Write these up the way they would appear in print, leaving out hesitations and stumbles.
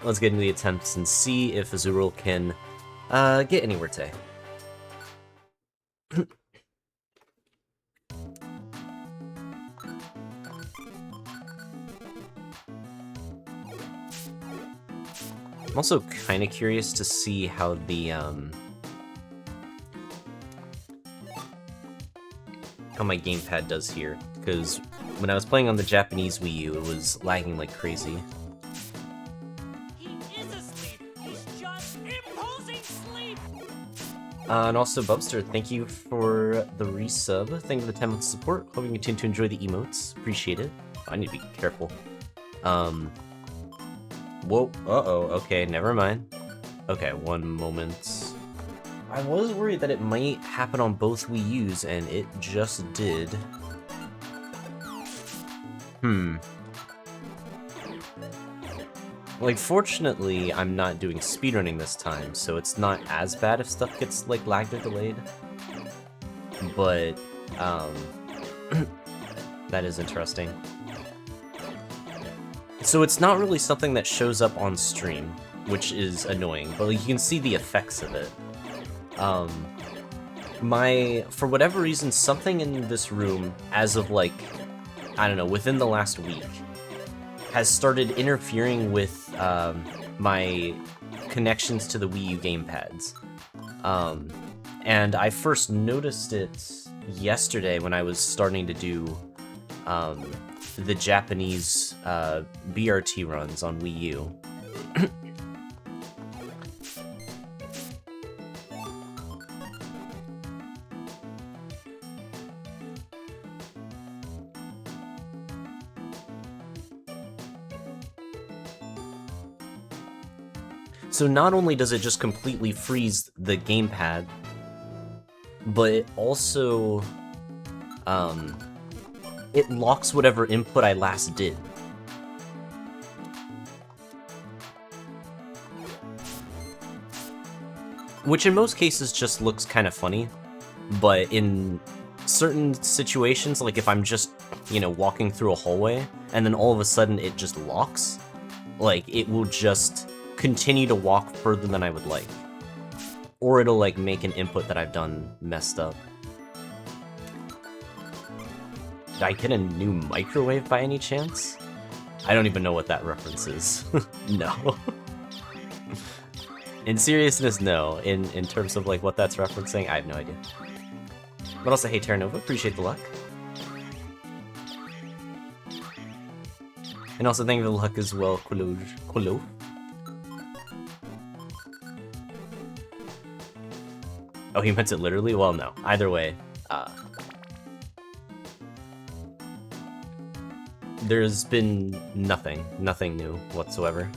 let's get into the attempts and see if Azurill can get anywhere today. I'm also kind of curious to see how the how my gamepad does here, because when I was playing on the Japanese Wii U, it was lagging like crazy. He is asleep. He's just imposing sleep. And also, Bubster, thank you for the resub. Thank you for the 10 months of support. Hope you continue to enjoy the emotes. Appreciate it. I need to be careful. Whoa, uh-oh, okay, never mind. Okay, one moment. I was worried that it might happen on both Wii U's, and it just did. Like, fortunately, I'm not doing speedrunning this time, so it's not as bad if stuff gets, like, lagged or delayed. But, that is interesting. So it's not really something that shows up on stream, which is annoying, but like, you can see the effects of it. For whatever reason, something in this room, as of like, I don't know, within the last week, has started interfering with my connections to the Wii U gamepads. And I first noticed it yesterday when I was starting to do the Japanese BRT runs on Wii U. So not only does it just completely freeze the gamepad, but it also it locks whatever input I last did. Which in most cases just looks kind of funny, but in certain situations, like if I'm just, you know, walking through a hallway, and then all of a sudden it just locks, like, it will just continue to walk further than I would like. Or it'll, like, make an input that I've done messed up. Did I get a new microwave by any chance? I don't even know what that reference is. No. In seriousness, no. In terms of like what that's referencing, I have no idea. But also, hey Terranova, appreciate the luck. And also thank you for the luck as well, Quilo. Oh, he meant it literally? Well, no. Either way, there's been nothing new whatsoever.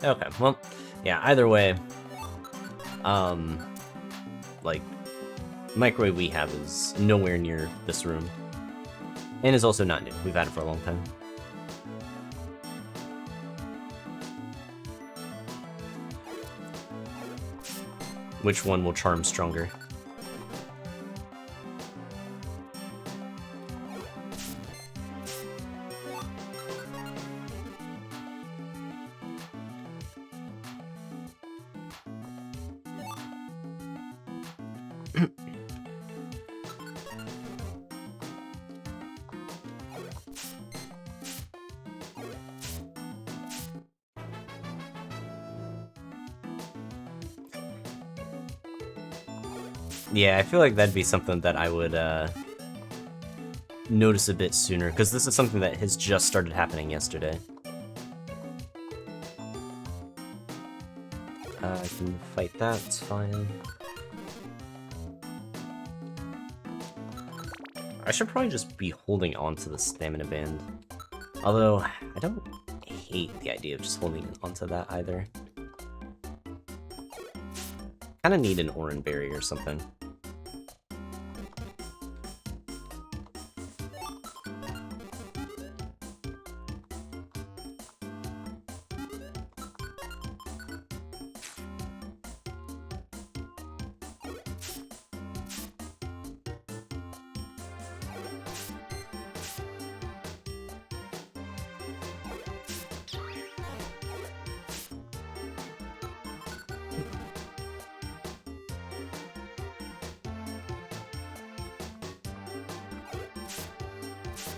Okay, well, yeah, either way, like, microwave we have is nowhere near this room, and is also not new. We've had it for a long time. Which one will charm stronger? Yeah, I feel like that'd be something that I would notice a bit sooner, because this is something that has just started happening yesterday. I can fight that, it's fine. I should probably just be holding on to the stamina band. Although, I don't hate the idea of just holding onto that either. Kinda need an orange berry or something.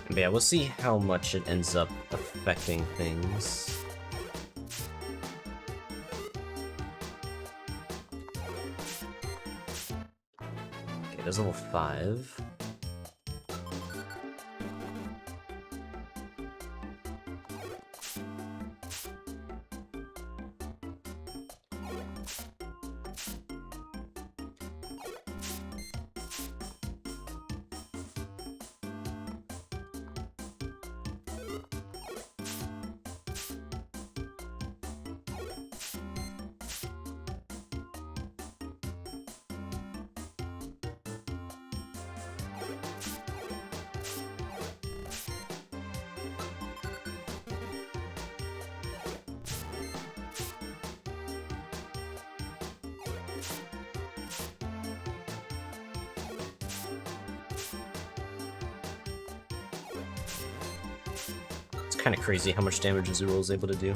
But yeah, we'll see how much it ends up affecting things. Okay, there's level 5. It's kind of crazy how much damage Azurill is able to do.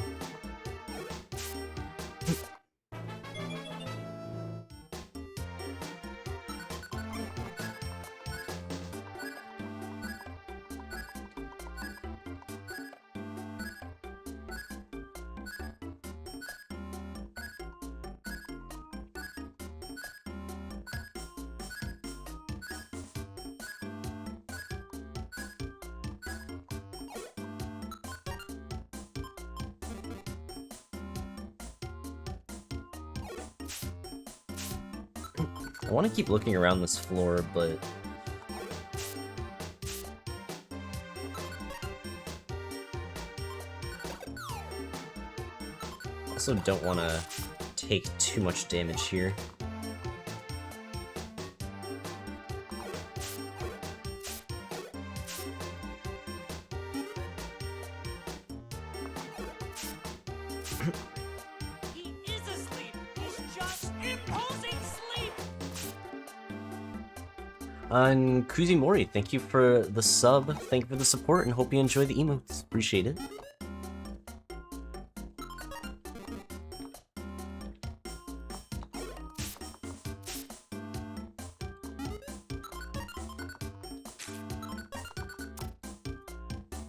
I want to keep looking around this floor, but also don't want to take too much damage here. He is asleep. He's just imposing sleep. And Kuzimori, thank you for the sub, thank you for the support, and hope you enjoy the emotes. Appreciate it.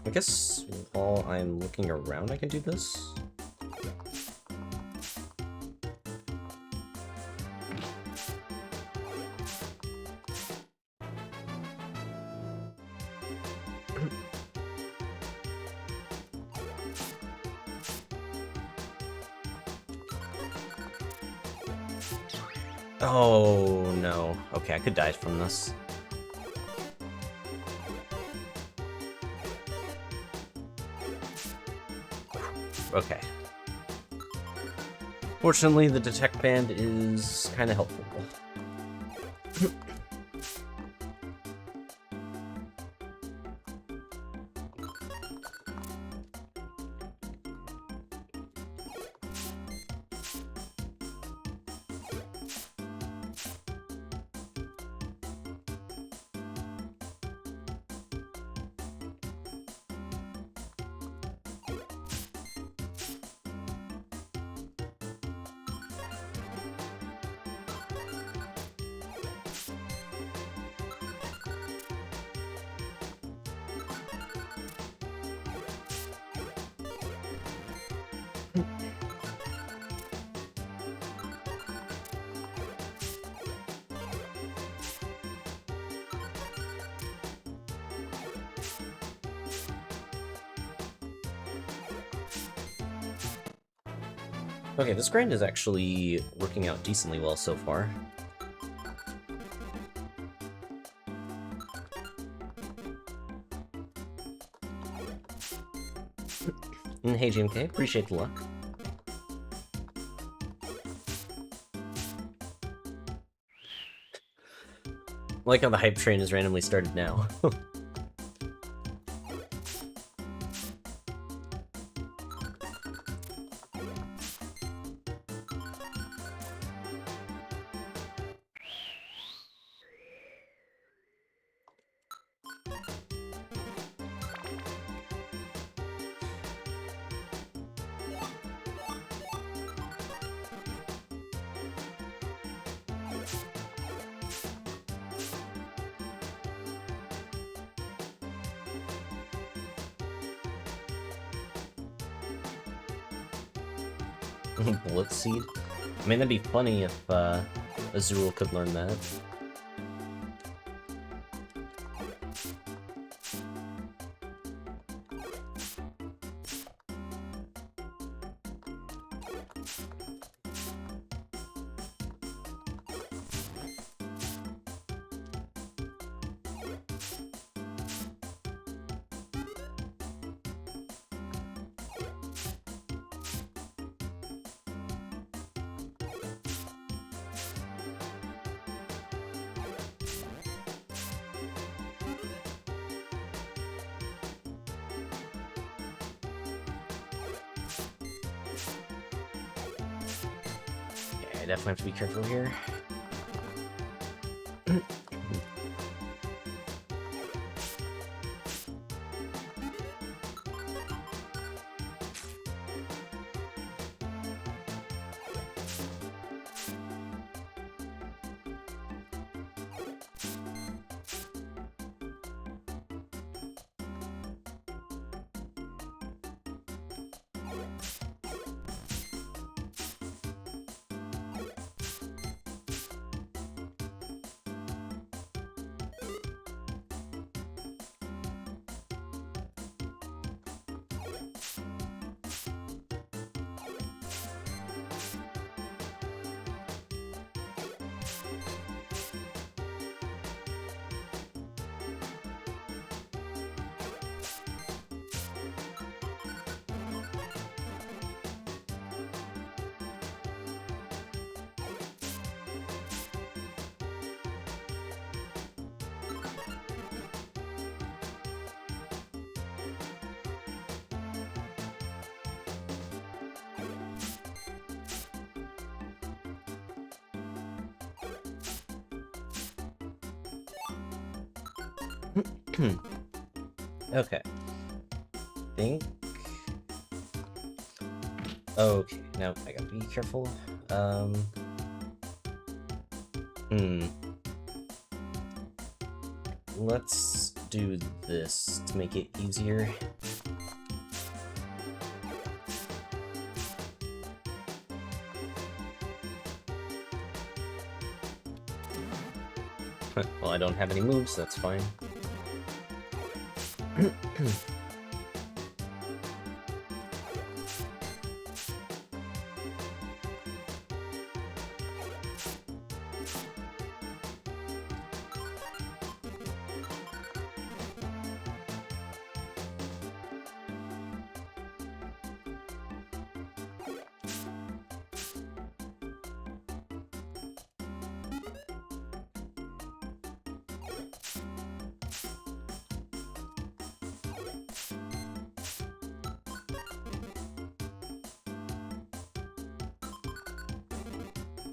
I guess while I'm looking around, I can do this. Oh no. Okay, I could die from this. Okay. Fortunately, the detect band is kind of helpful. Okay, this grind is actually working out decently well so far. And hey, GMK, appreciate the luck. I like how the hype train is randomly started now. Bullet Seed? I mean, that'd be funny if Azurill could learn that. I definitely have to be careful here. Okay. Think. Okay, now I gotta be careful. Let's do this to make it easier. Well, I don't have any moves, so that's fine.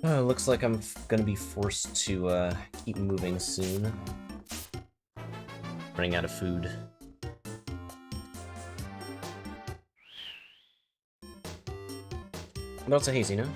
Looks like I'm gonna be forced to keep moving soon. Running out of food. But also hazy, no?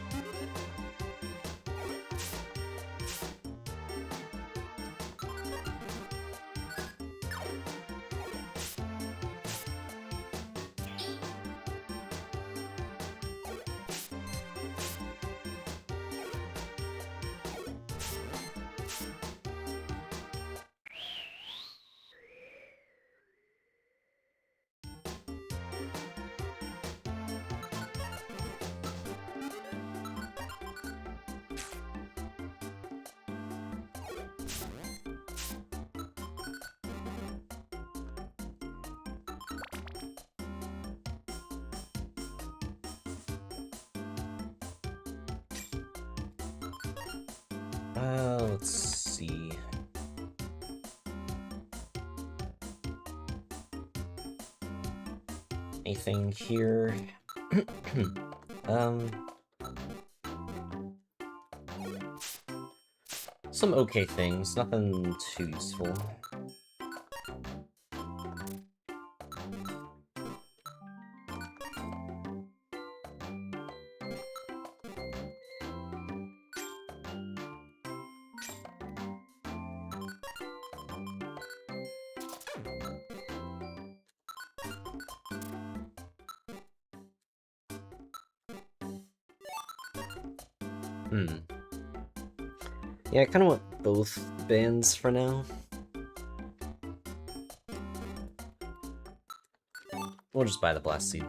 Let's see. Anything here? Some okay things, nothing too useful. Yeah, I kind of want both bands for now. We'll just buy the blast seed.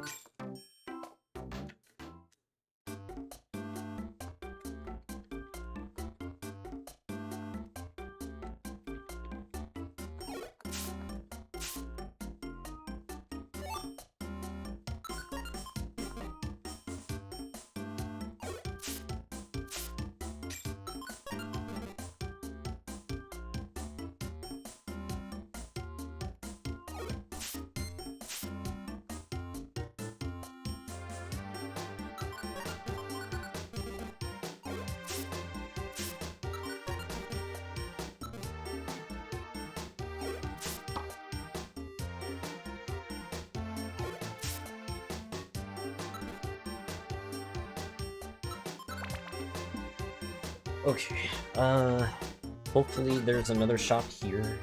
Okay, hopefully there's another shop here.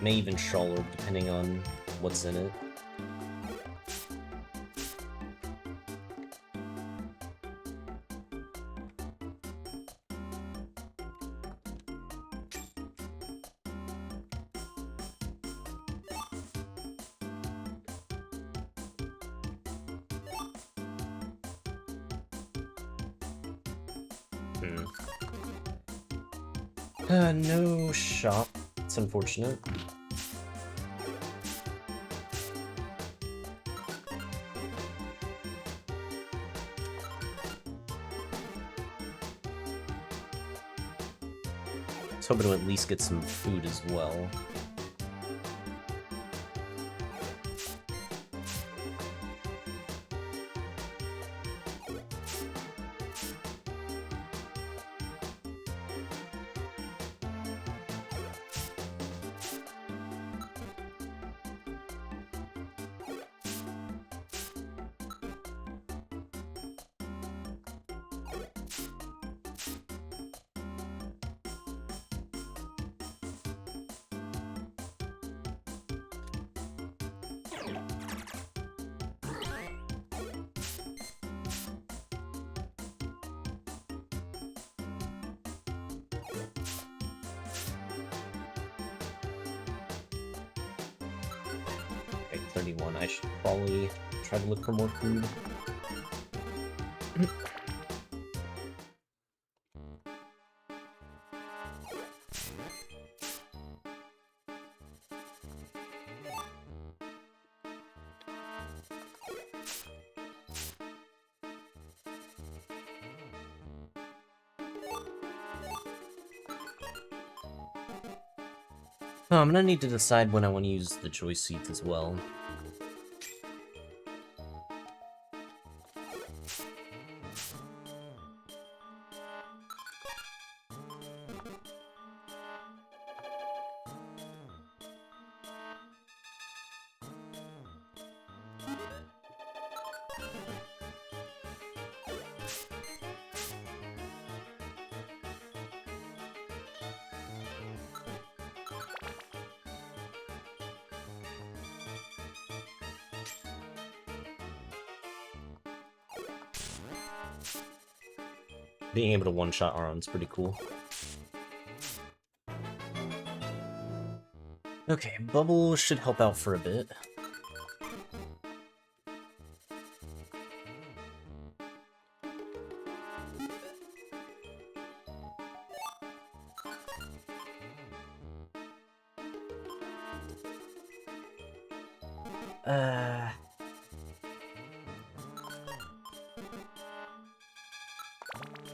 May even Shawler, depending on what's in it. No shop. It's unfortunate. I was hoping to at least get some food as well. Okay, 31. I should probably try to look for more food. Oh, I'm gonna need to decide when I want to use the choice seeds as well. Being able to one-shot Aron's pretty cool. Okay, Bubble should help out for a bit.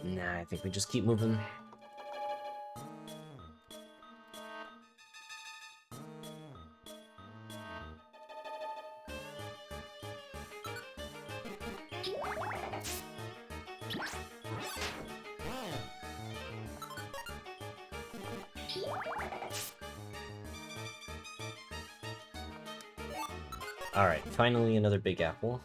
Nah, I think we just keep moving. Alright, finally another big apple.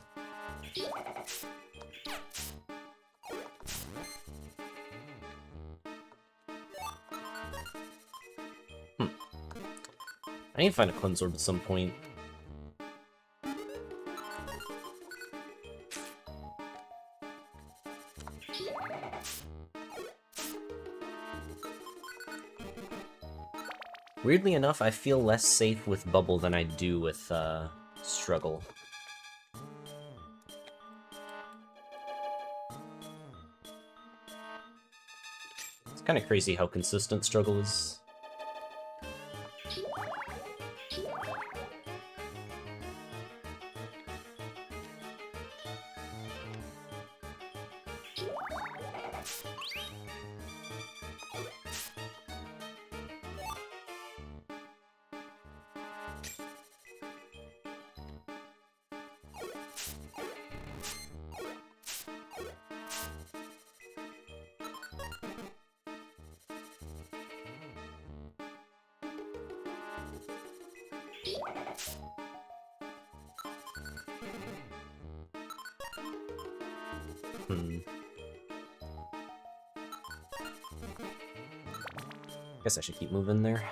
I need to find a cleanse orb at some point. Weirdly enough, I feel less safe with Bubble than I do with, Struggle. It's kind of crazy how consistent Struggle is. Guess I should keep moving there.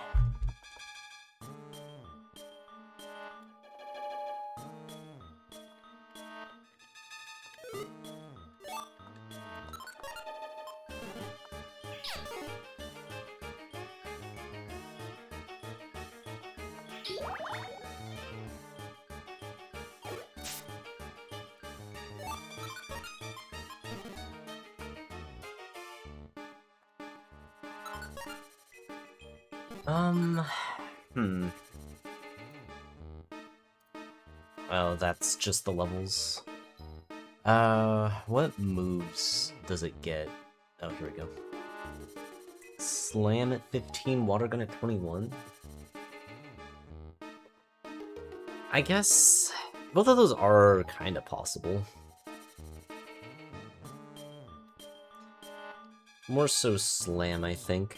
Oh, that's just the levels. What moves does it get? Oh, here we go. Slam at 15, Water Gun at 21? I guess both of those are kind of possible. More so Slam, I think.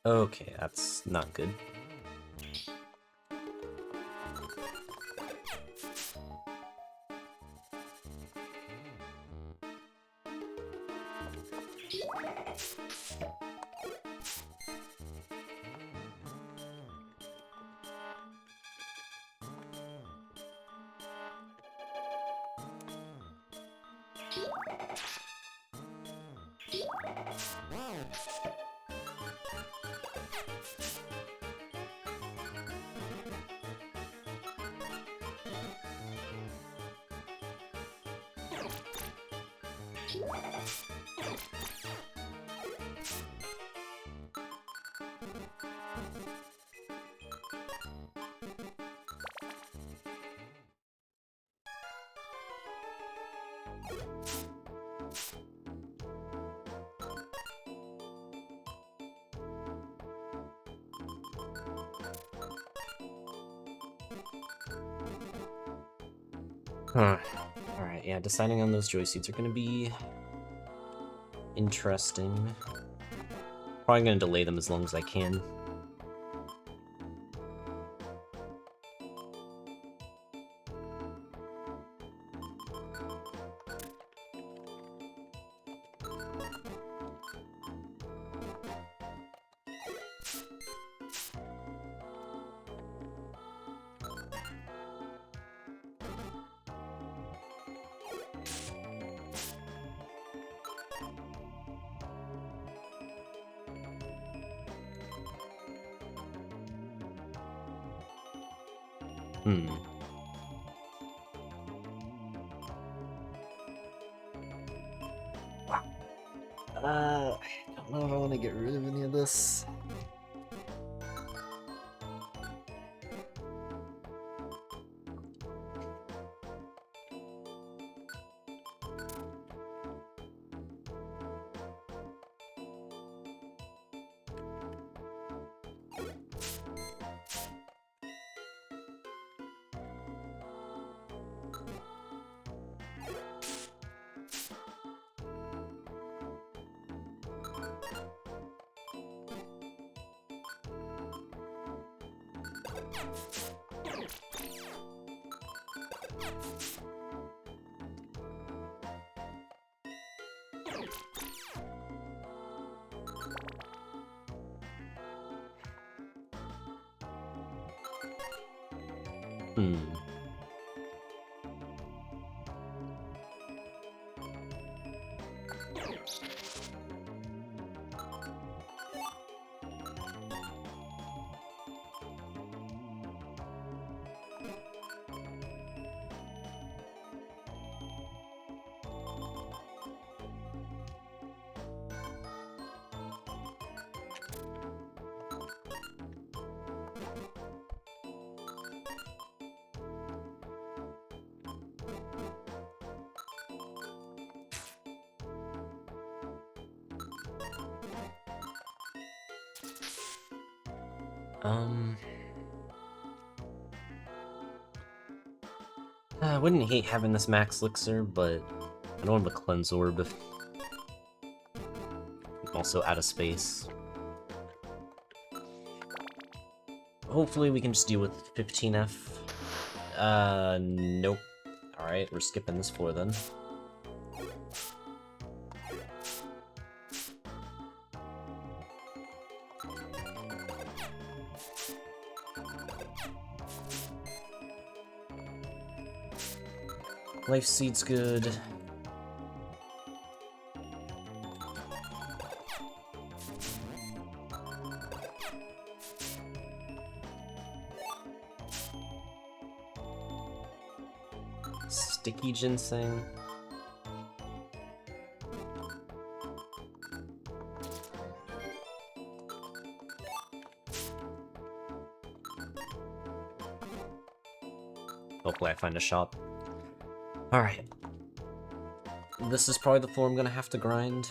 Okay, that's not good. Huh. Alright, yeah, deciding on those joy seeds are gonna be interesting. Probably gonna delay them as long as I can. Hmm. I don't know if I want to get rid of any of this. Hmm. I wouldn't hate having this max elixir, but I don't have a cleanse orb. I'm also out of space. Hopefully we can just deal with 15F. Nope. Alright, we're skipping this floor then. Life Seed's good. Sticky Ginseng. Hopefully I find a shop. Alright. This is probably the floor I'm gonna have to grind.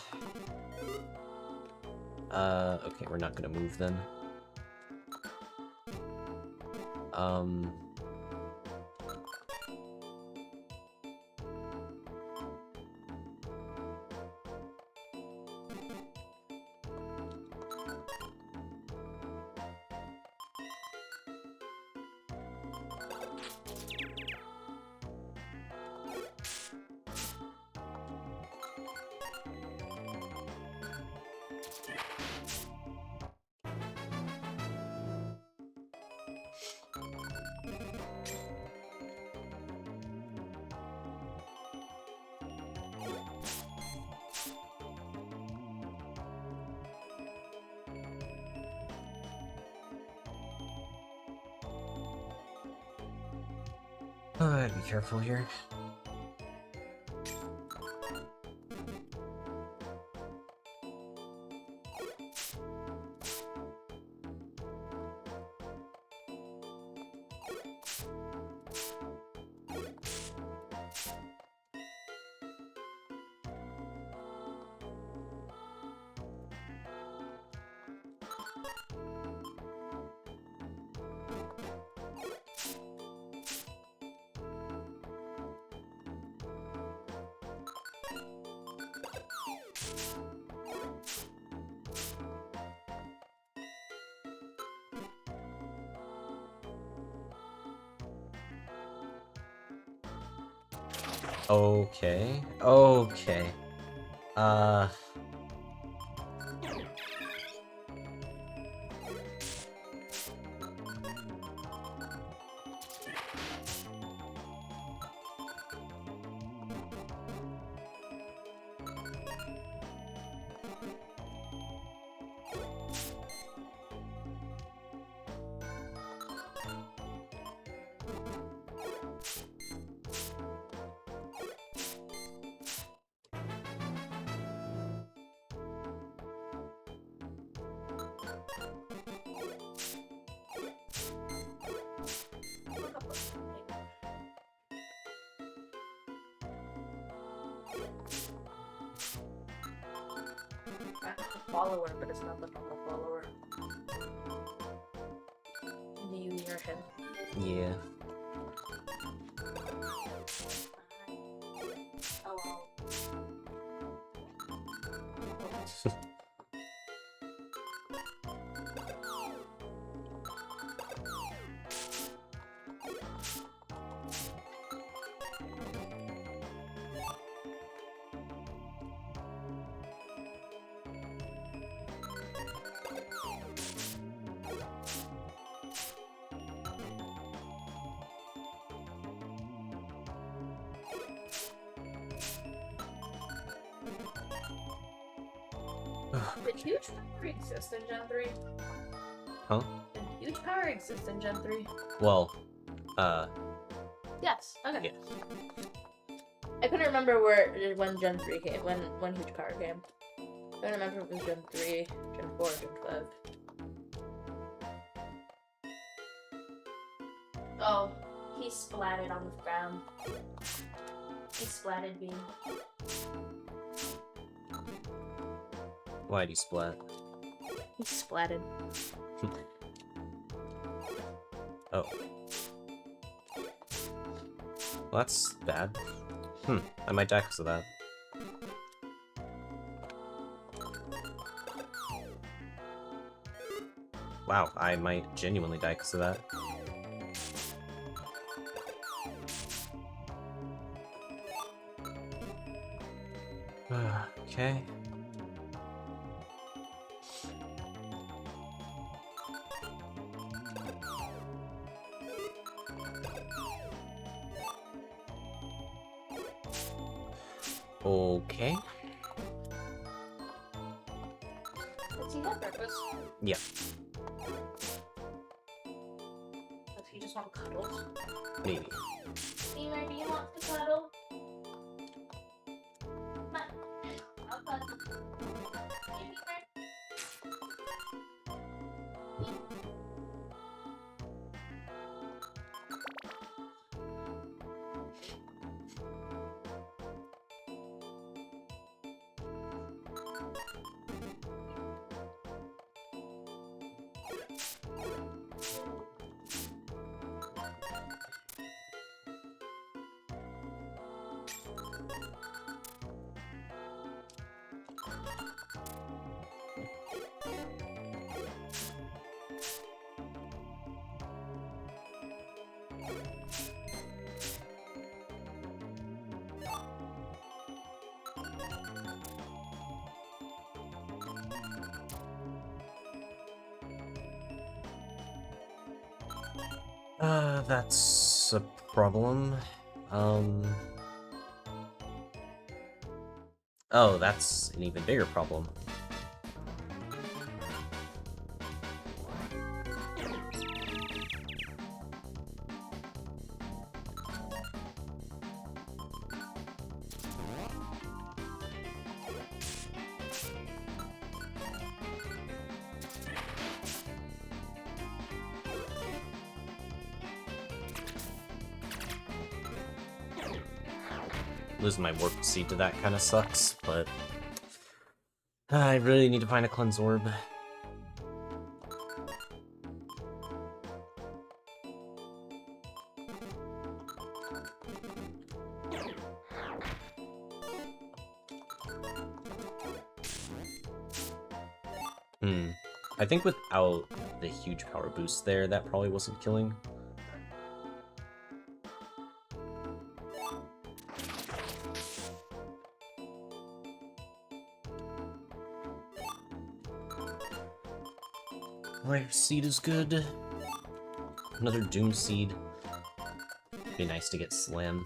Okay, we're not gonna move then. I'd be careful here. Okay. Okay. follower, but it's not the normal follower. Do you hear him? Yeah. Hello. Did huge power exist in Gen 3? Huh? Did huge power exist in Gen 3? Well, Yes. Okay. yeah. I couldn't remember when Gen 3 came, when huge power came. I don't remember if it was Gen 3, Gen 4, Gen 5. Oh, he splatted on the ground. He splatted me. Why'd he splat? He splatted. Oh. Well, that's bad. I might die because of that. Wow, I might genuinely die because of that. Okay. Okay. Does he have purpose? Yeah. Does he just want cuddles? Maybe. Beamer, do you want to cuddle? Come on. I'll cuddle. Hey, Beamer. That's a problem. Oh, that's an even bigger problem. Losing my warp seed to that kind of sucks, but I really need to find a cleanse orb. I think without the huge power boost there, that probably wasn't killing. Rare seed is good. Another doom seed. Be nice to get slam.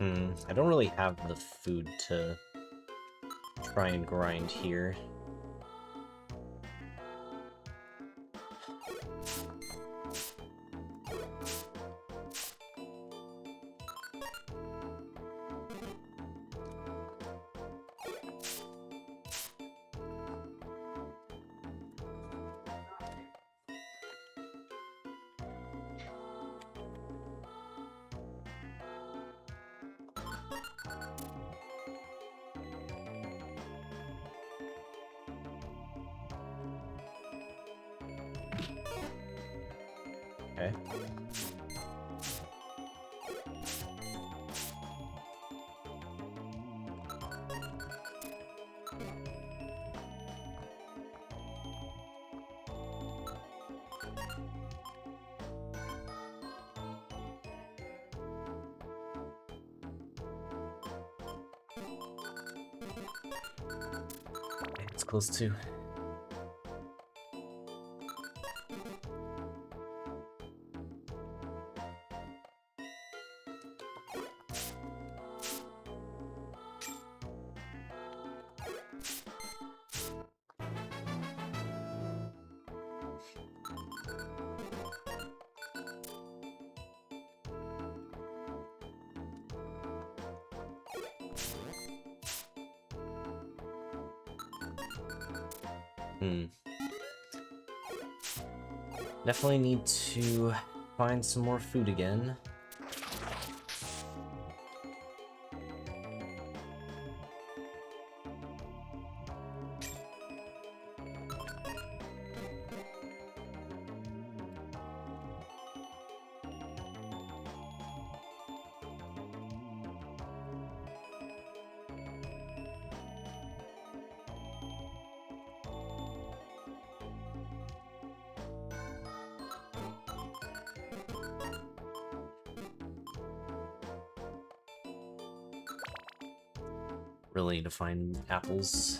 I don't really have the food to try and grind here. Okay. It's close to. Definitely need to find some more food again. Really need to find apples.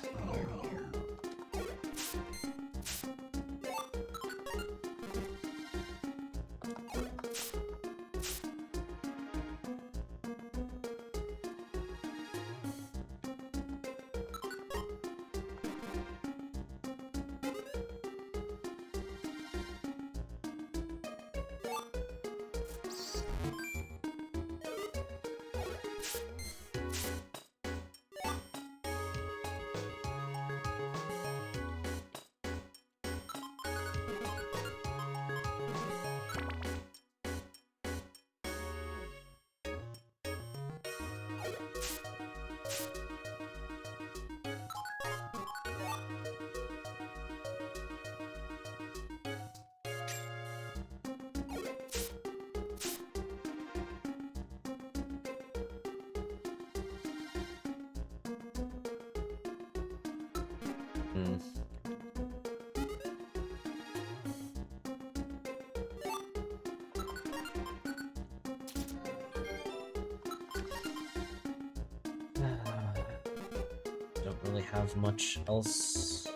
Don't really have much else.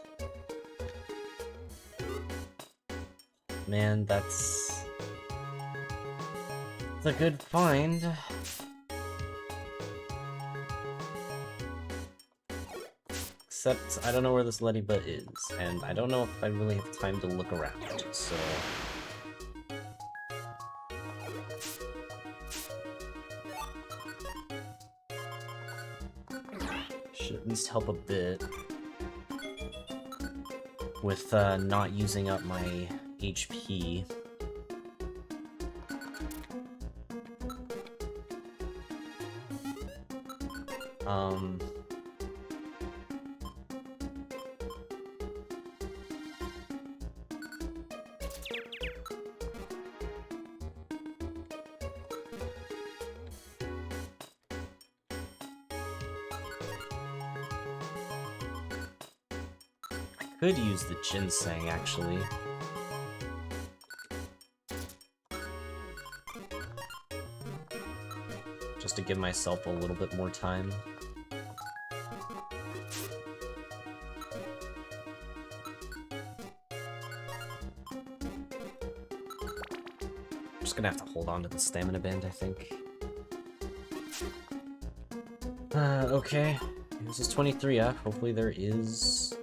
Man, that's a good find. Except I don't know where this Ladybug is, and I don't know if I really have time to look around, so... Should at least help a bit with not using up my HP. Could use the ginseng, actually. Just to give myself a little bit more time. I'm just gonna have to hold on to the stamina band, I think. Okay. This is 23, yeah. Hopefully there is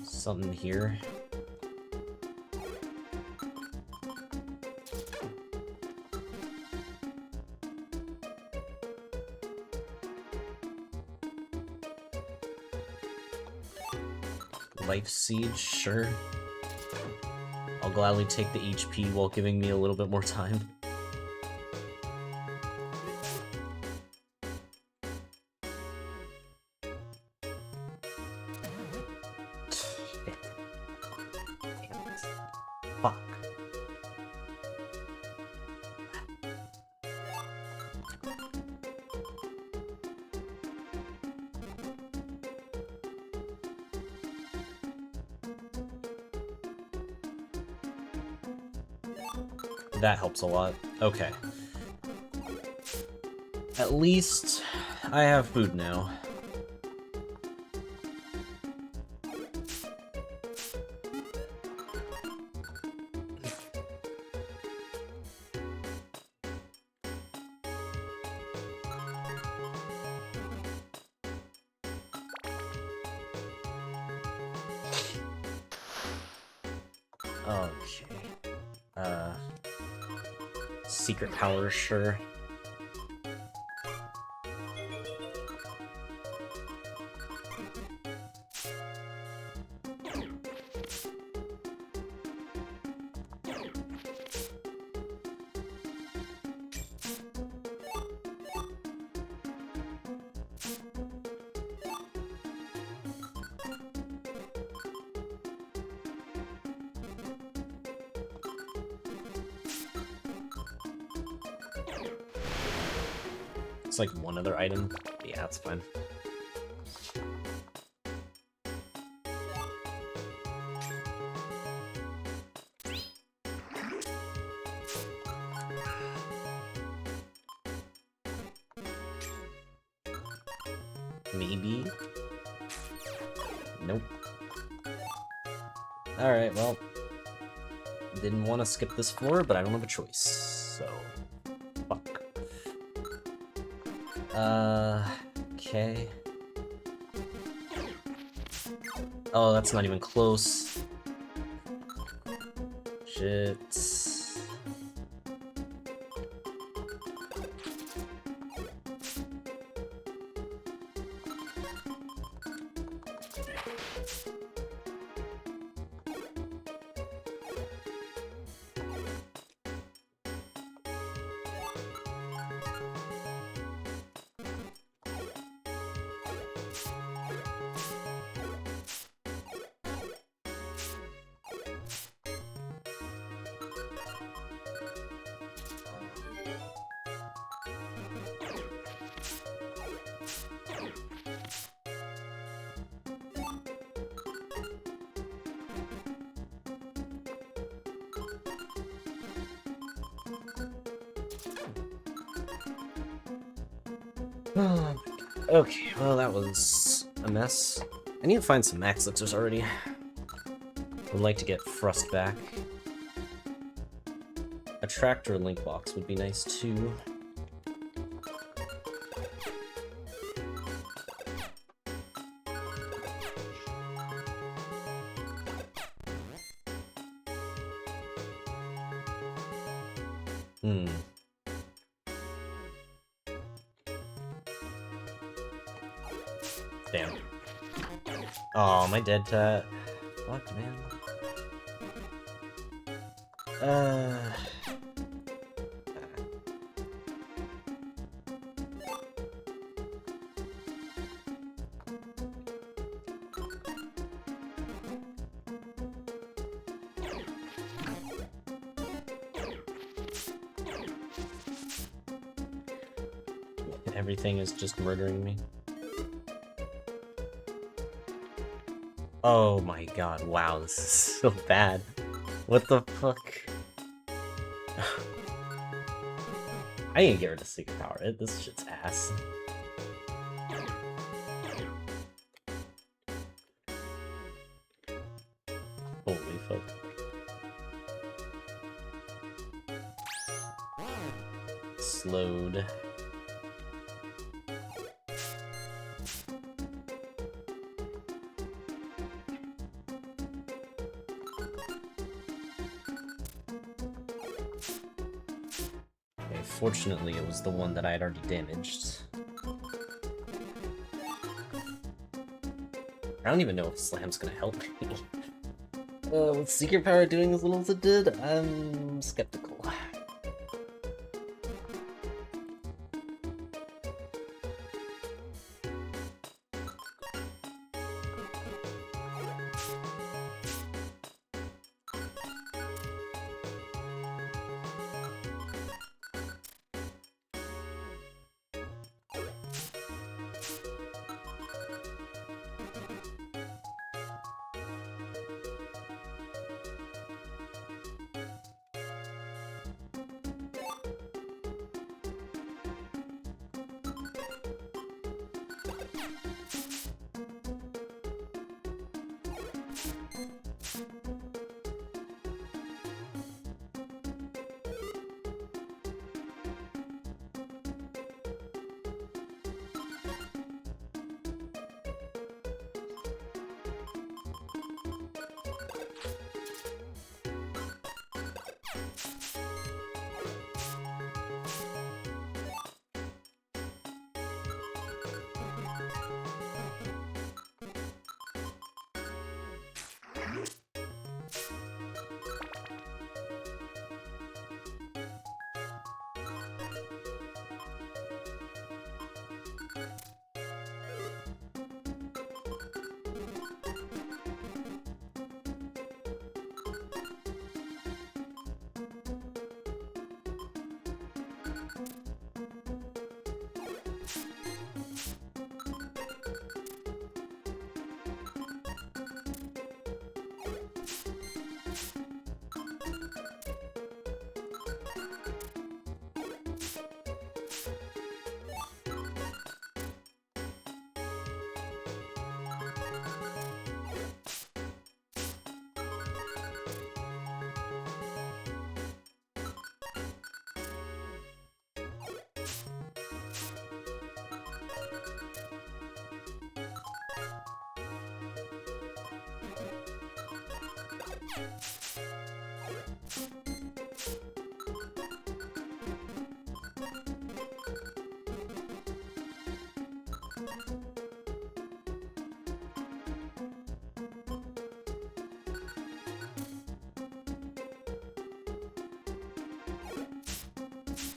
something here. Life Siege, sure. I'll gladly take the HP while giving me a little bit more time. Fuck. That helps a lot. Okay. At least I have food now. Okay. Secret powers, sure. It's like one other item. Yeah, that's fine. Maybe? Nope. Alright, well. Didn't want to skip this floor, but I don't have a choice, so... Fuck. Okay. Oh, that's not even close. Shit. Okay, well that was a mess. I need to find some max elixirs already. Would like to get Frust back. A tractor link box would be nice too. Damn. Oh, my dead tat. Fuck, man. Everything is just murdering me. Oh my god, wow, this is so bad. What the fuck? I need to get rid of secret power. This shit's ass. Holy fuck. Slowed. Unfortunately, it was the one that I had already damaged. I don't even know if Slam's gonna help me. With Secret Power doing as little as it did, I'm skeptical.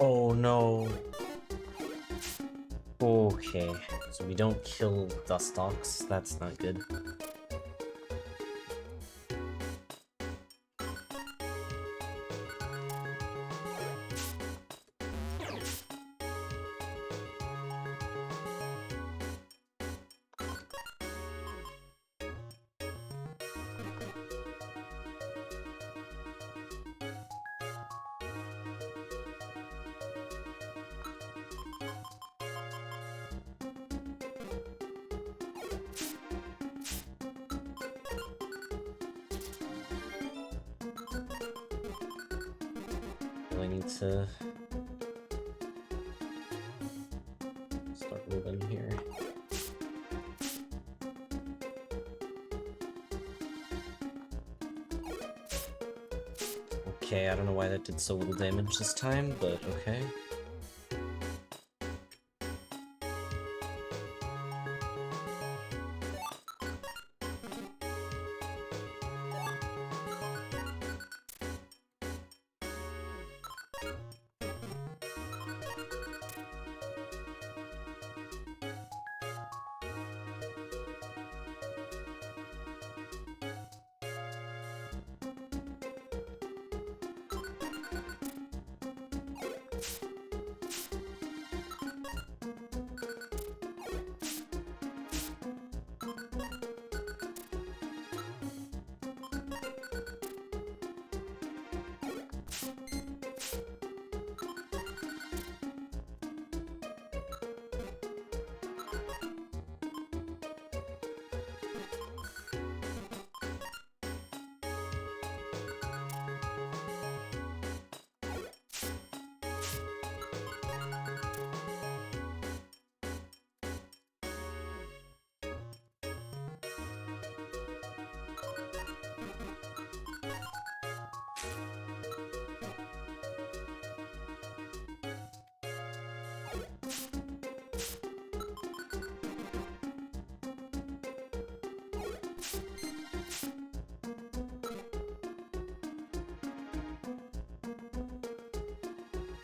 Oh no. Okay, so we don't kill Dustox, that's not good. I need to start moving here. Okay, I don't know why that did so little damage this time, but okay.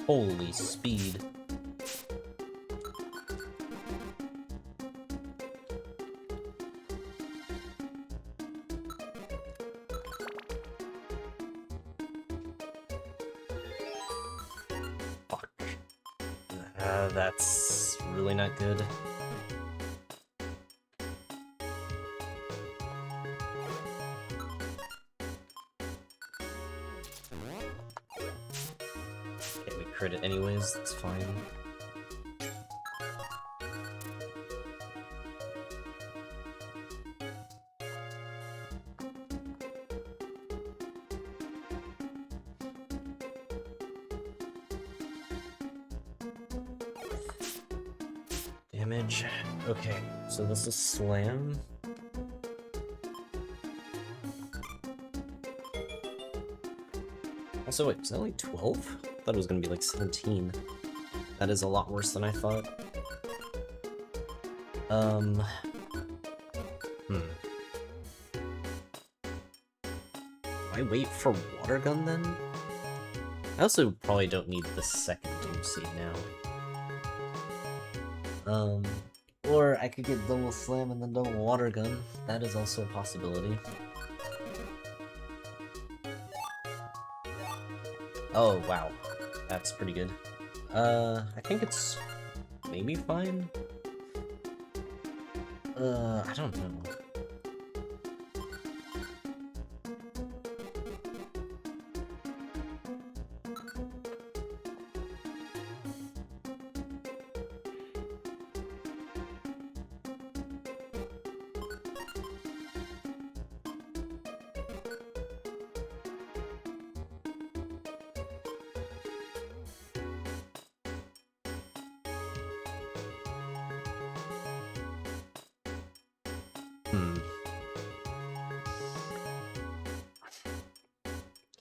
Holy speed. Fuck. That's really not good. Okay, we crit it anyways, that's fine. Damage. Okay, so this is slam. Also, wait, was that only 12? I thought it was gonna be like 17. That is a lot worse than I thought. I wait for water gun then? I also probably don't need the second Doom Seed now. Or I could get double slam and then double water gun. That is also a possibility. Oh, wow. That's pretty good. I think it's maybe fine? I don't know.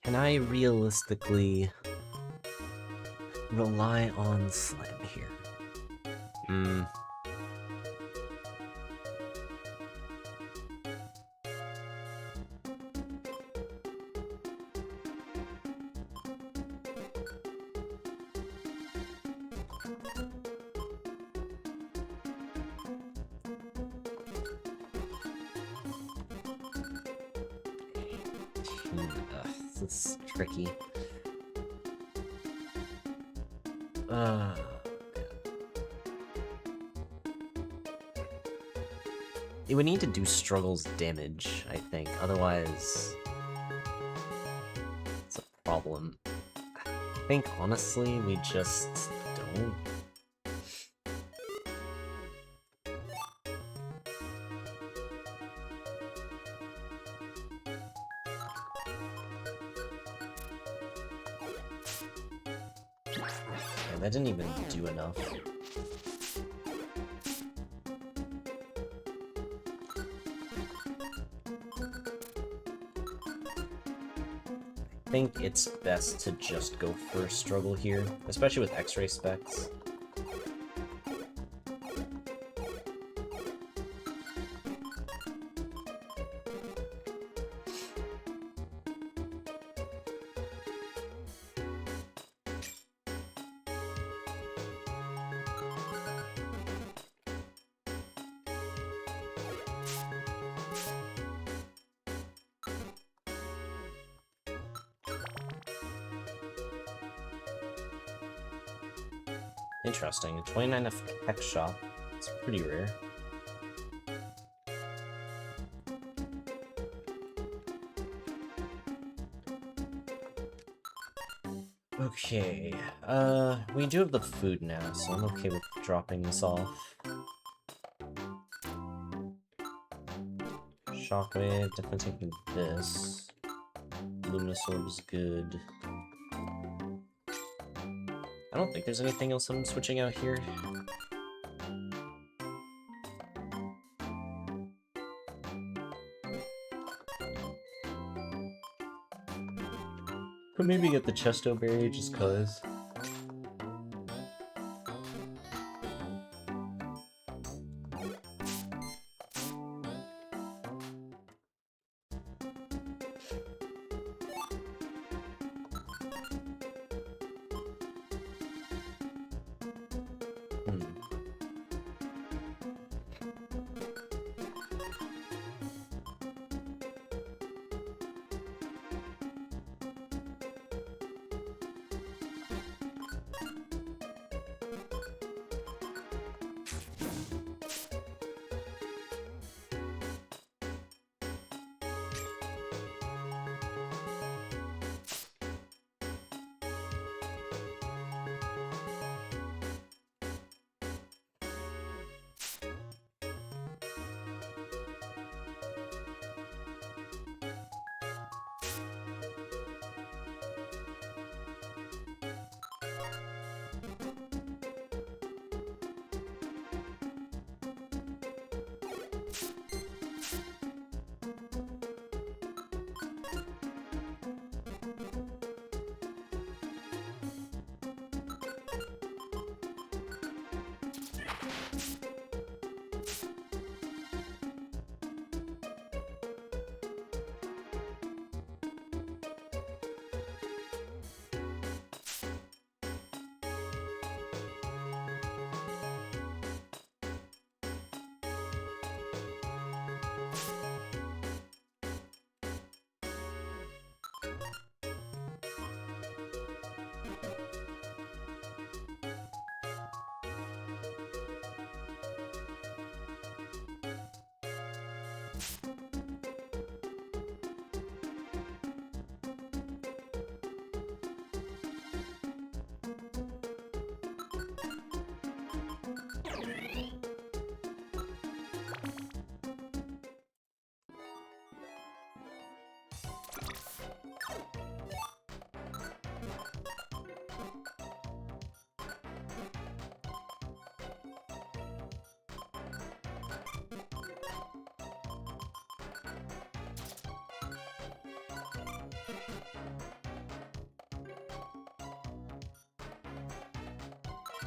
Can I realistically rely on slam here? This is tricky. It would need to do struggles damage, I think. Otherwise, it's a problem. I think, honestly, we just don't. Yeah, that didn't even do enough. I think it's best to just go for struggle here, especially with X-ray specs. Interesting. 29 effect shot. It's pretty rare. Okay. We do have the food now, so I'm okay with dropping this off. Shockwave, definitely taking this. Luminous Orb is good. I don't think there's anything else I'm switching out here. Could maybe get the Chesto Berry just cause. Hmm.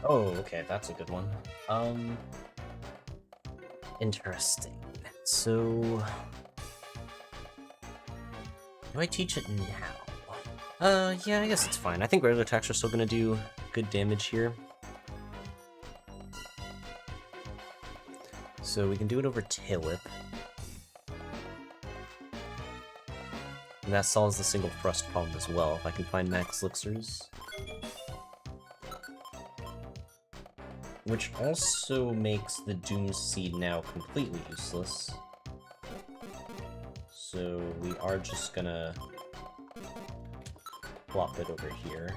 Oh, okay, that's a good one. Interesting. So, do I teach it now? Yeah, I guess it's fine. I think regular attacks are still gonna do good damage here. So we can do it over Tail Whip. And that solves the single thrust problem as well, if I can find max elixirs. Which also makes the Doom Seed now completely useless. So we are just gonna plop it over here.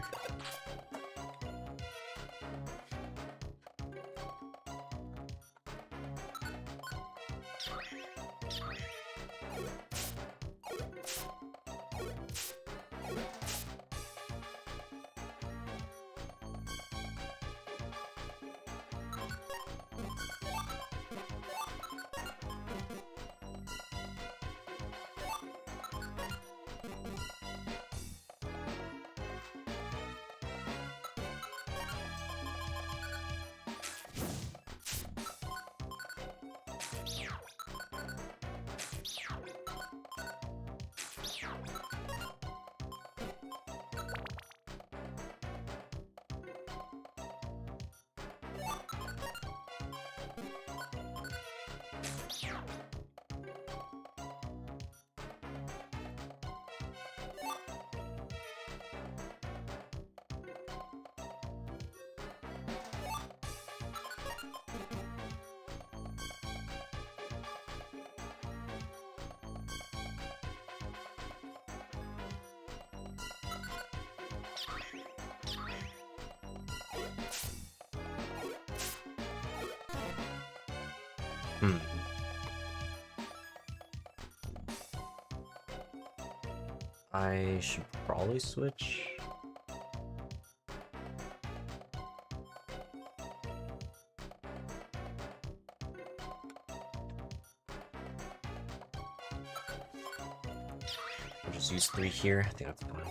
I should probably switch. I'll just use 3 here. I think that's fine.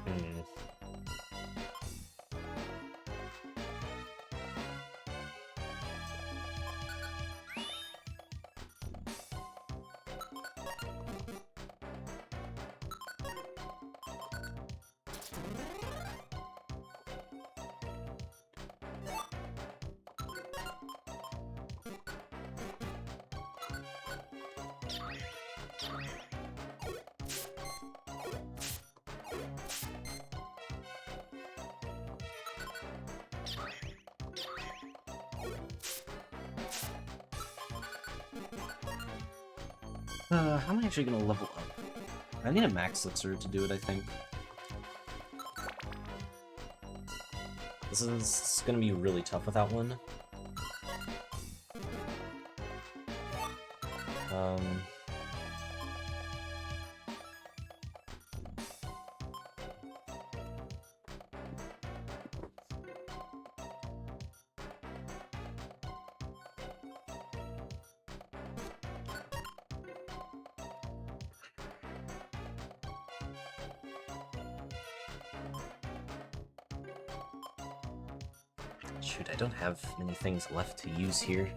Hmm. How am I actually gonna level up? I need a max elixir to do it, I think. This is gonna be really tough without one. Shoot, I don't have many things left to use here.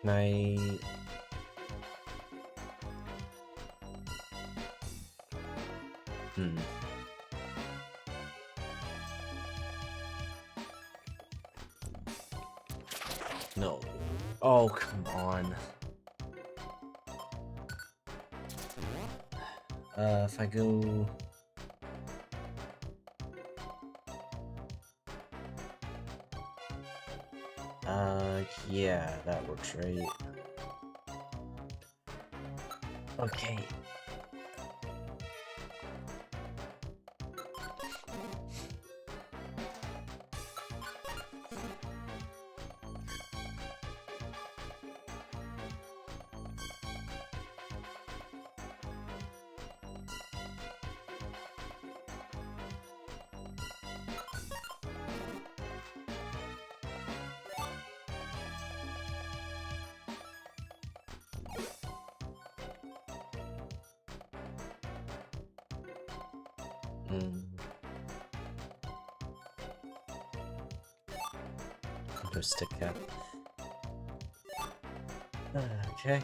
Can I... No. Oh, come on. If I go... yeah, that works, right? Okay. No stick cap. Okay.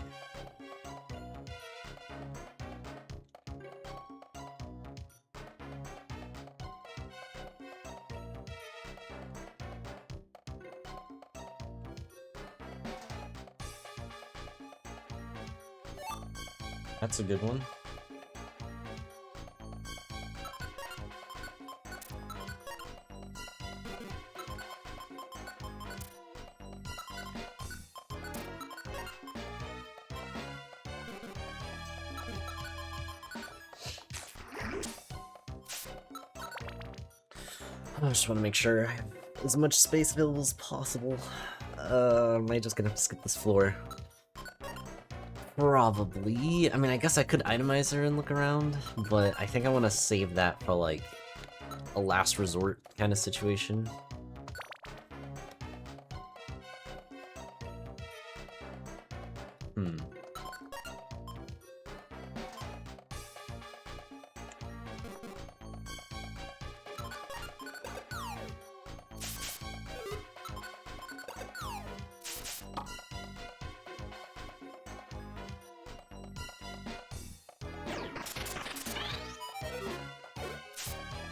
That's a good one. I just want to make sure I have as much space available as possible. Am I just gonna have to skip this floor? Probably. I mean, I guess I could itemize her and look around, but I think I want to save that for, like, a last resort kind of situation.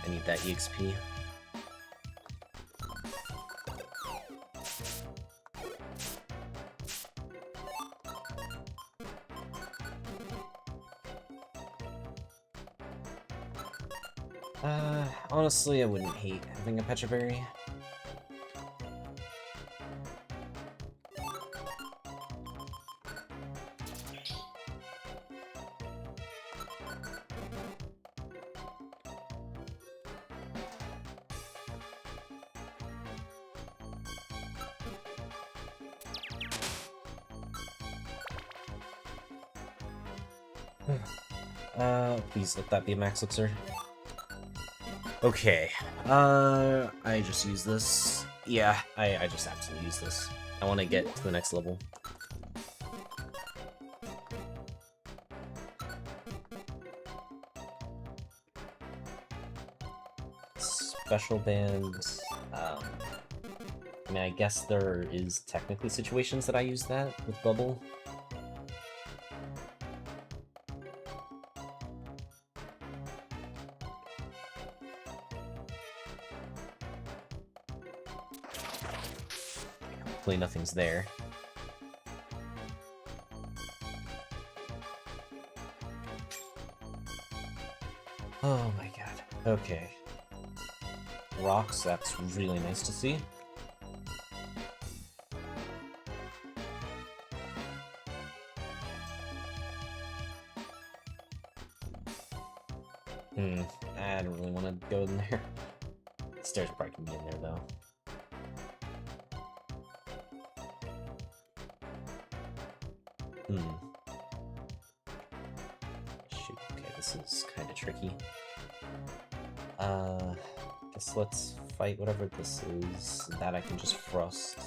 I need that EXP. Honestly, I wouldn't hate having a Pecha Berry. Please let that be a max elixir. Okay, I just use this. Yeah, I just absolutely use this. I want to get to the next level. Special bands, I mean, I guess there is technically situations that I use that with Bubble. Hopefully nothing's there. Oh my god. Okay. Rocks, that's really nice to see. I don't really want to go in there. Stairs probably can be in there, though. Shoot, okay, this is kind of tricky. Guess let's fight whatever this is. That I can just frost.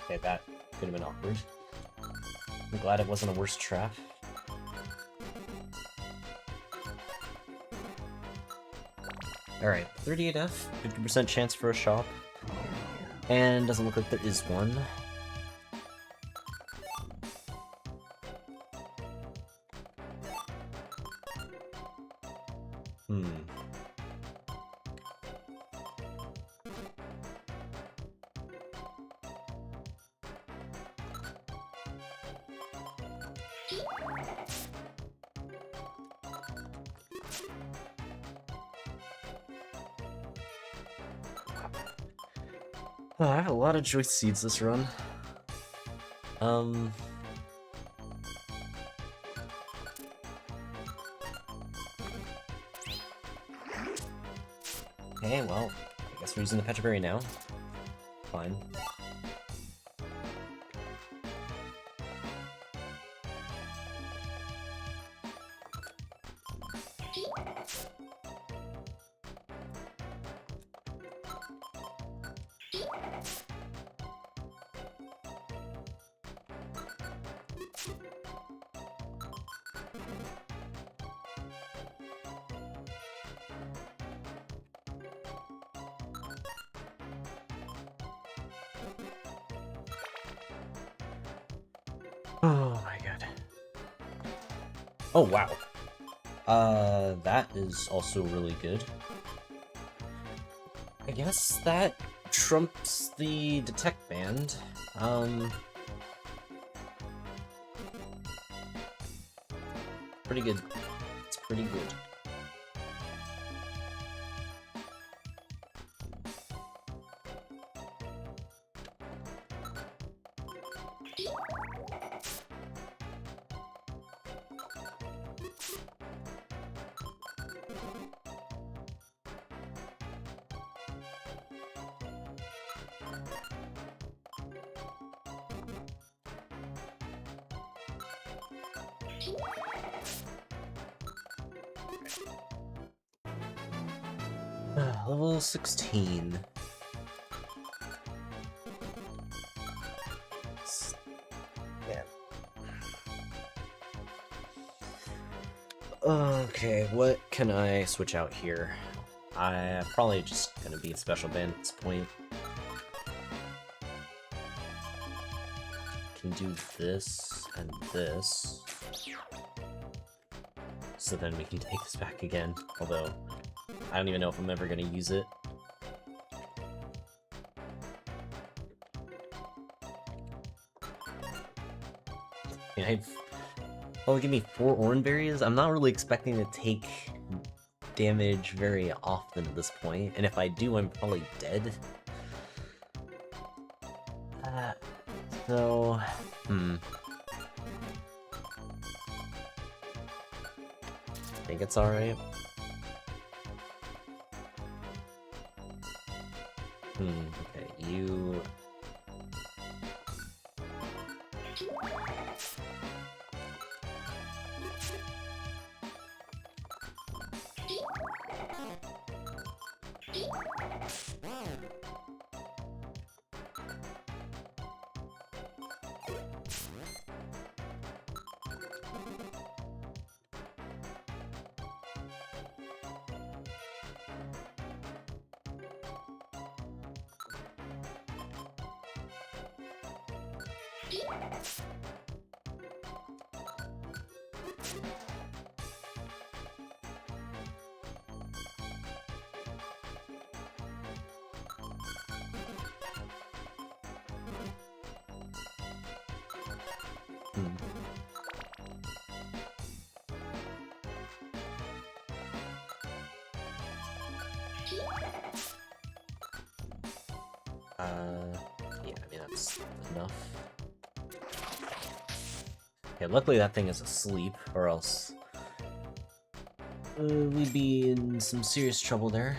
Okay, that could have been awkward. I'm glad it wasn't a worse trap. Alright, 38F, 50% chance for a shop. And doesn't look like there is one. Oh, I have a lot of choice seeds this run. Okay, well, I guess we're using the Pecha Berry now. Fine. Oh my god. Oh wow. That is also really good. I guess that trumps the detect band. Pretty good. It's pretty good. Level 16. Yeah. Okay, what can I switch out here? I'm probably just gonna be a special band at this point. Can do this and this. So then we can take this back again, although I don't even know if I'm ever gonna use it. Well, give me 4 orange berries. I'm not really expecting to take damage very often at this point, and if I do, I'm probably dead. So, I think it's alright. Okay, you... Yeah, I mean, that's enough. Okay, luckily that thing is asleep, or else we'd be in some serious trouble there.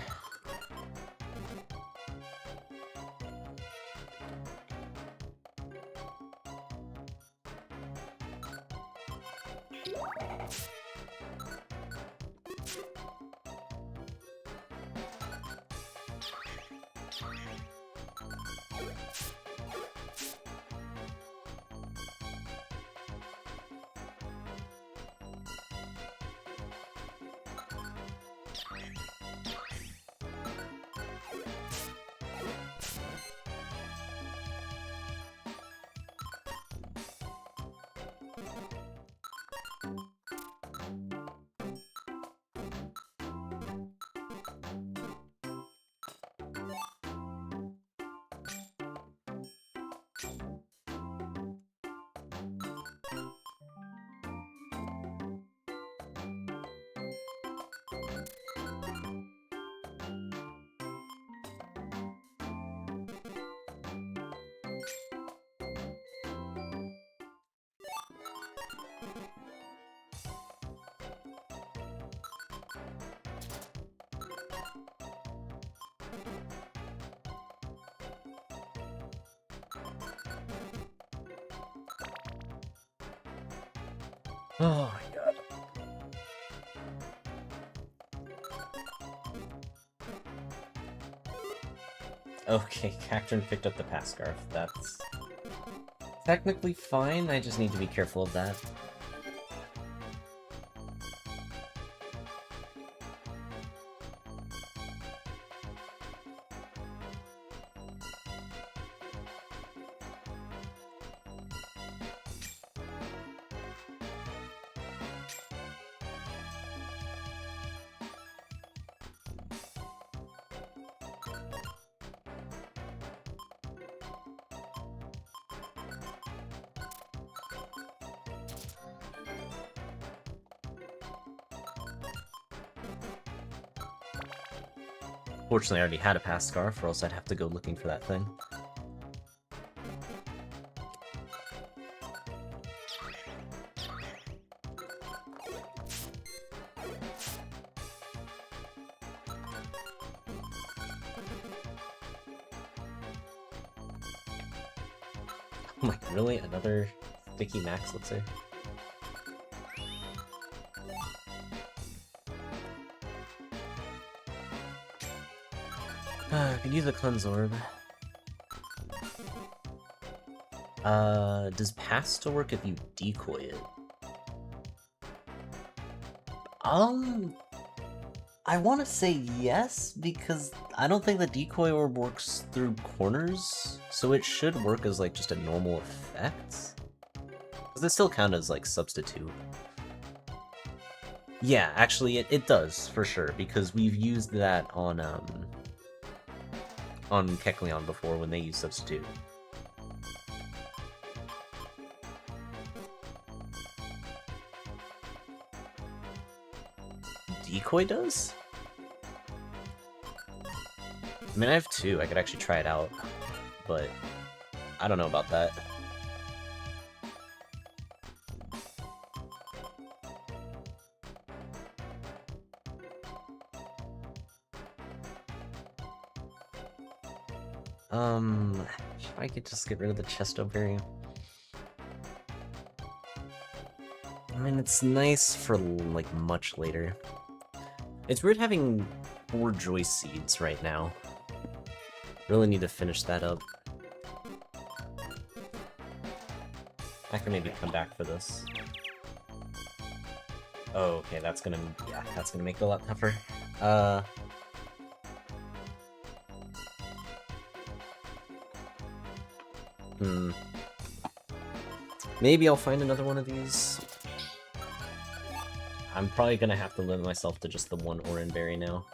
Oh my god. Okay, Cacturn picked up the pass scarf. That's technically fine, I just need to be careful of that. Fortunately, I already had a pass scarf, or else I'd have to go looking for that thing. I'm like, really? Another sticky max, let's say? Could use a cleanse orb. Does pass still work if you decoy it? I want to say yes, because I don't think the decoy orb works through corners, so it should work as, like, just a normal effect? Does it still count as, like, substitute? Yeah, actually, it does, for sure, because we've used that on Kecleon before when they use substitute. Decoy does? I mean, I have two. I could actually try it out, but I don't know about that. If I could just get rid of the Chesto berry. I mean, it's nice for, like, much later. It's weird having 4 Joy Seeds right now. Really need to finish that up. I can maybe come back for this. Oh, okay, that's gonna make it a lot tougher. Maybe I'll find another one of these. I'm probably gonna have to limit myself to just the one Oran berry now.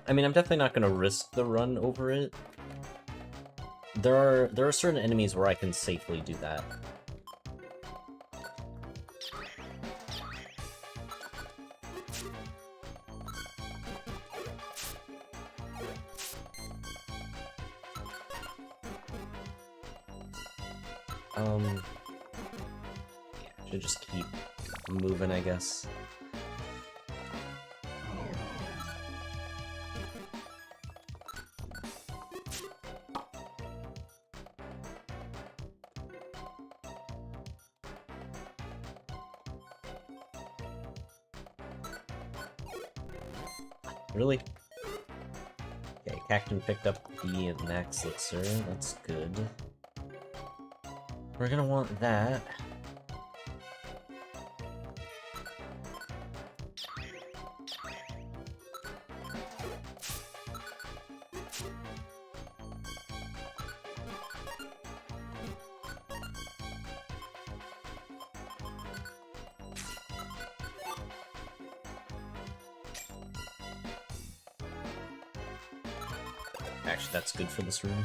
I mean, I'm definitely not gonna risk the run over it. There are certain enemies where I can safely do that. Should just keep moving, I guess. Really? Okay, Cactus picked up the Max Elixir. That's good. We're gonna want that. Actually, that's good for this room.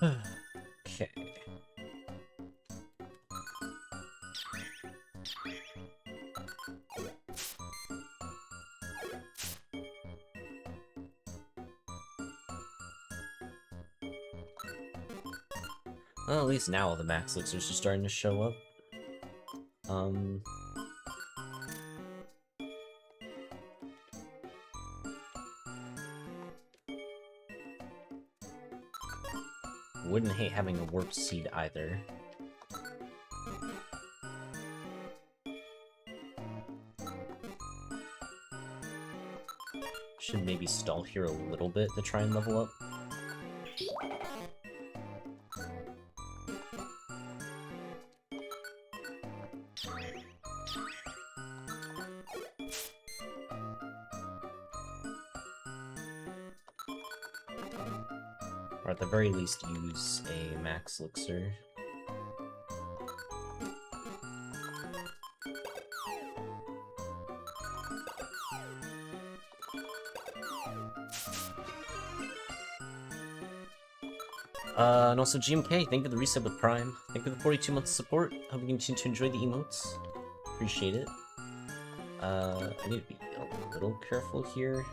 Okay. Well, at least now the Max Elixirs are starting to show up. Wouldn't hate having a Warp Seed either. Should maybe stall here a little bit to try and level up. Or at the very least use a Max Elixir. And also GMK, thank you for the reset with Prime. Thank you for the 42 months of support. Hope you continue to enjoy the emotes. Appreciate it. I need to be a little careful here.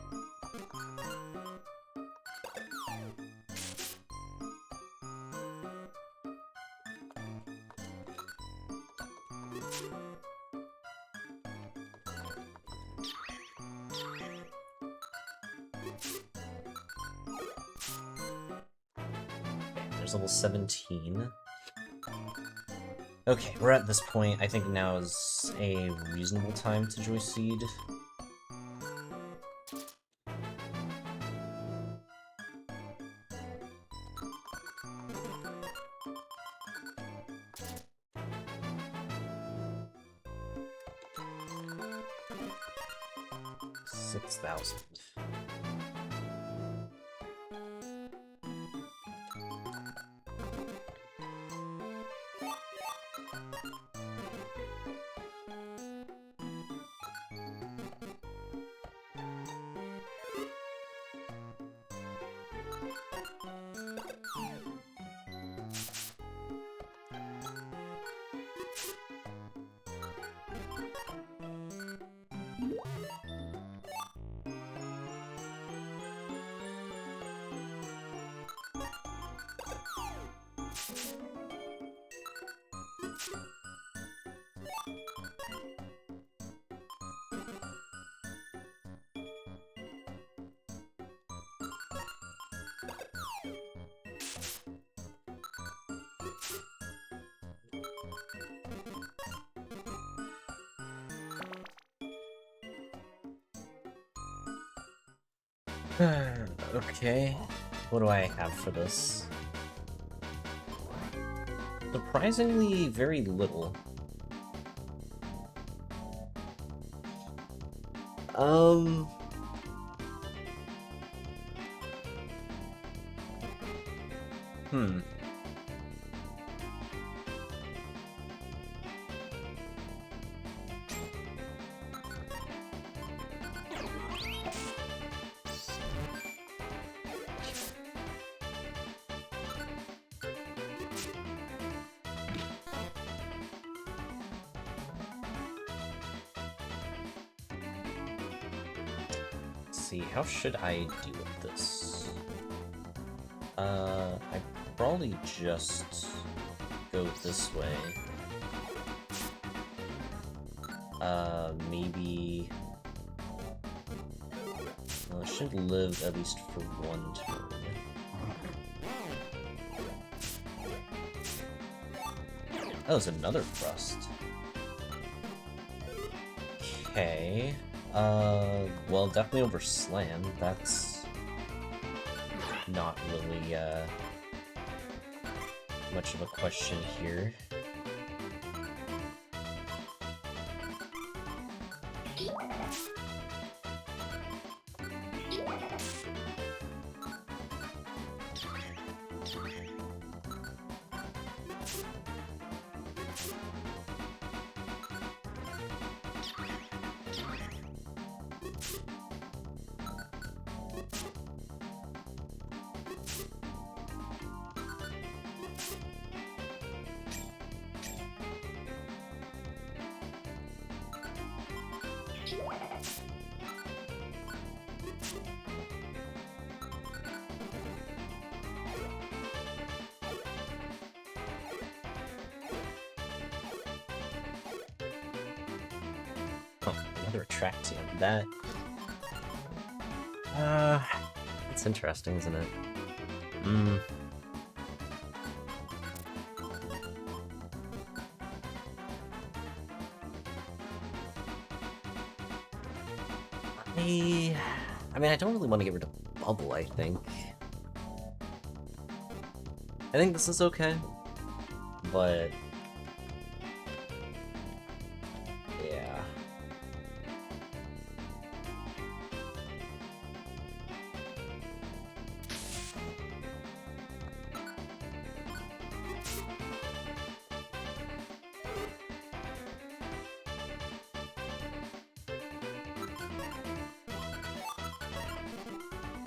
Level 17. Okay, we're at this point. I think now is a reasonable time to join Seed. $6,000. Okay, what do I have for this? Surprisingly, very little. See, how should I deal with this? I probably just go this way. Maybe... Well, I should live at least for one turn. Oh, there's another thrust. Okay. Well, definitely over Slam. That's not really, much of a question here. Another Attraction. That... it's interesting, isn't it? I mean, I don't really want to get rid of Bubble, I think. I think this is okay, but... yeah.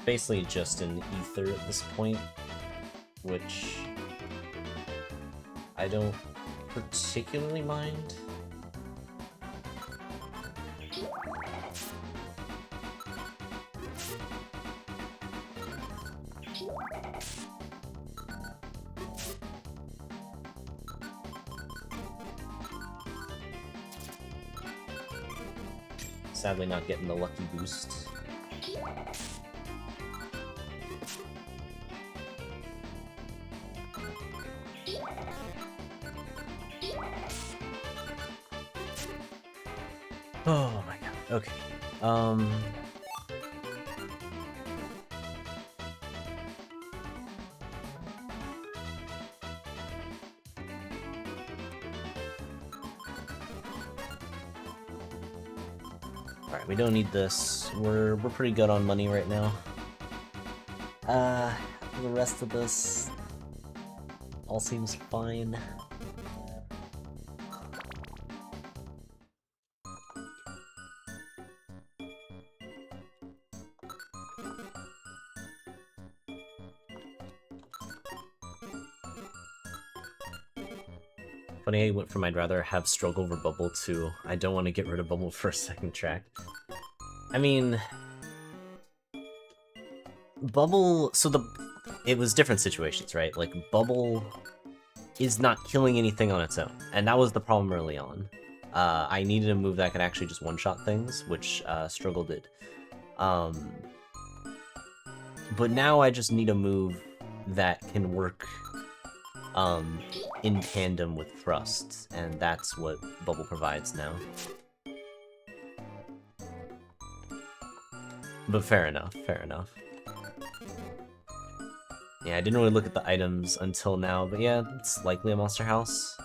Basically just an ether at this point. which I don't particularly mind. Sadly not getting the lucky boost. Oh my god, okay. Alright, we don't need this. We're pretty good on money right now. The rest of this all seems fine. Funny how you went from I'd rather have struggle over bubble to I don't want to get rid of bubble for a second track. I mean, bubble, so it was different situations, right? Like bubble is not killing anything on its own, and that was the problem early on. I needed a move that could actually just one-shot things, which struggle did. But now I just need a move that can work in tandem with thrust, and that's what bubble provides now. But fair enough, fair enough. Yeah, I didn't really look at the items until now, but yeah, it's likely a monster house.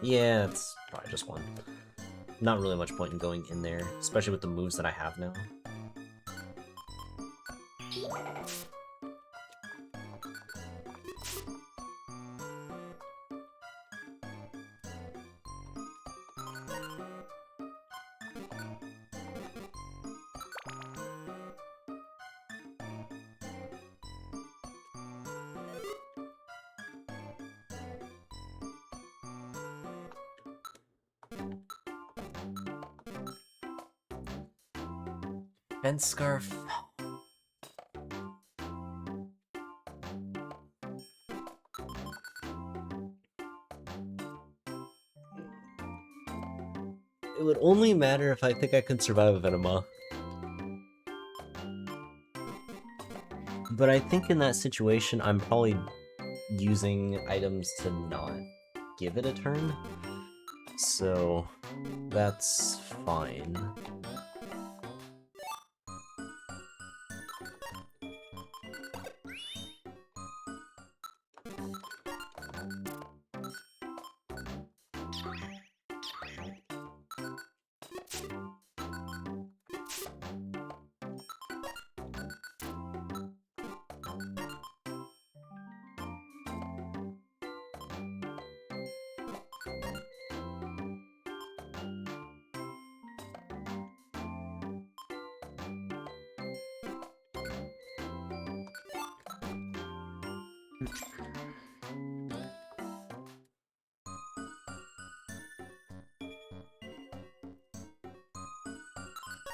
Yeah, it's probably just one. Not really much point in going in there, especially with the moves that I have now. Fence scarf. It would only matter if I think I can survive a Venema. But I think in that situation, I'm probably using items to not give it a turn. So that's fine.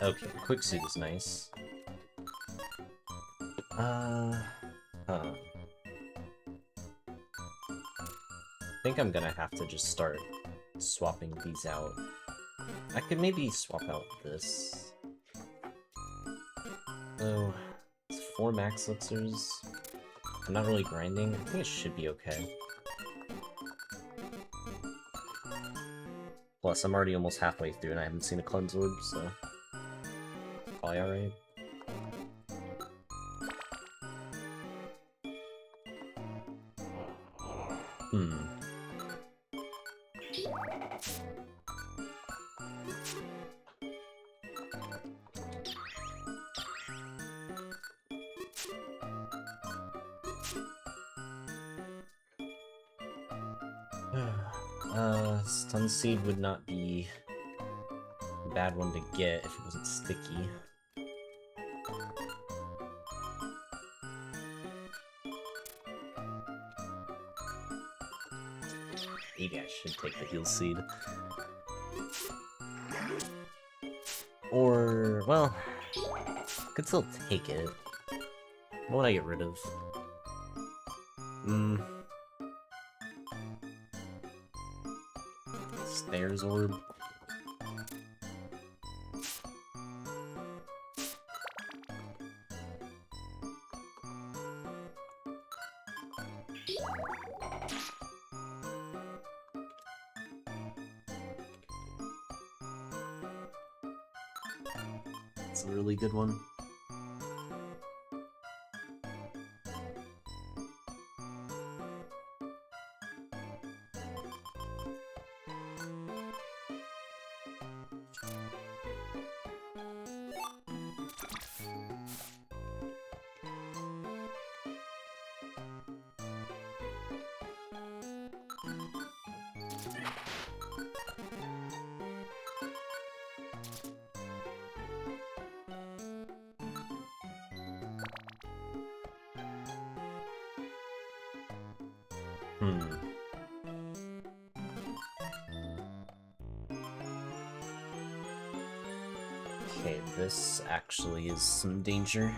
Okay, quick suit is nice. Huh. I think I'm gonna have to just start swapping these out. I could maybe swap out this. Oh, it's 4 max elixirs. I'm not really grinding. I think it should be okay. Plus, I'm already almost halfway through and I haven't seen a cleanse orb, so probably alright. Stun Seed would not be a bad one to get if it wasn't sticky. Maybe I should take the Heal Seed. Or, well, I could still take it. What would I get rid of? Snares Orb. It's a really good one. Okay, this actually is some danger.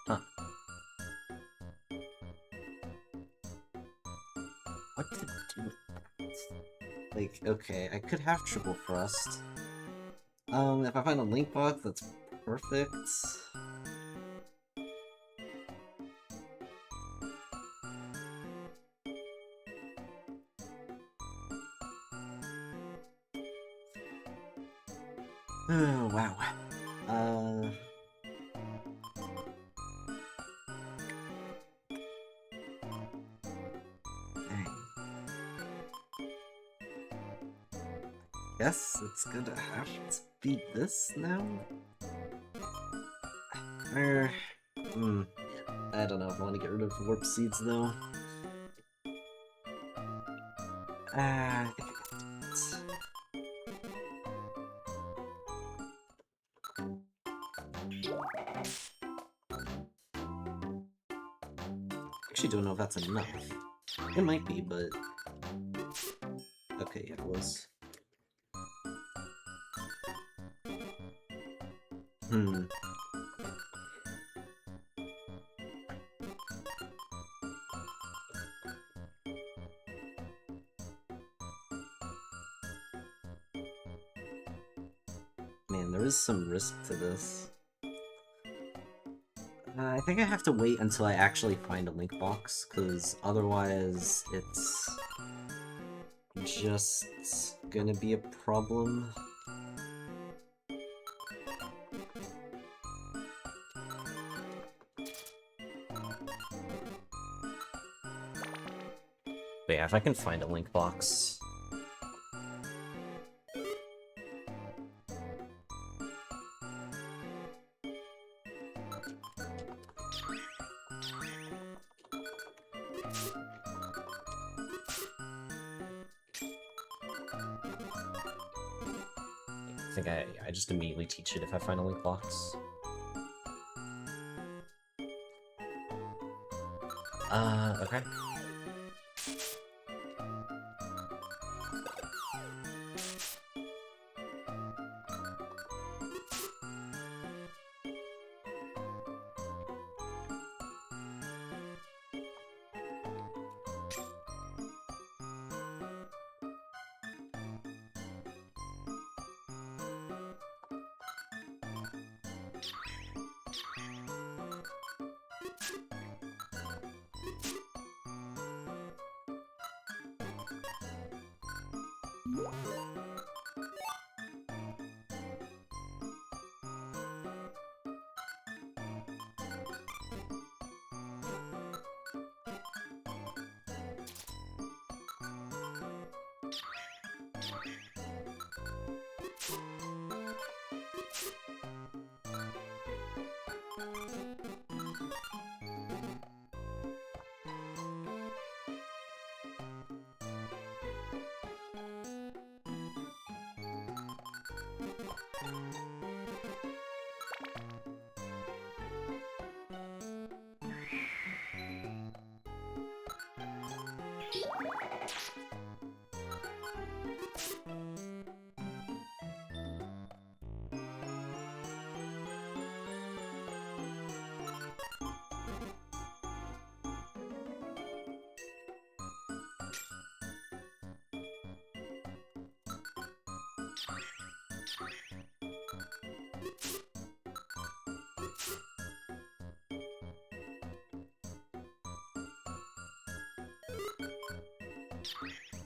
Huh. What to do with that? Like, okay, I could have Triple Thrust. If I find a Link Box, that's perfect. Oh, wow. Dang. Guess it's gonna have to be this now? Or, I don't know if I want to get rid of Warp Seeds, though. I think actually don't know if that's enough. It might be, but... Okay, yeah, it was. Man, there is some risk to this. I think I have to wait until I actually find a Link Box, because otherwise it's just gonna be a problem. But yeah, if I can find a Link Box... I think I just immediately teach it if I find a Link Box. Okay.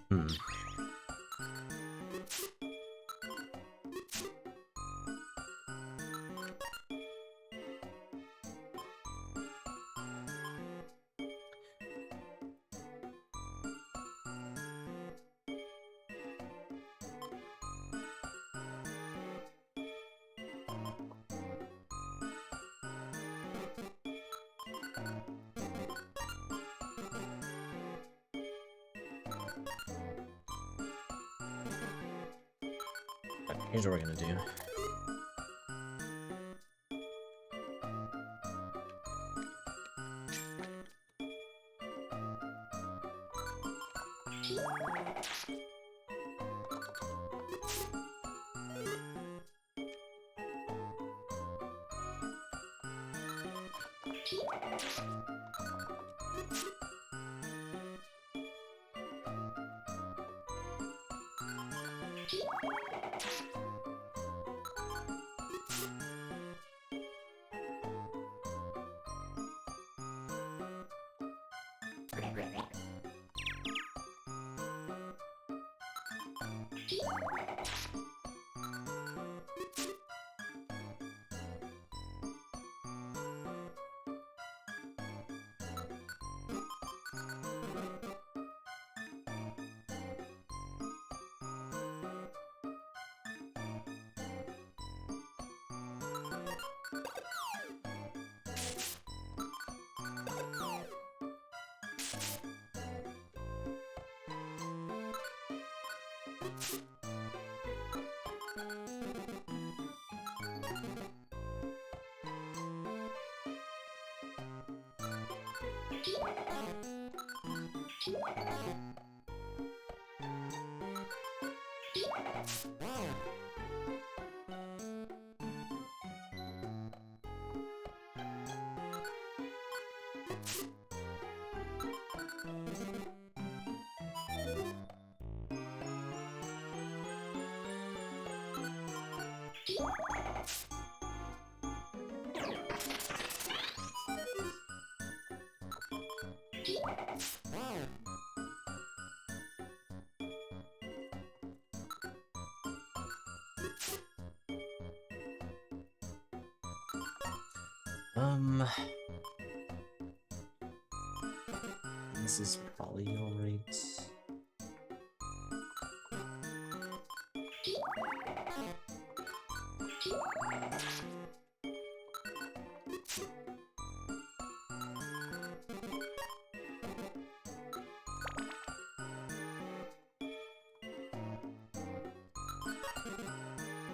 Hmm. Here's what we're gonna do. This is probably alright.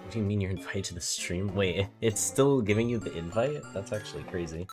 What do you mean you're invited to the stream? Wait, it's still giving you the invite? That's actually crazy.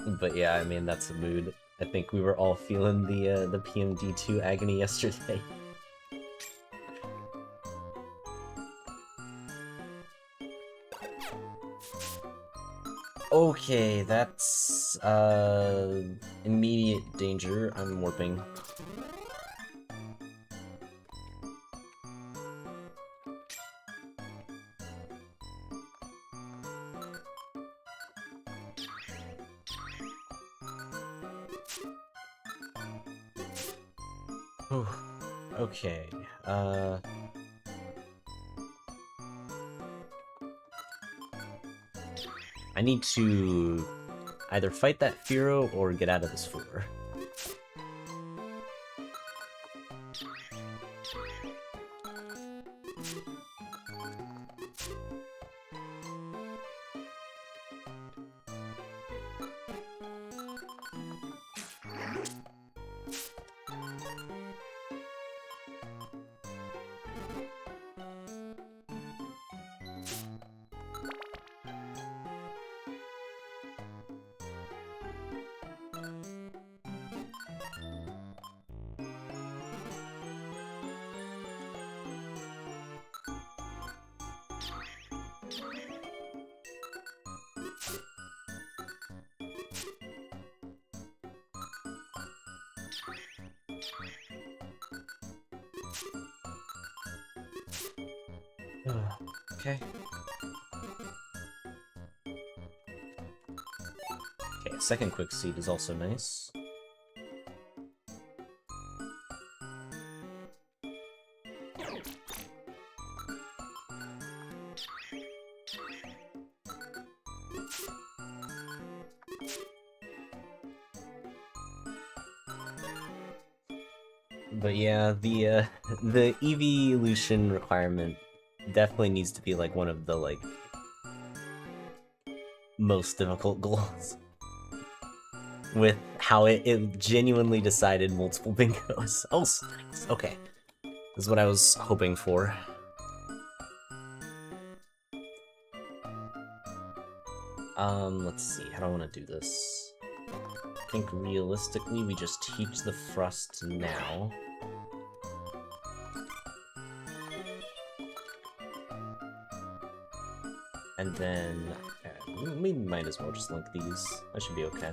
But yeah, I mean, that's a mood. I think we were all feeling the PMD2 agony yesterday. Okay, that's immediate danger. I'm warping. Whew. Okay, I need to either fight that Firo or get out of this floor. Okay. Okay, a second quick seed is also nice. But yeah, the evolution requirement definitely needs to be like one of the like most difficult goals. With how it genuinely decided multiple bingos. Oh, nice. Okay. This is what I was hoping for. Let's see. How do I want to do this? I think realistically, we just teach the thrust now. And then, we might as well just link these. That should be okay.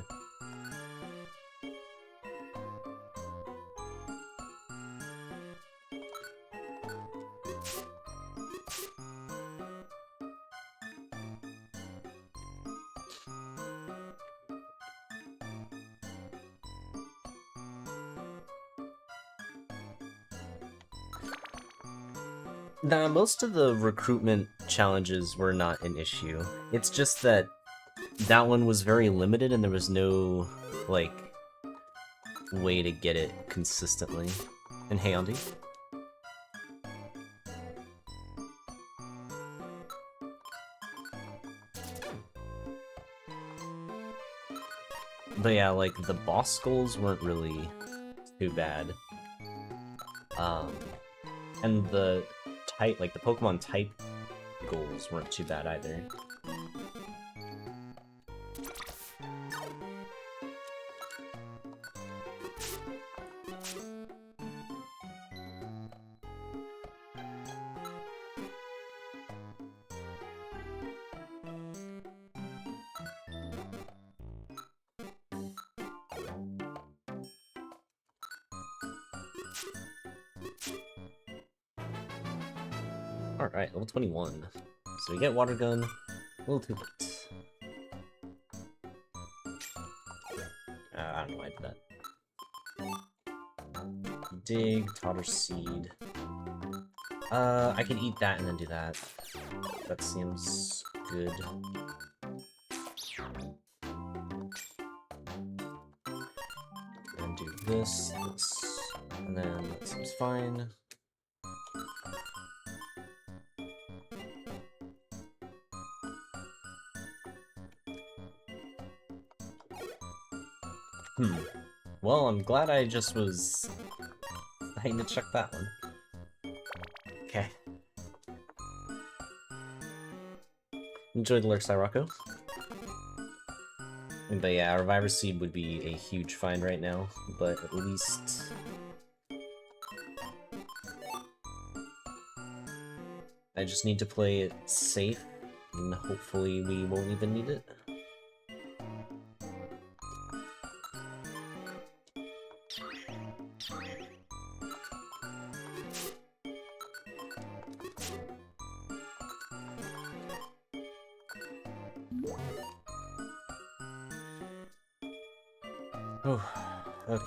Nah, most of the recruitment challenges were not an issue. It's just that that one was very limited and there was no, like, way to get it consistently. And hey, Andy. But yeah, like, the boss goals weren't really too bad. And the type, like, the Pokemon type goals weren't too bad either. Alright, level 21. So we get Water Gun, a little too late. I don't know why I did that. Dig, Totter Seed. I can eat that and then do that. That seems good. And do this, and then that seems fine. Well, I'm glad I just was trying to check that one. Okay. Enjoy the Lurk Sirocco. But yeah, Reviver Seed would be a huge find right now, but at least... I just need to play it safe, and hopefully we won't even need it. Oh, okay.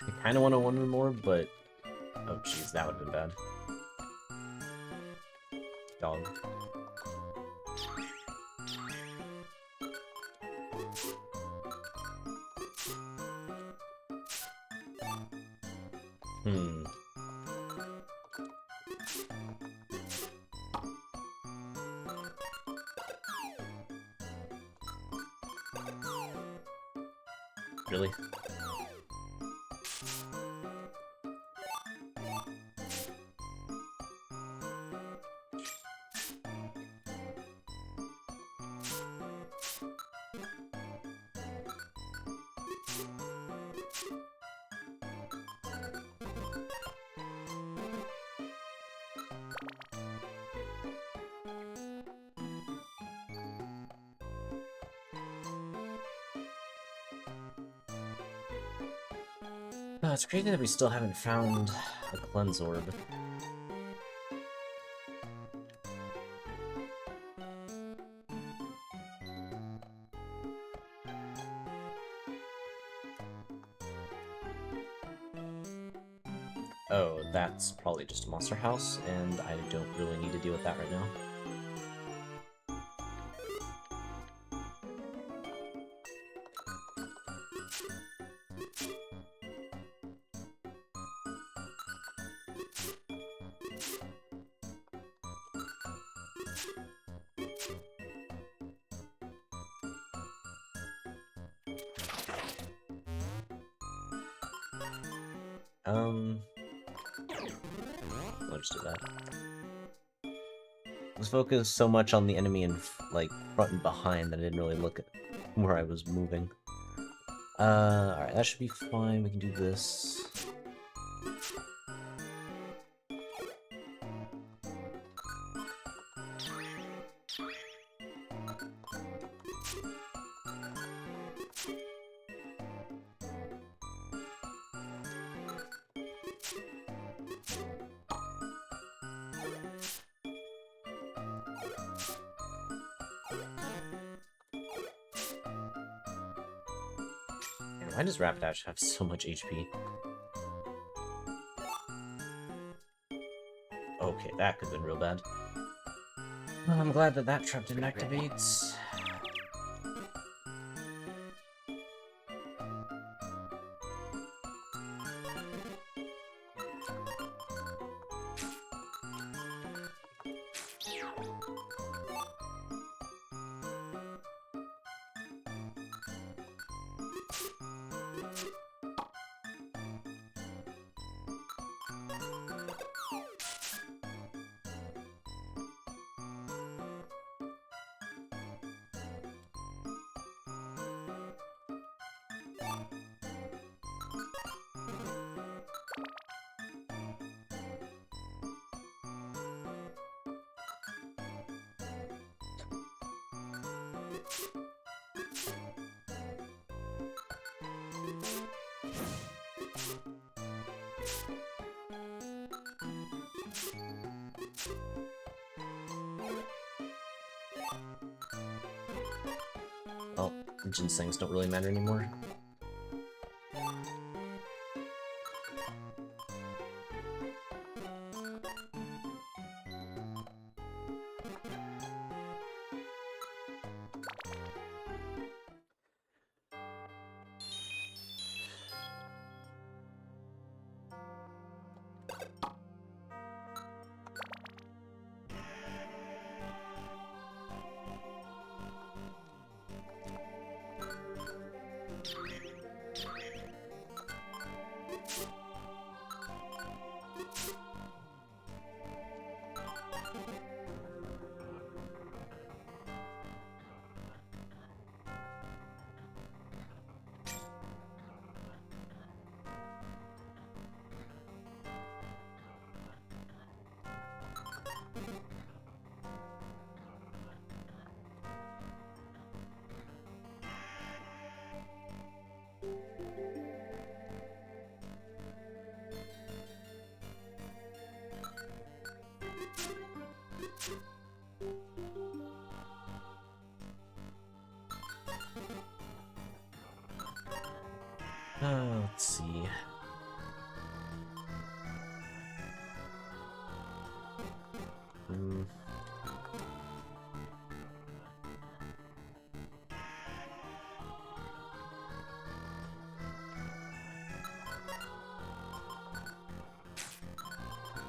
I kind of want to wonder more, but... Oh jeez, that would have been bad. Dog. Really? Oh, it's crazy that we still haven't found a cleanse orb. Oh, that's probably just a monster house, and I don't really need to deal with that right now. I'll just do that. I was focused so much on the enemy in like front and behind that I didn't really look at where I was moving. Alright, that should be fine. We can do this. Why does Rapidash have so much HP? Okay, that could have been real bad. Well, I'm glad that that trap didn't activate. Well, ginsengs don't really matter anymore. Let's see.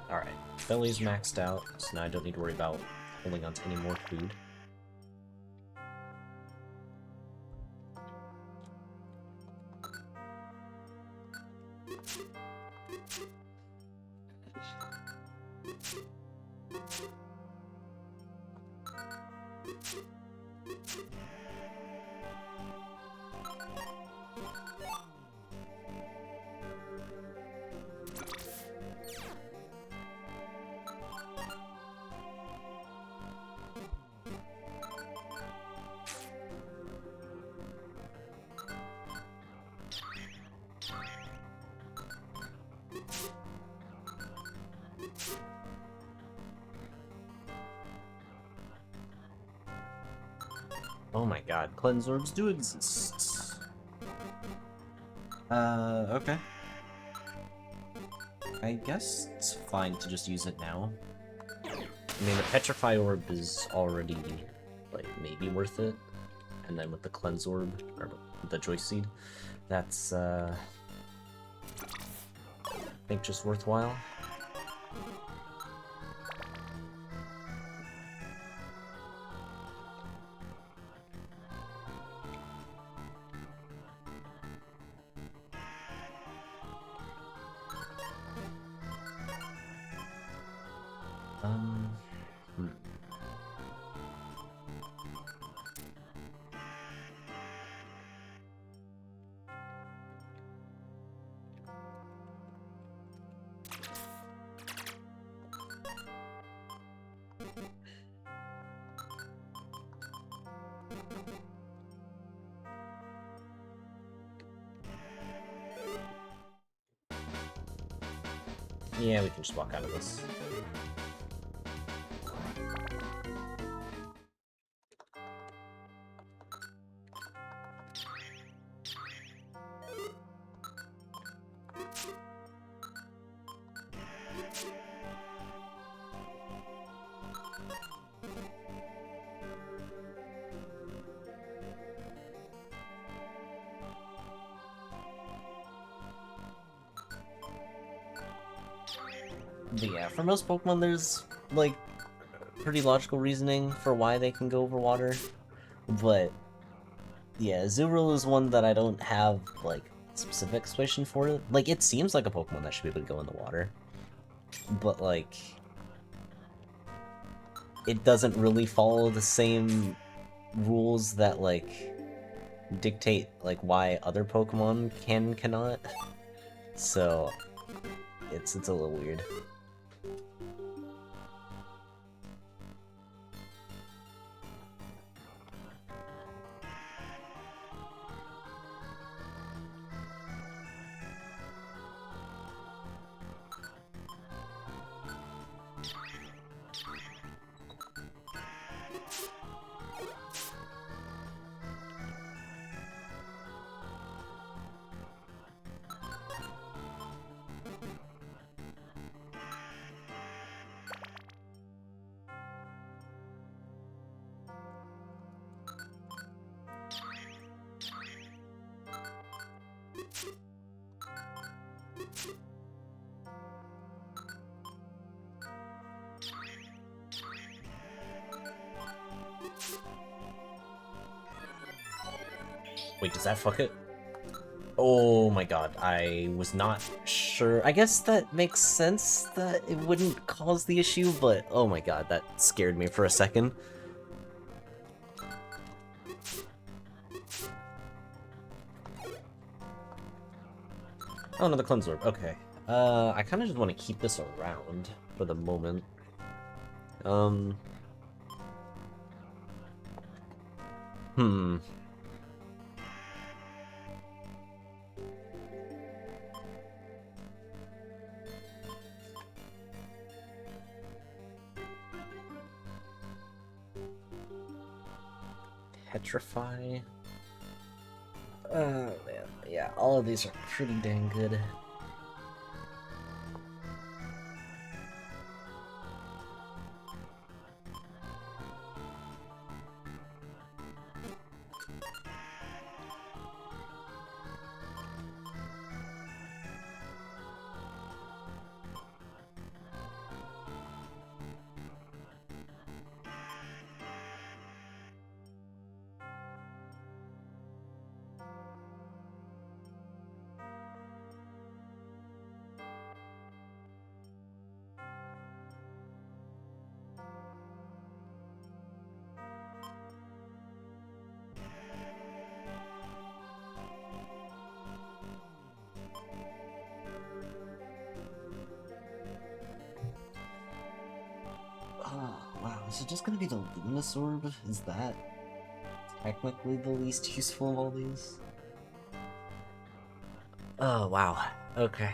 Alright, belly's maxed out, so now I don't need to worry about holding on to any more food. Oh my god, cleanse orbs do exist. Okay. I guess it's fine to just use it now. I mean, the Petrify Orb is already, like, maybe worth it. And then with the Cleanse Orb, or the Joy Seed, that's, I think just worthwhile. Yeah, we can just walk out of this. But yeah, for most Pokemon, there's, like, pretty logical reasoning for why they can go over water. But, yeah, Azurill is one that I don't have, like, specific explanation for it. Like, it seems like a Pokemon that should be able to go in the water. But, like, it doesn't really follow the same rules that, like, dictate, like, why other Pokemon can and cannot. So, it's a little weird. Wait, does that fuck it? Oh my god, I was not sure. I guess that makes sense that it wouldn't cause the issue, but oh my god, that scared me for a second. Oh, another cleanse orb. Okay. I kind of just want to keep this around for the moment. Hmm. Petrify. Man. Yeah, all of these are pretty dang good. Oh, wow, is it just gonna be the Luminous Orb? Is that technically the least useful of all these? Oh, wow. Okay.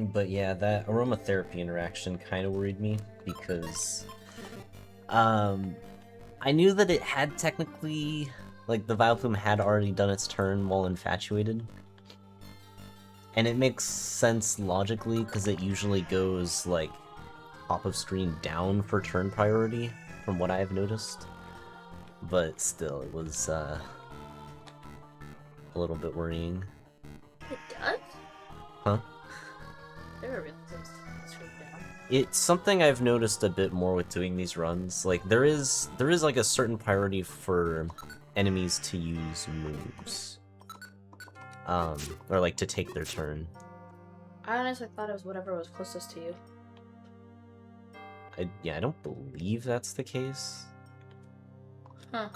But yeah, that aromatherapy interaction kind of worried me because I knew that it had technically, like, the Vileplume had already done its turn while infatuated. And it makes sense logically because it usually goes, like, top of screen down for turn priority, from what I have noticed. But still, it was a little bit worrying. It does? Huh? There are really straight down. It's something I've noticed a bit more with doing these runs. Like, there is like a certain priority for enemies to use moves. Or like to take their turn. I honestly thought it was whatever was closest to you. Yeah, I don't believe that's the case. Huh.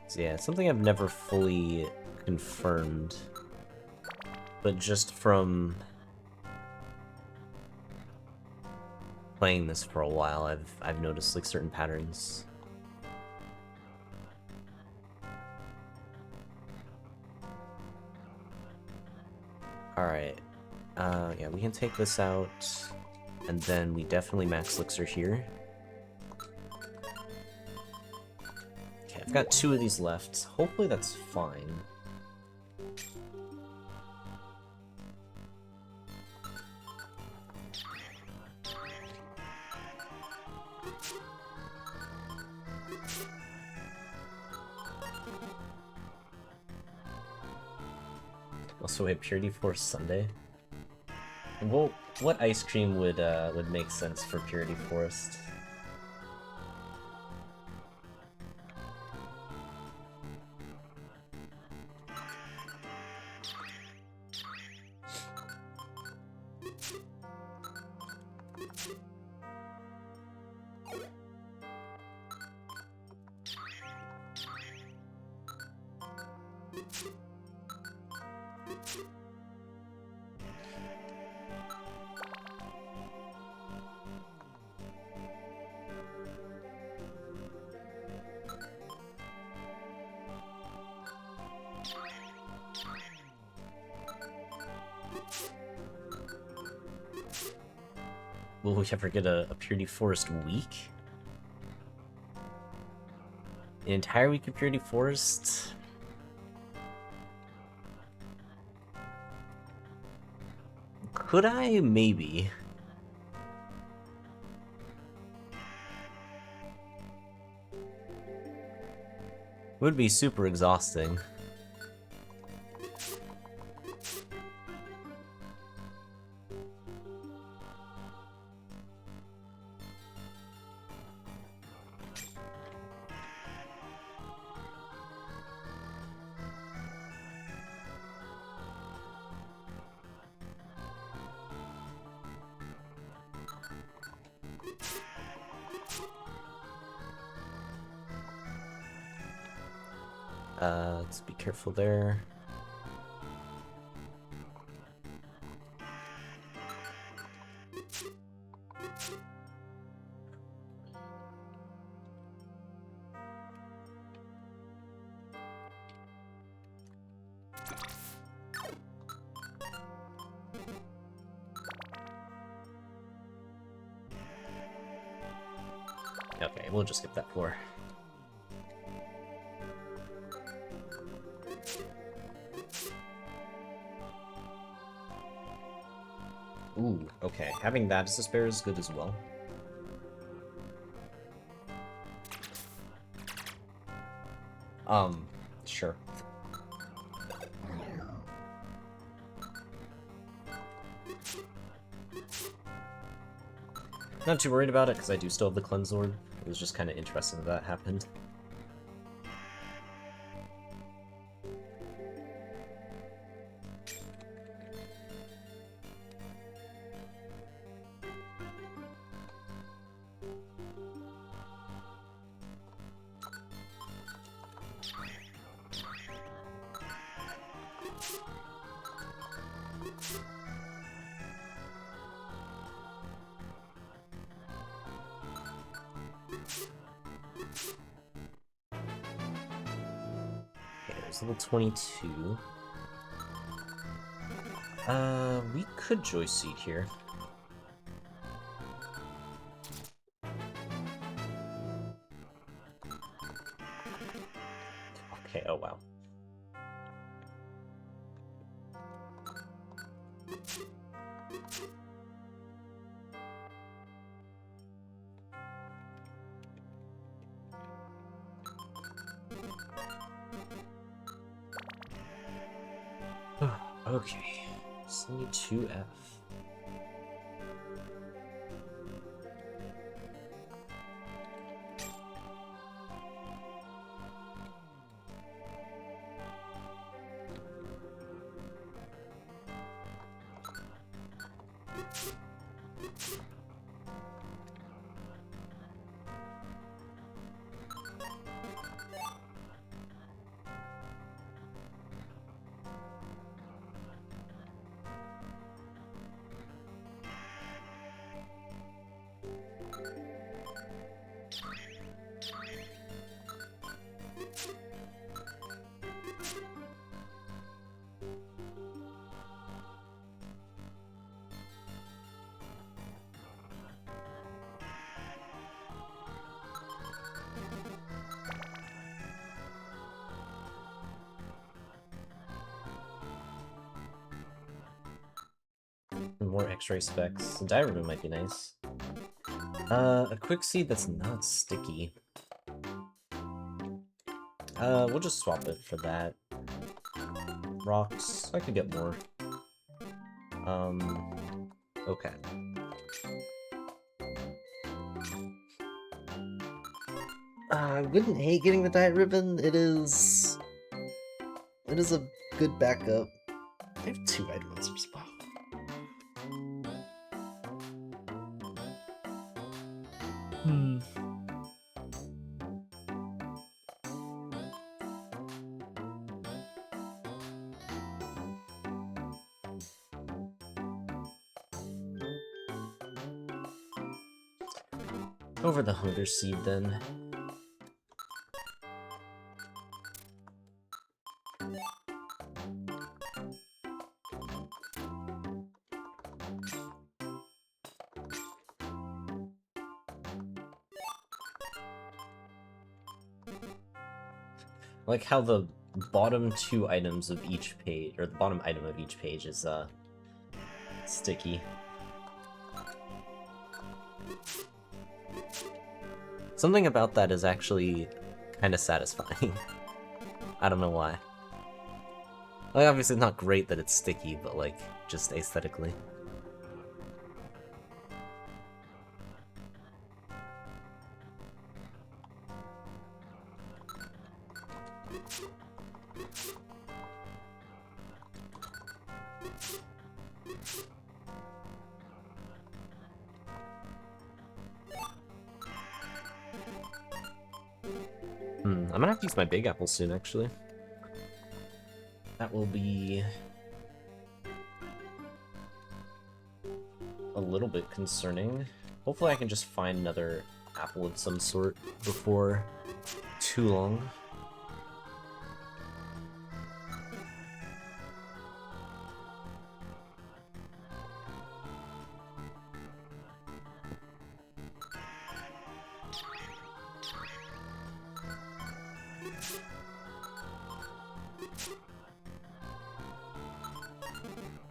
So yeah, it's something I've never fully confirmed. But just from playing this for a while, I've noticed like certain patterns. Alright. Yeah, we can take this out, and then we definitely max elixir here. Okay, I've got 2 of these left. Hopefully that's fine. Also, a Purity Force Sunday. Well, what ice cream would make sense for Purity Forest? Will we ever get a Purity Forest week? An entire week of Purity Forest? Could I? Maybe. Would be super exhausting. Let's be careful there. Okay, we'll just skip that floor. Ooh, okay. Having that as a spare is good as well. Sure. Not too worried about it, because I do still have the Cleanse Orb. It was just kind of interesting that happened. Level 22. We could Joy Seed here. Okay, oh wow. Okay, 72F. More X-ray specs. The diary room might be nice. A quick seed that's not sticky. We'll just swap it for that. Rocks. I could get more. Okay. I wouldn't hate getting the diet ribbon. It is a good backup. I have 2 item monsters. Wow. Over the Hunger Seed, then. I like how the bottom 2 items of each page, or the bottom item of each page is, Sticky. Something about that is actually kind of satisfying. I don't know why. Like, obviously not great that it's sticky, but like, just aesthetically. I'm gonna have to use my big apple soon, actually. That will be a little bit concerning. Hopefully I can just find another apple of some sort before too long.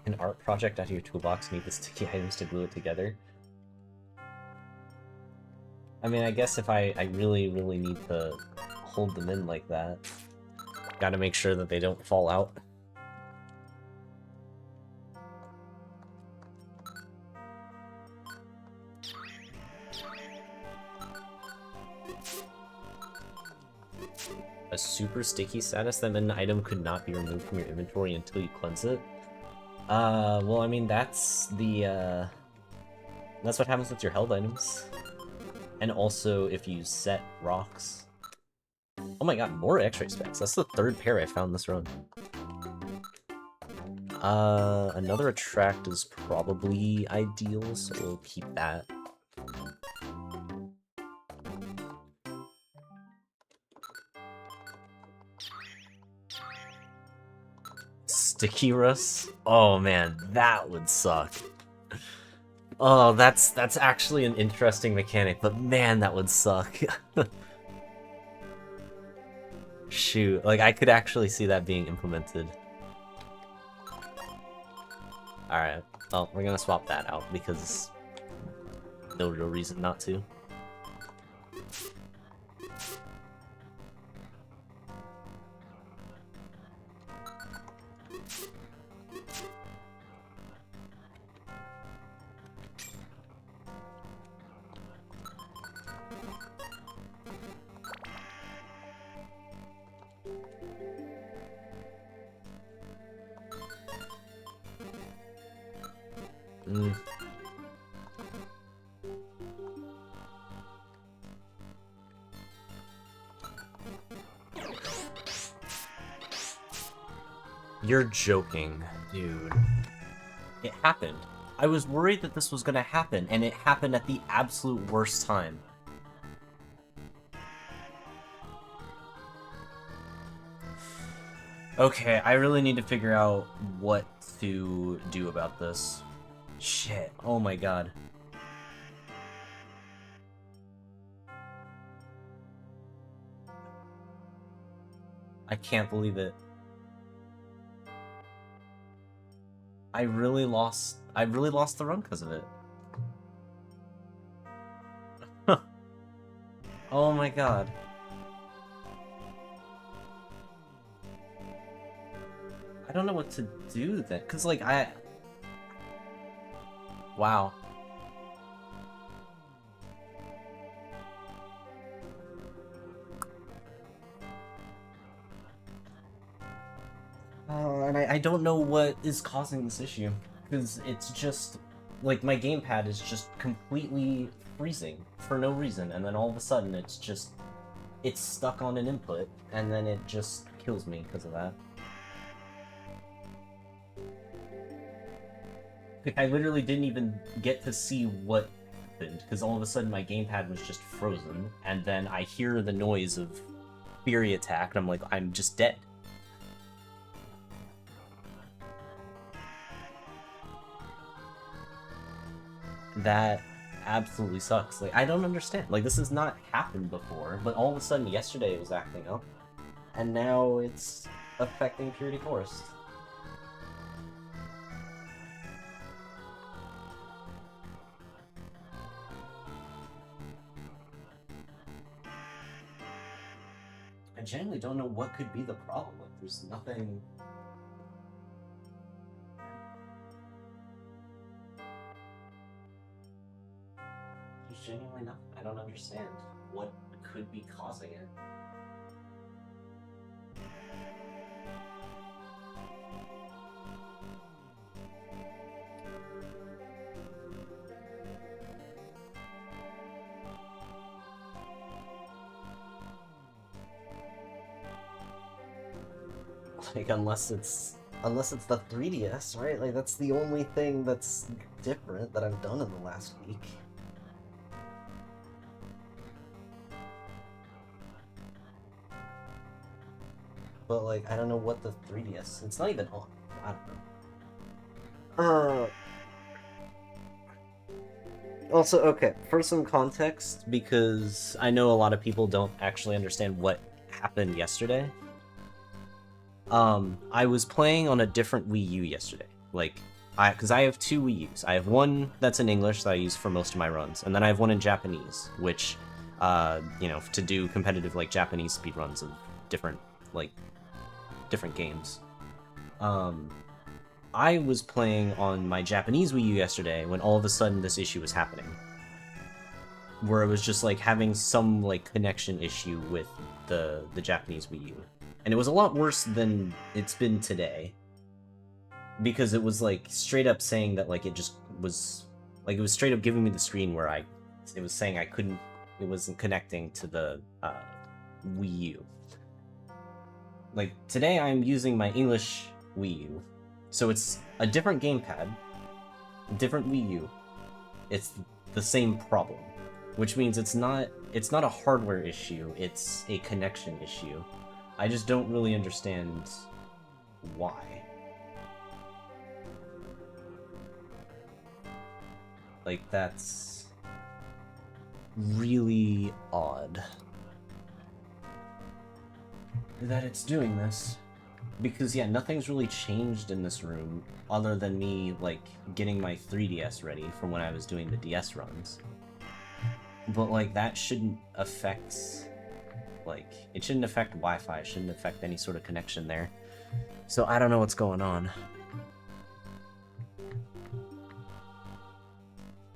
An art project out of your toolbox, need the sticky items to glue it together. I mean, I guess if I really, really need to hold them in like that, gotta make sure that they don't fall out. A super sticky status, that an item could not be removed from your inventory until you cleanse it? Well, I mean, that's the, that's what happens with your held items. And also, if you set rocks. Oh my god, more X-ray specs. That's the third pair I found this run. Another attract is probably ideal, so we'll keep that. Sticky Rust? Oh man, that would suck. Oh, that's actually an interesting mechanic, but man, that would suck. Shoot, like I could actually see that being implemented. Alright, well, we're gonna swap that out because no real reason not to. You're joking, dude. It happened. I was worried that this was gonna happen, and it happened at the absolute worst time. Okay, I really need to figure out what to do about this. Shit, oh my god. I can't believe it. I really lost the run because of it. Oh my god. I don't know what to do then, cause like wow. And I don't know what is causing this issue, because it's just, like, my gamepad is just completely freezing for no reason, and then all of a sudden it's stuck on an input, and then it just kills me because of that. Like, I literally didn't even get to see what happened, because all of a sudden my gamepad was just frozen, and then I hear the noise of Fury attack, and I'm like, I'm just dead. That absolutely sucks. Like, I don't understand. Like, this has not happened before, but all of a sudden yesterday it was acting up, and now it's affecting Purity Forest. genuinely don't know what could be the problem. Like, there's nothing. There's genuinely nothing. I don't understand what could be causing it. Like, unless it's the 3DS, right? Like, that's the only thing that's different that I've done in the last week. But, like, I don't know what the 3DS... It's not even on. I don't know. Also, okay, for some context, because I know a lot of people don't actually understand what happened yesterday. I was playing on a different Wii U yesterday. Like, because I have two Wii U's. I have one that's in English that I use for most of my runs, and then I have one in Japanese, which, you know, to do competitive, like, Japanese speedruns of different games. I was playing on my Japanese Wii U yesterday when all of a sudden this issue was happening. Where it was just, like, having some, like, connection issue with the Japanese Wii U. And it was a lot worse than it's been today. Because it was, like, straight up saying that, like, it just was... Like, it was straight up giving me the screen where it was saying I couldn't... It wasn't connecting to the Wii U. Like, today I'm using my English Wii U. So it's a different gamepad, a different Wii U. It's the same problem. Which means it's not a hardware issue, it's a connection issue. I just don't really understand why. Like, that's really odd that it's doing this. Because, yeah, nothing's really changed in this room other than me, like, getting my 3DS ready from when I was doing the DS runs. But, like, that shouldn't affect... Like, it shouldn't affect Wi-Fi, it shouldn't affect any sort of connection there. So I don't know what's going on.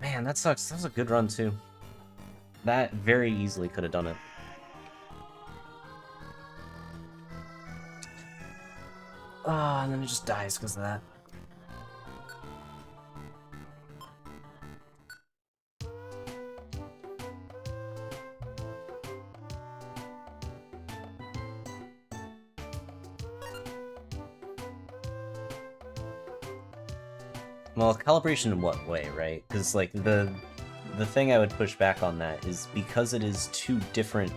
Man, that sucks. That was a good run, too. That very easily could have done it. Ah, and then it just dies because of that. Well, calibration in what way, right? Because, like, the thing I would push back on that is because it is two different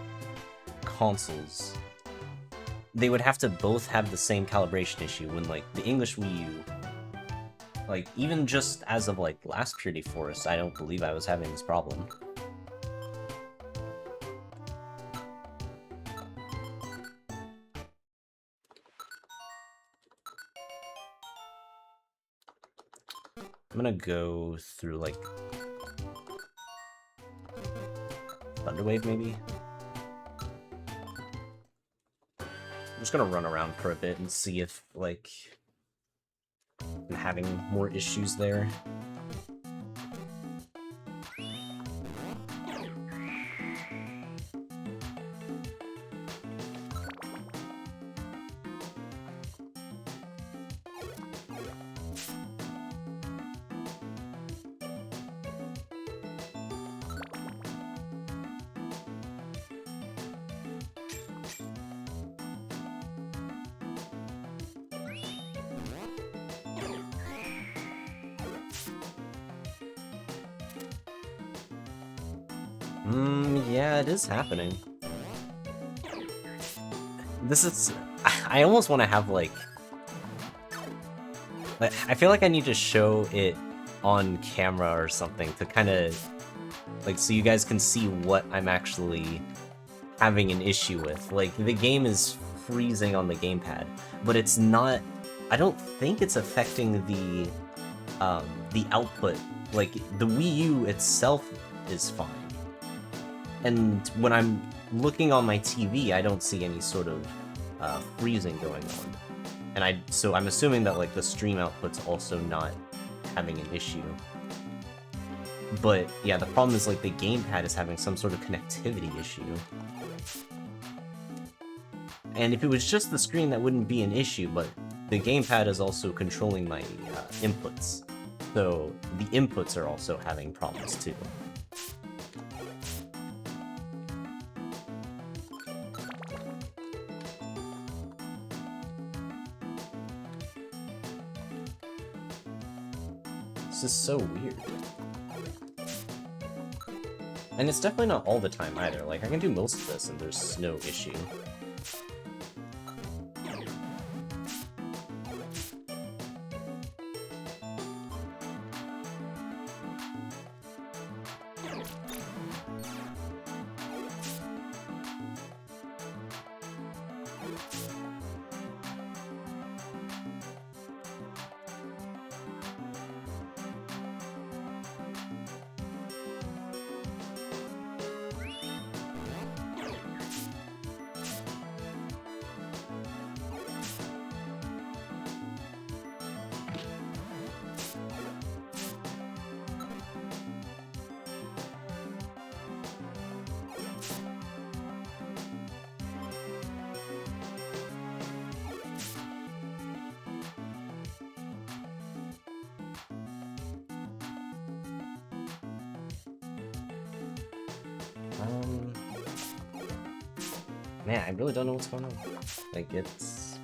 consoles, they would have to both have the same calibration issue when, like, the English Wii U, like, even just as of, like, last Trinity Forest, I don't believe I was having this problem. I'm gonna go through, like, Thunderwave, maybe? I'm just gonna run around for a bit and see if, like, I'm having more issues there. Yeah, it is happening. This is... I almost want to have, like... I feel like I need to show it on camera or something to kind of... Like, so you guys can see what I'm actually having an issue with. Like, the game is freezing on the gamepad, but it's not... I don't think it's affecting the output. Like, the Wii U itself is fine. And when I'm looking on my TV, I don't see any sort of freezing going on. And so I'm assuming that like the stream output's also not having an issue. But yeah, the problem is like the gamepad is having some sort of connectivity issue. And if it was just the screen, that wouldn't be an issue, but the gamepad is also controlling my inputs. So the inputs are also having problems too. This is so weird. And it's definitely not all the time either. Like, I can do most of this and there's no issue. Man, I really don't know what's going on. Like, it's...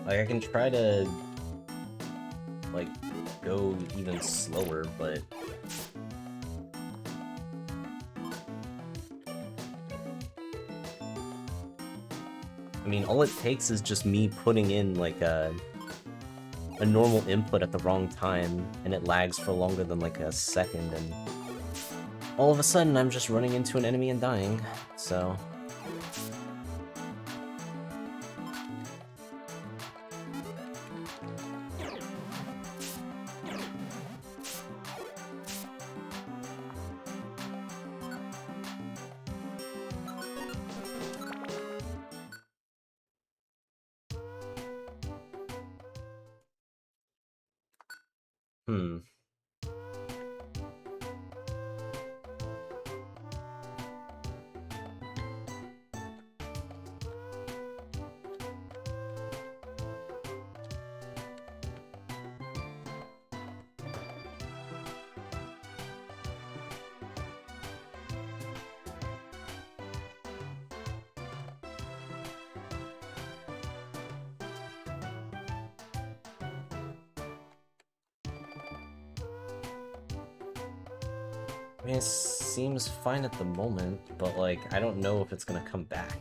Like, I can try to... like, go even slower, but... I mean, all it takes is just me putting in, like, a normal input at the wrong time, and it lags for longer than, like, a second, and... all of a sudden, I'm just running into an enemy and dying, so... I mean, it seems fine at the moment, but, like, I don't know if it's gonna come back.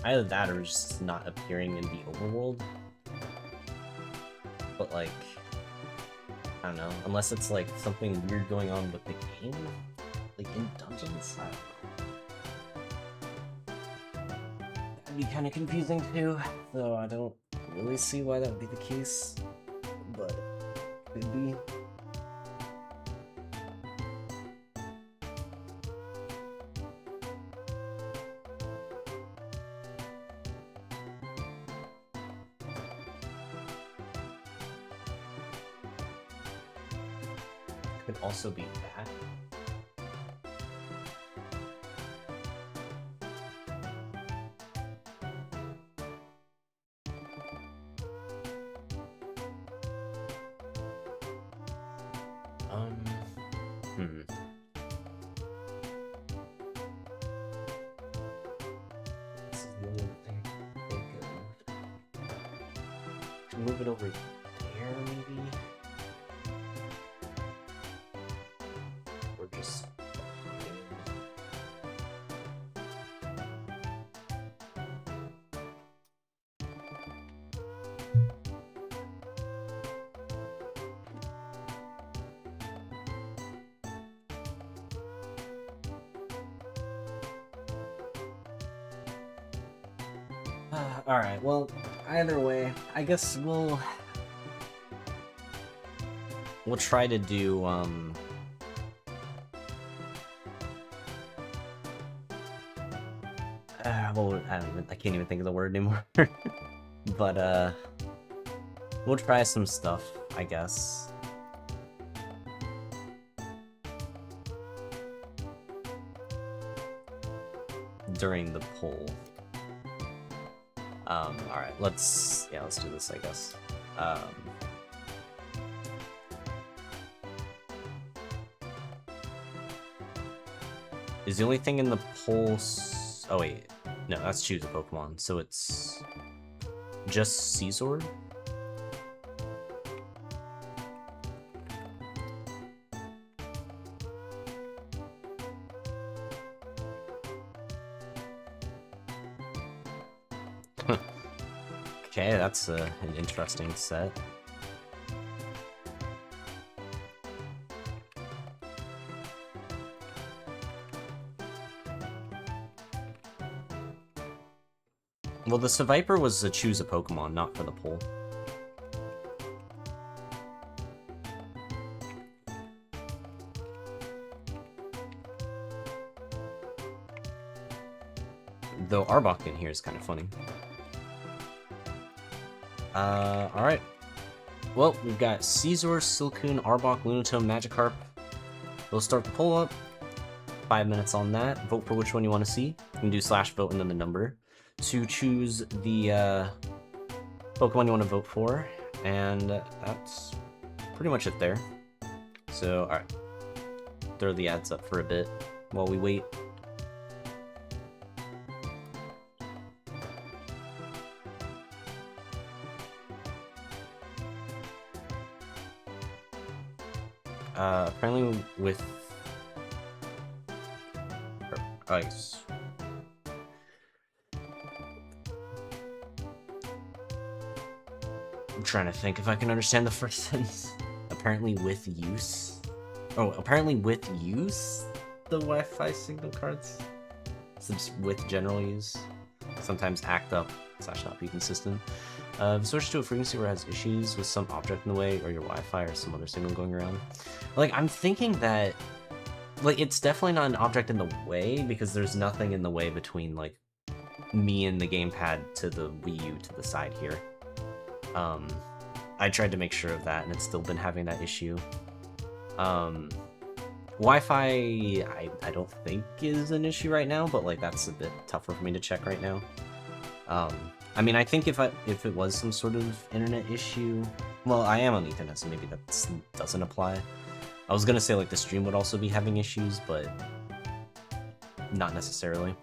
Either that or it's just not appearing in the overworld. But, like, I don't know. Unless it's, like, something weird going on with the game? Like, in dungeons? I don't know. That'd be kind of confusing, too. Though I don't really see why that would be the case. But... could be. Could also be that. This is the only thing I can think of. Move it over there, maybe? Or just... Alright, well, either way, I guess we'll we'll try to do, well, I can't even think of the word anymore. But, we'll try some stuff, I guess. During the poll. Alright, let's do this, I guess. Is the only thing in the poll... Oh, wait. No, that's choose a Pokemon, so it's... just Caesar? Okay, that's an interesting set. Well, the Seviper was a choose a Pokemon, not for the poll. Though Arbok in here is kind of funny. Alright. Well, we've got Caesar, Silcoon, Arbok, Lunatone, Magikarp. We'll start the poll up. 5 minutes on that. Vote for which one you want to see. You can do /vote and then the number to choose the Pokemon you want to vote for. And that's pretty much it there. So, alright. Throw the ads up for a bit while we wait. Apparently with ice. I'm trying to think if I can understand the first sentence. Apparently with use. Oh, apparently with use the Wi-Fi signal cards. So just with general use. Sometimes act up / not be consistent. Switch to a frequency where it has issues with some object in the way, or your Wi-Fi, or some other signal going around. Like, I'm thinking that, like, it's definitely not an object in the way, because there's nothing in the way between, like, me and the gamepad to the Wii U to the side here. I tried to make sure of that, and it's still been having that issue. Wi-Fi, I don't think is an issue right now, but, like, that's a bit tougher for me to check right now. I mean, I think if it was some sort of internet issue... Well, I am on the internet, so maybe that doesn't apply. I was gonna say, like, the stream would also be having issues, but... not necessarily.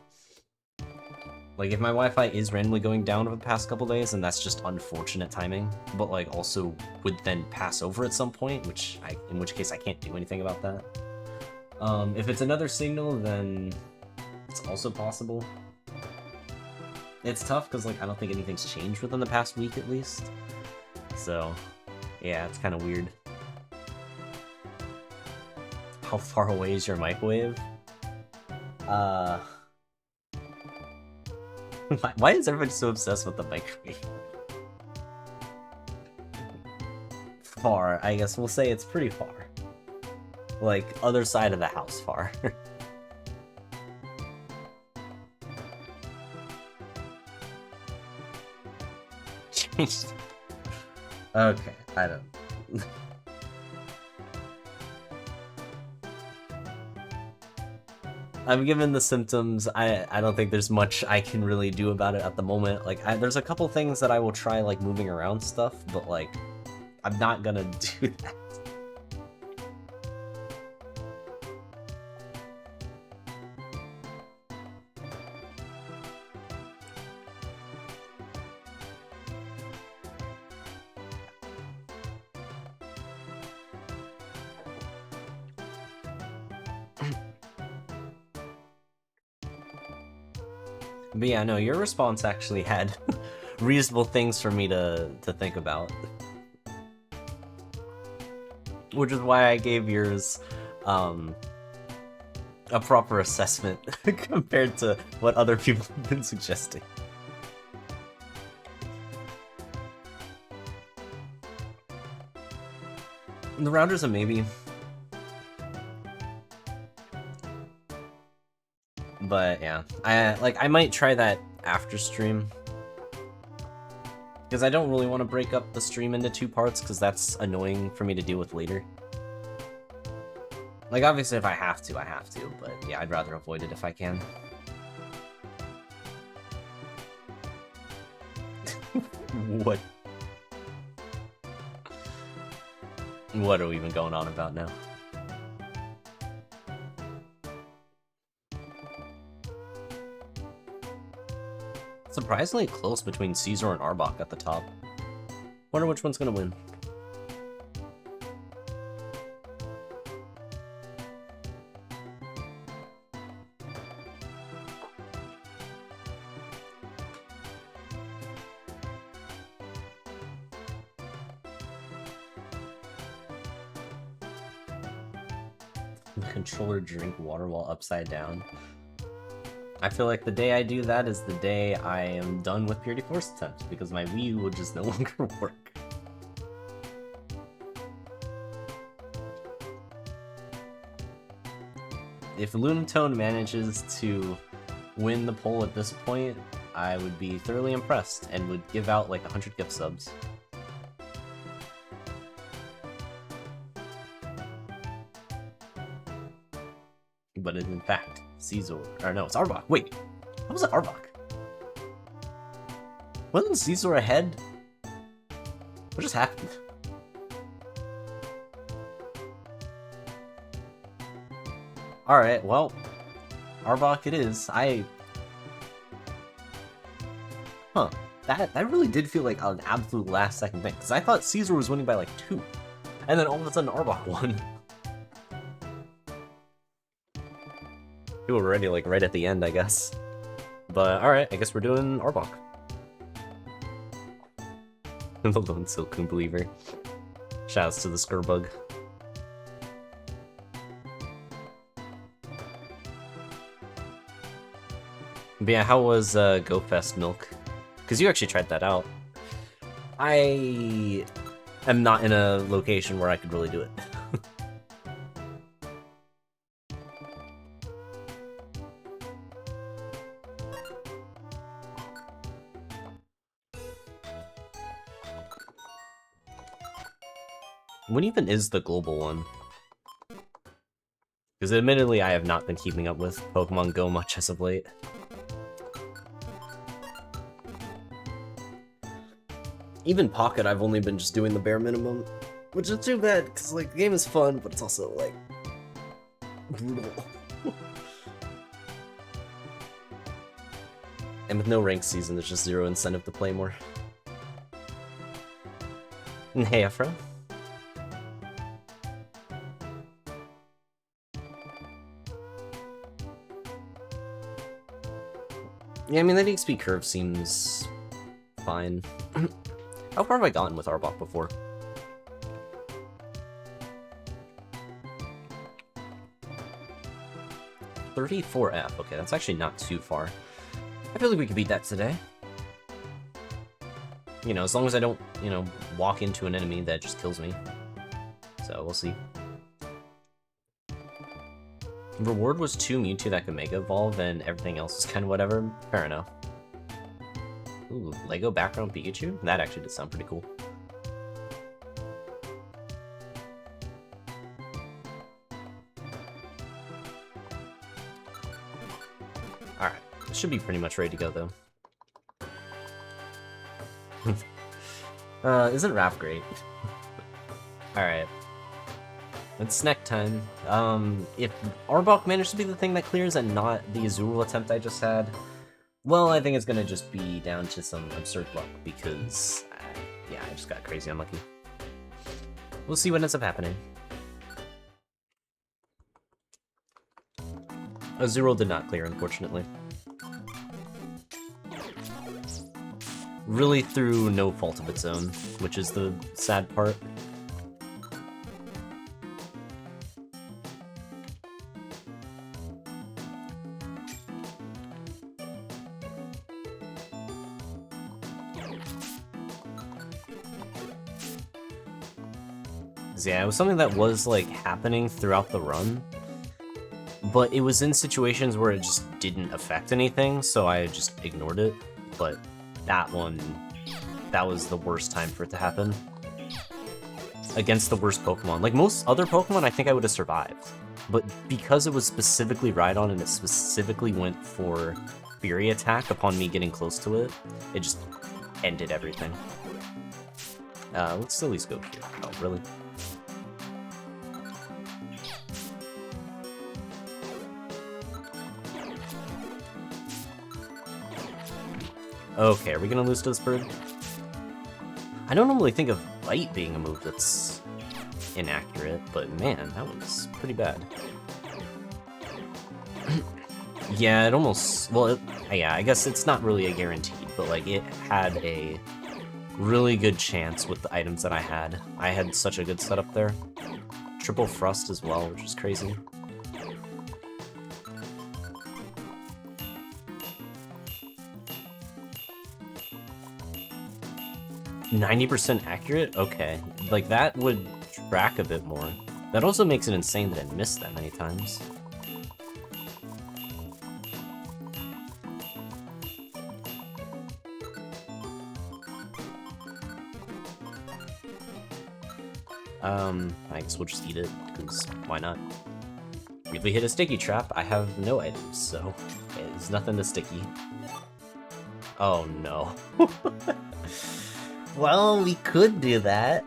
Like, if my Wi-Fi is randomly going down over the past couple days, then that's just unfortunate timing, but, like, also would then pass over at some point, in which case I can't do anything about that. If it's another signal, then it's also possible. It's tough because, like, I don't think anything's changed within the past week, at least. So, yeah, it's kind of weird. How far away is your microwave? Why is everybody so obsessed with the microwave? Far, I guess we'll say it's pretty far. Like, other side of the house far. Okay, I don't... I'm given the symptoms. I don't think there's much I can really do about it at the moment. Like, there's a couple things that I will try, like, moving around stuff, but, like, I'm not gonna do that. But yeah, no, your response actually had reasonable things for me to think about. Which is why I gave yours a proper assessment compared to what other people have been suggesting. The router's a maybe. But yeah, I might try that after stream. Because I don't really want to break up the stream into 2 parts, because that's annoying for me to deal with later. Like, obviously if I have to, I have to, but yeah, I'd rather avoid it if I can. What? What are we even going on about now? Surprisingly close between Caesar and Arbok at the top. Wonder which one's gonna win. The controller drink water while upside down. I feel like the day I do that is the day I am done with Purity Force attempt, because my Wii U will just no longer work. If Lunatone manages to win the poll at this point, I would be thoroughly impressed and would give out like 100 gift subs. But in fact, Caesar, or no, it's Arbok. Wait, what was it, Arbok? Wasn't Caesar ahead? What just happened? Alright, well, Arbok it is. Huh. That really did feel like an absolute last second thing, because I thought Caesar was winning by like 2. And then all of a sudden Arbok won. We were already like right at the end, I guess. But alright, I guess we're doing Arbok. The Lone Silcoon Believer. Shoutouts to the Skurbug. But yeah, how was GoFest Milk? Because you actually tried that out. I am not in a location where I could really do it. When even is the global one? Because admittedly, I have not been keeping up with Pokemon Go much as of late. Even Pocket, I've only been just doing the bare minimum, which is too bad, because like the game is fun, but it's also like brutal. And with no ranked season, there's just zero incentive to play more. And hey, Afro. Yeah, I mean, that XP curve seems fine. How far have I gotten with Arbok before? $34F. Okay, that's actually not too far. I feel like we could beat that today. You know, as long as I don't, you know, walk into an enemy that just kills me. So, we'll see. Reward was 2 Mewtwo that could Mega Evolve, and everything else is kind of whatever. Fair enough. Ooh, Lego background Pikachu? That actually did sound pretty cool. Alright, should be pretty much ready to go, though. Isn't Raph great? Alright. It's snack time. If Arbok managed to be the thing that clears and not the Azurill attempt I just had, well, I think it's gonna just be down to some absurd luck, because, yeah, I just got crazy unlucky. We'll see what ends up happening. Azurill did not clear, unfortunately. Really through no fault of its own, which is the sad part. 'Cause yeah, it was something that was, like, happening throughout the run, but it was in situations where it just didn't affect anything, so I just ignored it. But that one, that was the worst time for it to happen. Against the worst Pokemon. Like, most other Pokemon, I think I would have survived. But because it was specifically Rhydon and it specifically went for Fury Attack upon me getting close to it, it just ended everything. Let's at least go here. Oh, really? Okay, are we gonna lose to this bird? I don't normally think of Bite being a move that's inaccurate, but man, that was pretty bad. Yeah, it almost... Well, yeah, I guess it's not really a guaranteed, but like, it had a really good chance with the items that I had. I had such a good setup there. Triple Thrust as well, which is crazy. 90% accurate? Okay. Like, that would track a bit more. That also makes it insane that I missed that many times. I guess we'll just eat it, because why not? If we hit a sticky trap, I have no items, so it's nothing to sticky. Oh no. Well, we could do that.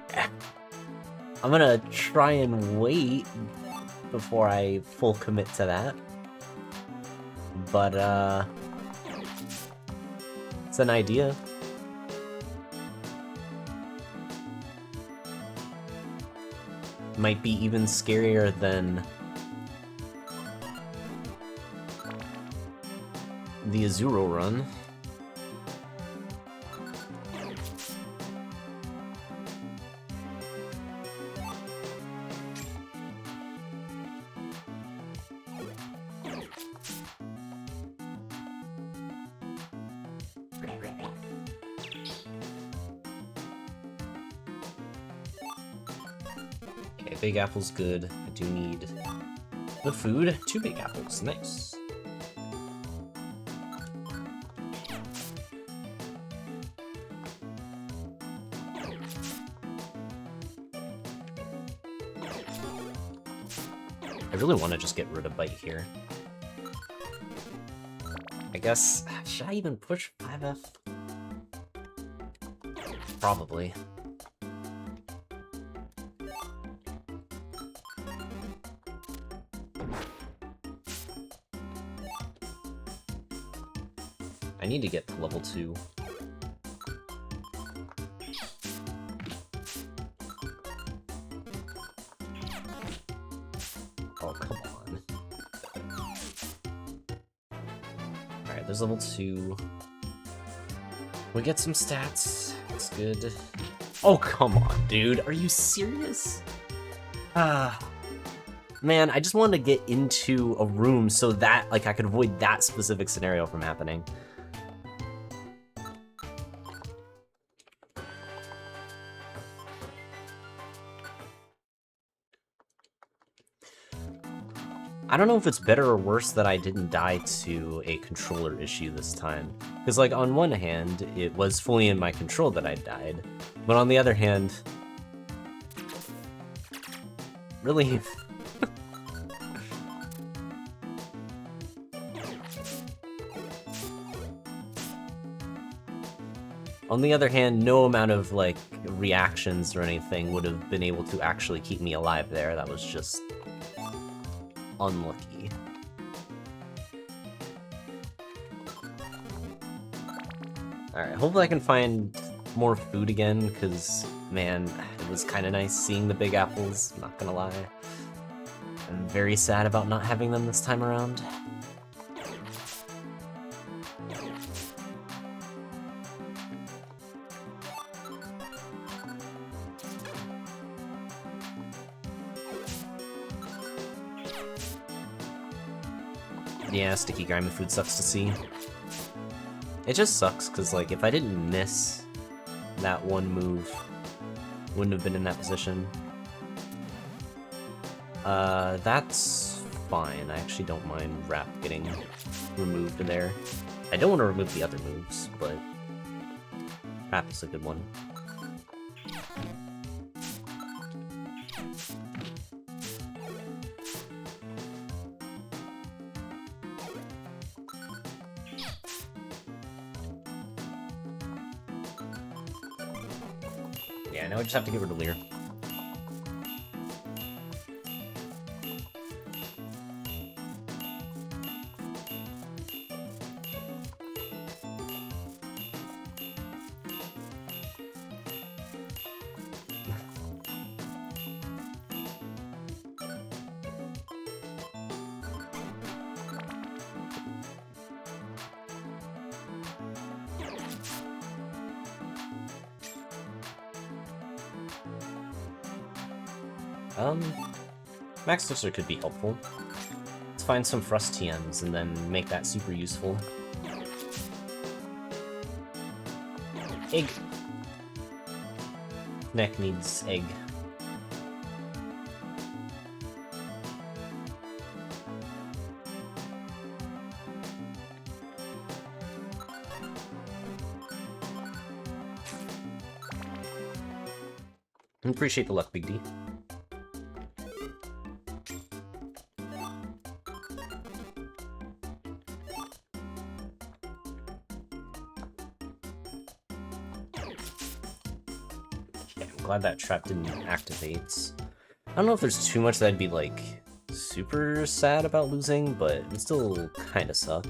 I'm gonna try and wait before I full commit to that. But, it's an idea. Might be even scarier than the Azurill run. Big apple's good. I do need the food. 2 big apples. Nice. I really want to just get rid of Bite here. I guess... Should I even push 5F? Probably. I need to get to level 2. Oh, come on. Alright, there's level 2. We get some stats. That's good. Oh, come on, dude. Are you serious? Man, I just wanted to get into a room so that, like, I could avoid that specific scenario from happening. I don't know if it's better or worse that I didn't die to a controller issue this time. Because, like, on one hand, it was fully in my control that I died. But on the other hand... Really... On the other hand, no amount of, like, reactions or anything would have been able to actually keep me alive there. That was just... unlucky. Alright, hopefully I can find more food again, because, man, it was kind of nice seeing the big apples, not gonna lie. I'm very sad about not having them this time around. Yeah, sticky grimy food sucks to see. It just sucks, because, like, if I didn't miss that one move, wouldn't have been in that position. That's fine. I actually don't mind Wrap getting removed there. I don't want to remove the other moves, but Wrap is a good one. Yeah, now I just have to get rid of Lear. Max Elixir could be helpful. Let's find some Frost TMs and then make that super useful. Egg. Neck needs egg. Appreciate the luck, Big D. Glad that trap didn't activate. I don't know if there's too much that I'd be like super sad about losing, but it would still kind of suck.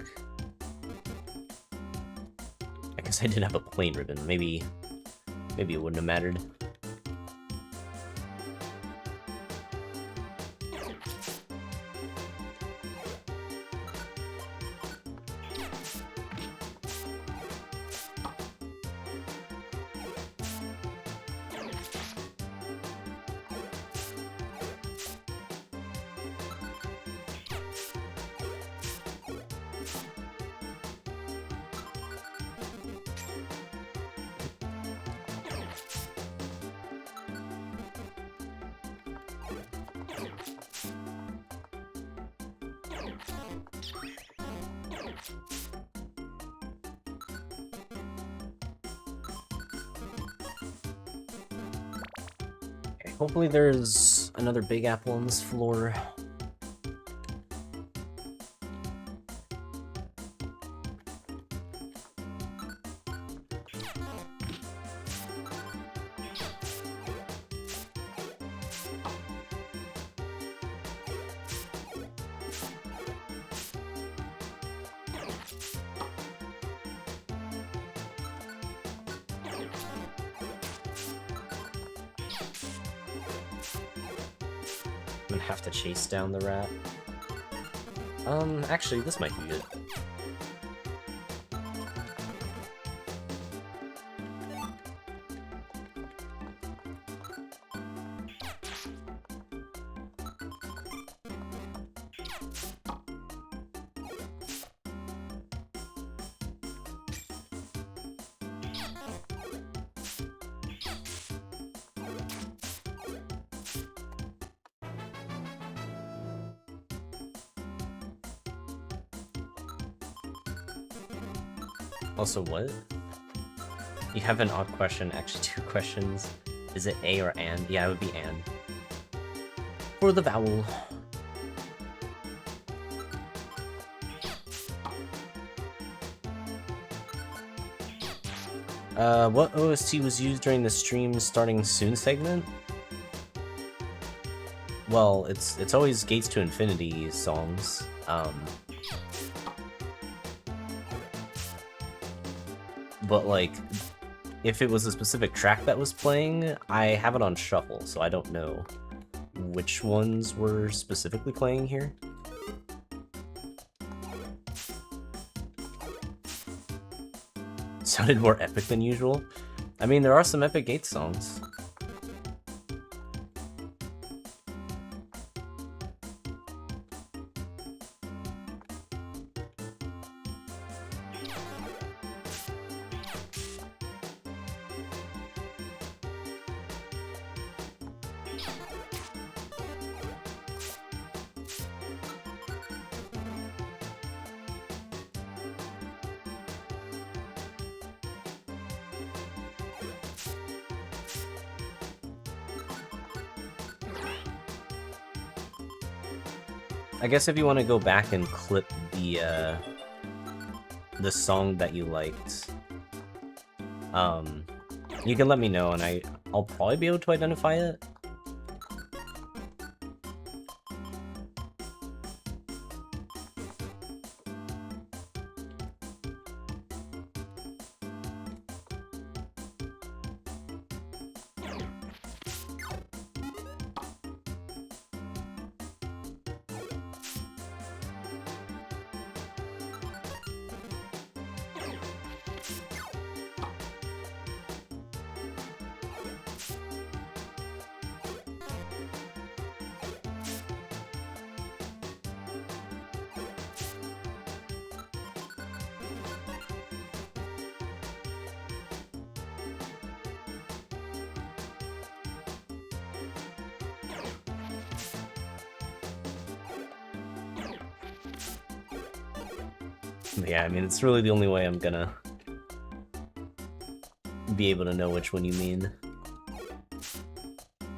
I guess I did have a plane ribbon. Maybe it wouldn't have mattered. Hopefully there's another big apple on this floor. I'm gonna have to chase down the rat. Actually, this might be good. Also, what? You have an odd question, actually 2 questions. Is it A or and? Yeah, it would be and. For the vowel. What OST was used during the stream starting soon segment? Well, it's always Gates to Infinity songs. But, like, if it was a specific track that was playing, I have it on shuffle, so I don't know which ones were specifically playing here. It sounded more epic than usual. I mean, there are some epic Gates songs. I guess if you want to go back and clip the song that you liked, you can let me know, and I'll probably be able to identify it. Yeah, I mean, it's really the only way I'm gonna be able to know which one you mean.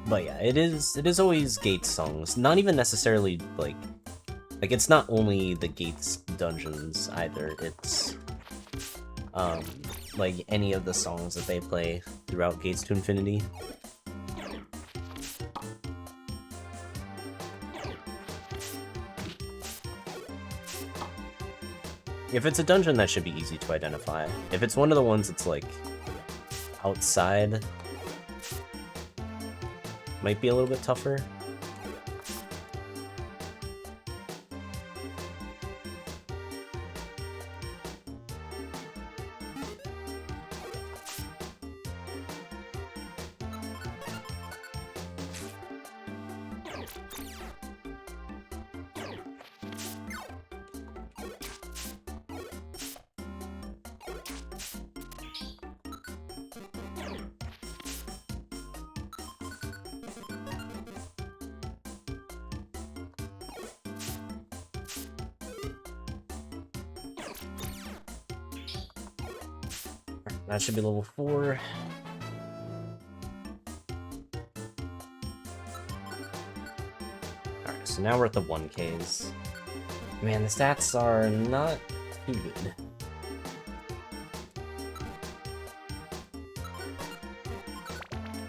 But yeah, it is always Gates songs. Not even necessarily, like it's not only the Gates dungeons either, it's, like, any of the songs that they play throughout Gates to Infinity. If it's a dungeon, that should be easy to identify. If it's one of the ones that's, like, outside, might be a little bit tougher. That should be level 4. Alright, so now we're at the 1Ks. Man, the stats are not too good.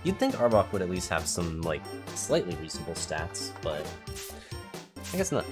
You'd think Arbok would at least have some, like, slightly reasonable stats, but I guess not.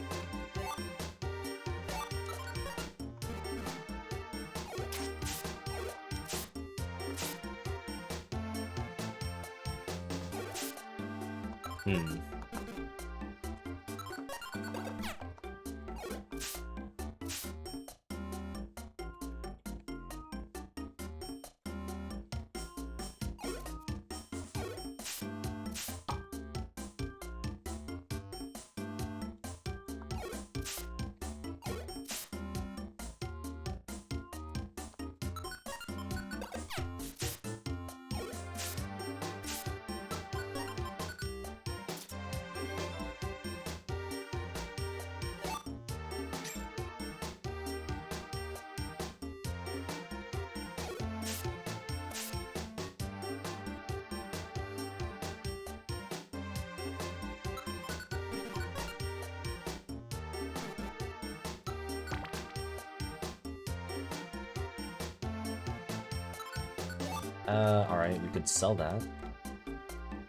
Alright, we could sell that.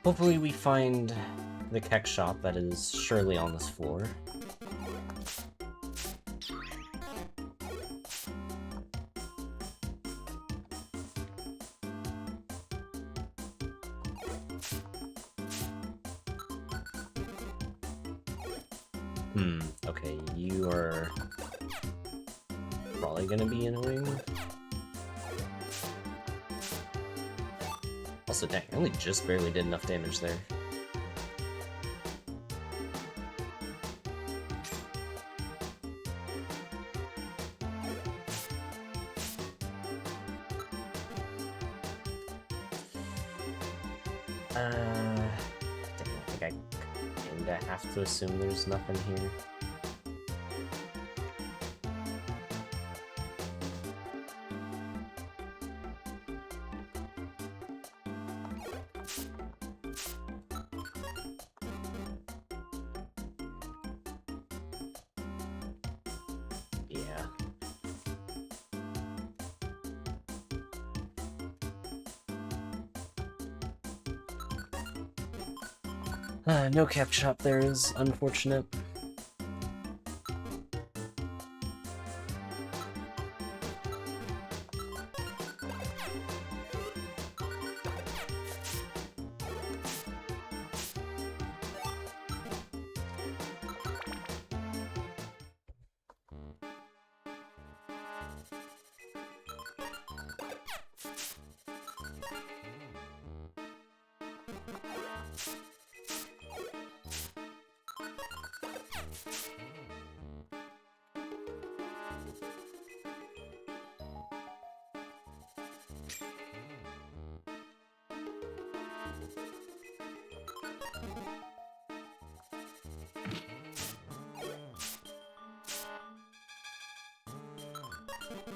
Hopefully we find the Keck shop that is surely on this floor. Okay, you are probably gonna be annoying. Also, dang, I only just barely did enough damage there. Dang, I think I kinda have to assume there's nothing here. No cap shop there is unfortunate.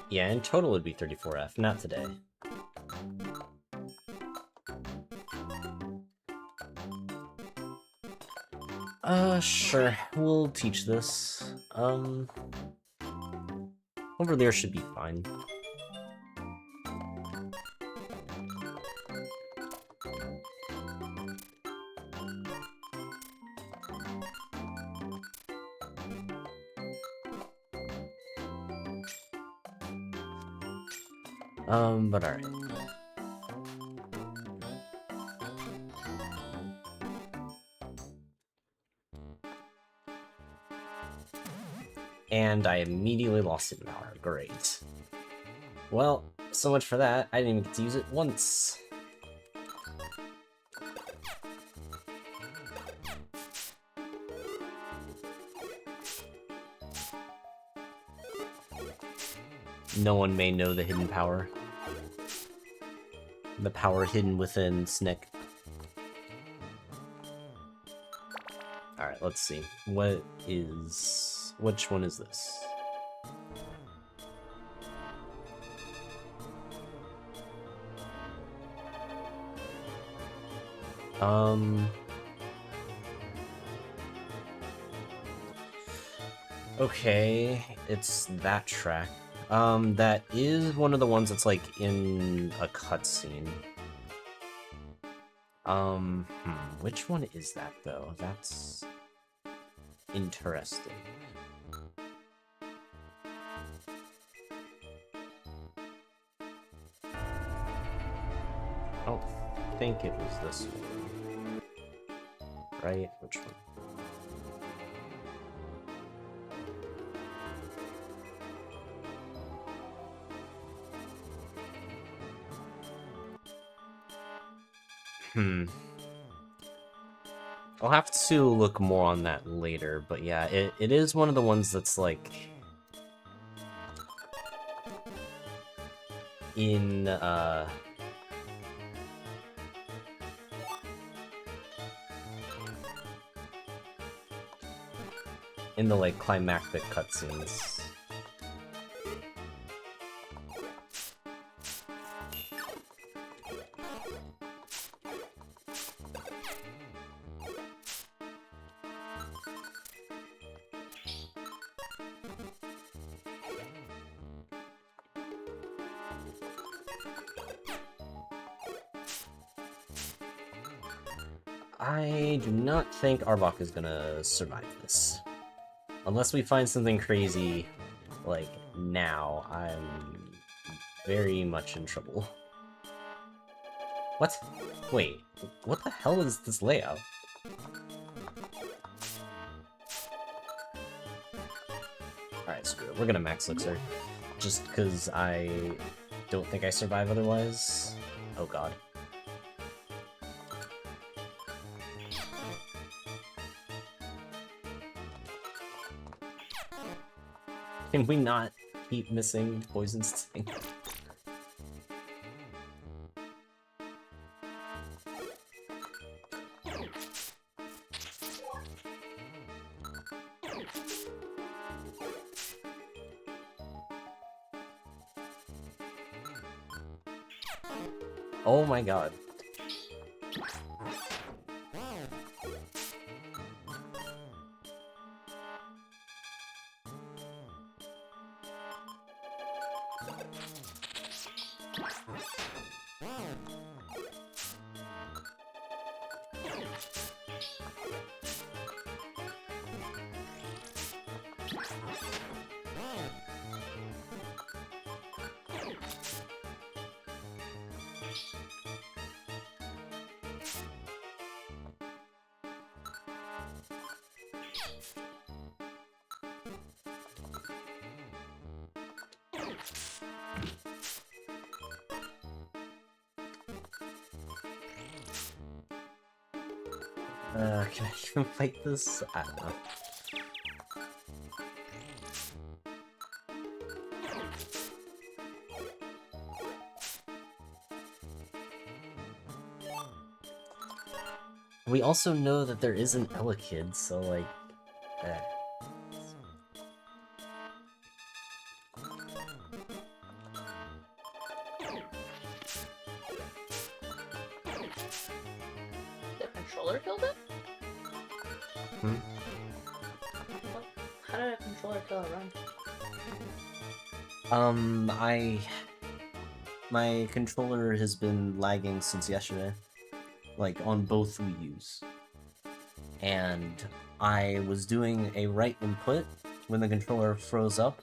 Yeah, in total it'd be 34F, not today. Sure, we'll teach this. Over there should be fine. But alright. And I immediately lost hidden power. Great. Well, so much for that. I didn't even get to use it once. No one may know the hidden power. The power hidden within Snick. Alright, let's see. Which one is this? Okay, it's that track. That is one of the ones that's like in a cutscene. Which one is that though? That's interesting. I don't think it was this one. Right? Which one? I'll have to look more on that later, but yeah, it is one of the ones that's like in the like climactic cutscenes. I do not think Arbok is gonna survive this. Unless we find something crazy, like, now, I'm very much in trouble. What? Wait, what the hell is this layout? Alright, screw it. We're gonna max Elixir. Just because I don't think I survive otherwise. Oh god. Can we not keep missing Poison Sting? Oh my god. Can I even fight this? I don't know. We also know that there is an Ella kid, so like, eh. The controller killed it? Hmm? What? How did a controller kill a run? My controller has been lagging since yesterday, like on both Wii U's. And I was doing a right input when the controller froze up,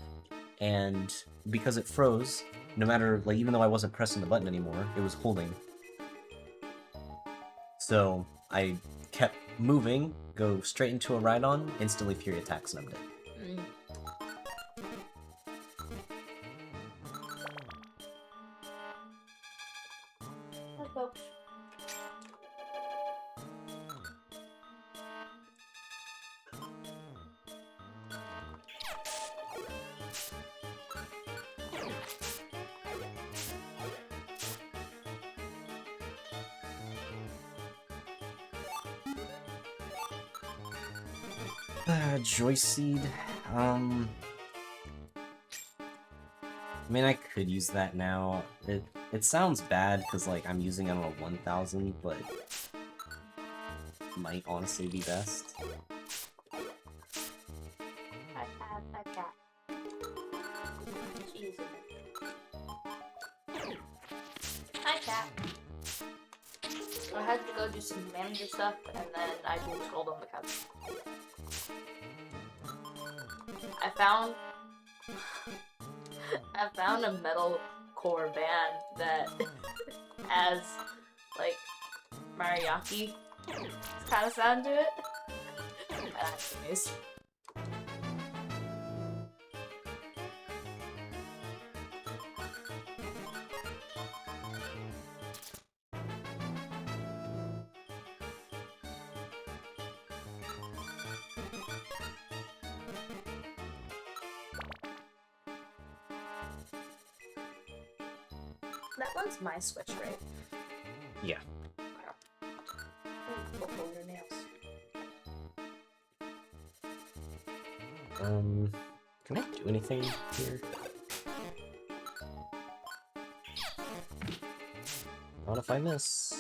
and because it froze, no matter, like, even though I wasn't pressing the button anymore, it was holding. So I kept moving, go straight into a ride-on, instantly Fury attacks, and I'm dead. Mm. Hi, folks. Joy Seed, I mean, I could use that now. It sounds bad because, like, I'm using it on a 1000, but might honestly be best. Hi, cat. Jeez. Hi, cat. I had to go do some manager stuff, and then I do scold on the couch. I found a metalcore band that has like mariachi kind of sound to it. That's amazing. That one's my Switch, right? Yeah. Pull your nails. Can I do anything here? Not if I miss.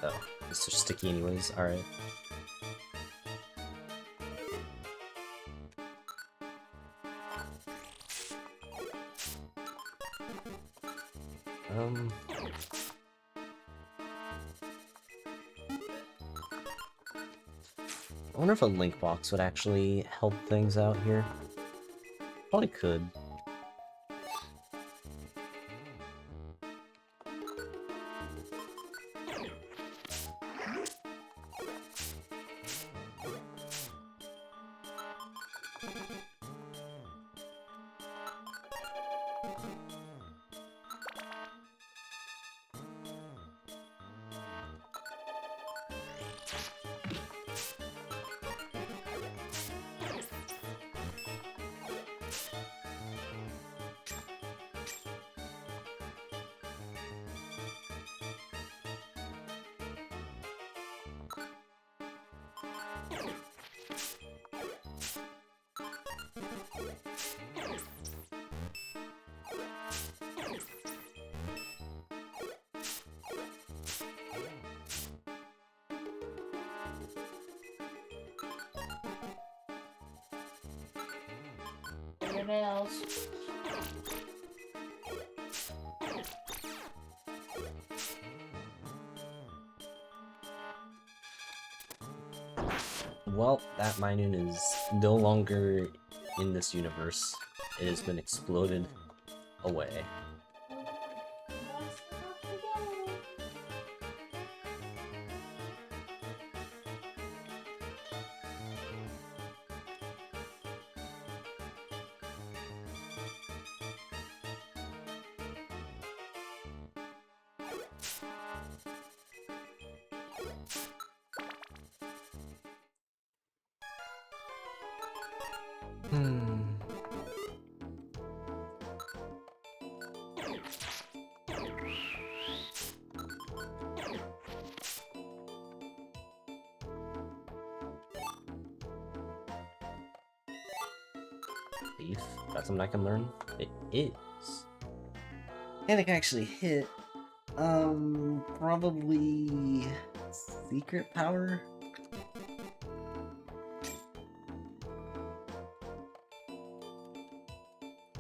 Oh, it's just sticky anyways, alright. I wonder if a link box would actually help things out here. Probably could. your nails. Well, that Minun is no longer in this universe. It has been exploded away. Thief? That's something I can learn? It is. And I can actually hit, probably secret power?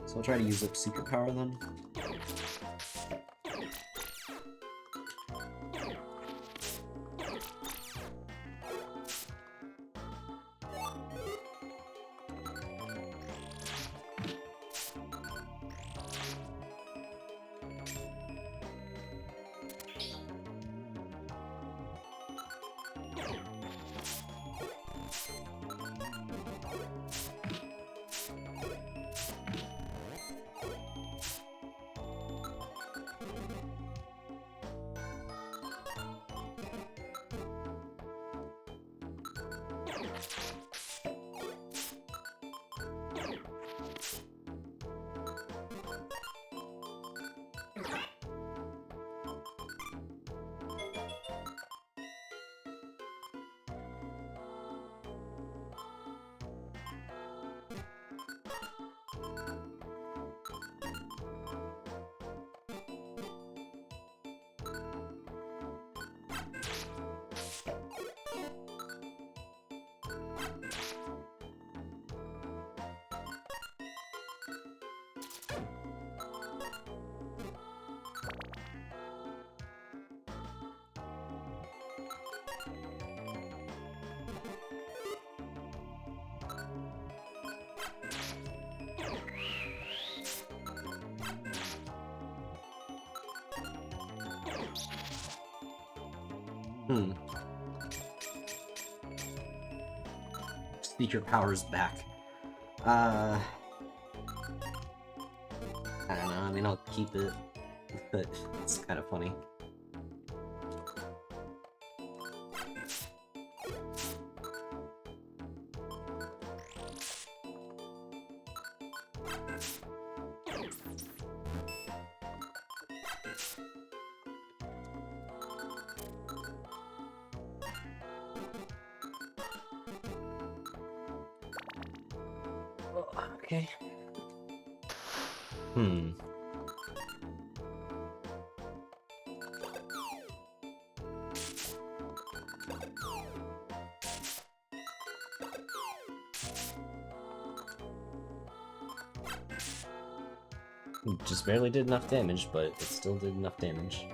So I'll try to use up secret power then. Secret power's back. I don't know, I mean, I'll keep it, but it's kind of funny. Okay. Just barely did enough damage, but it still did enough damage.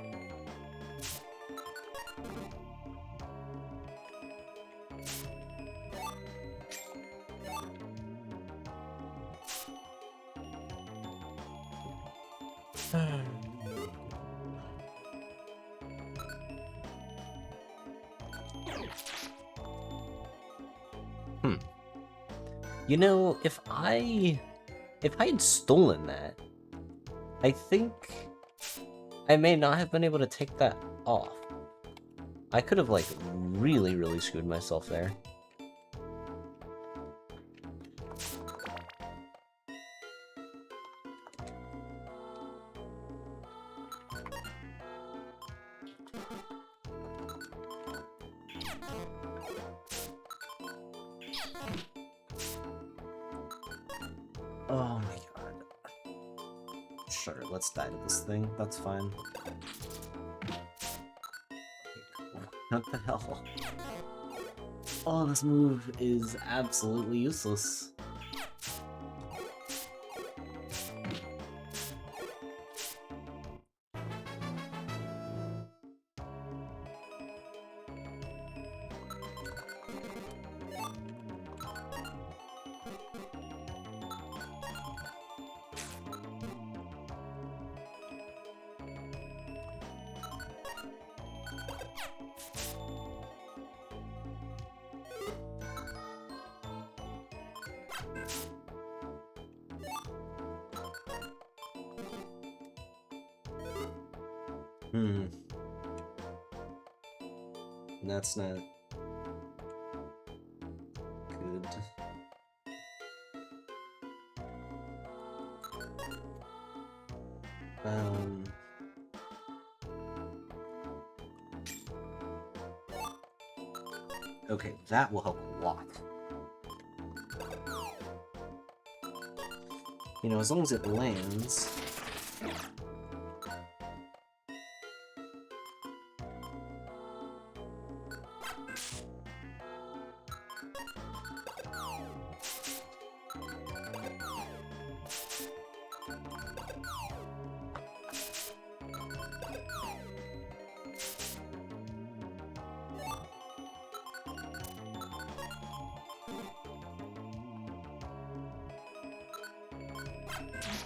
You know, if I had stolen that, I think I may not have been able to take that off. I could have, like, really screwed myself there. Oh my god. Sure, let's die to this thing. That's fine. What the hell? Oh, this move is absolutely useless. Hmm. That's not good. Okay, that will help a lot. You know, as long as it lands.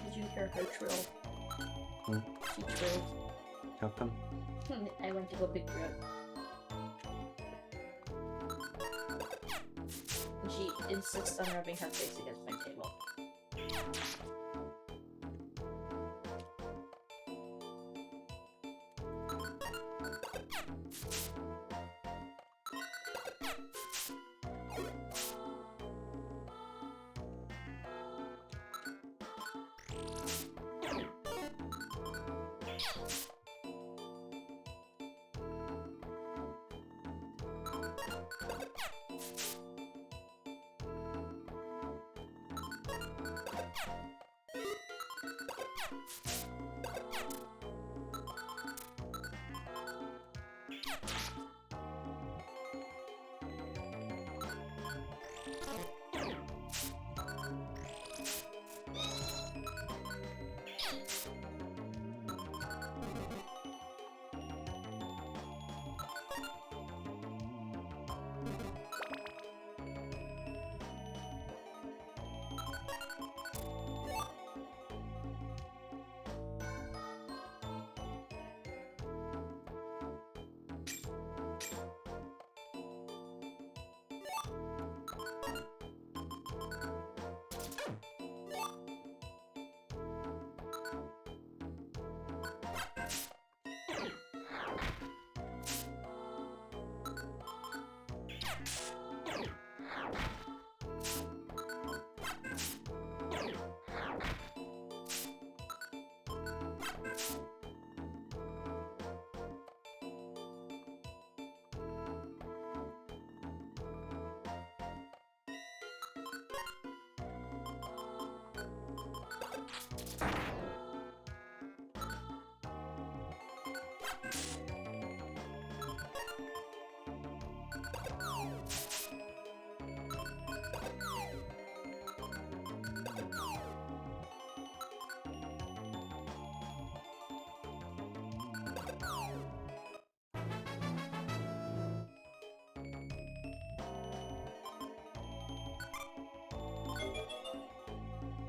Did you hear her trill? Hmm. She trilled. How come? I went to go pick her up. And she insists on rubbing her face against my table.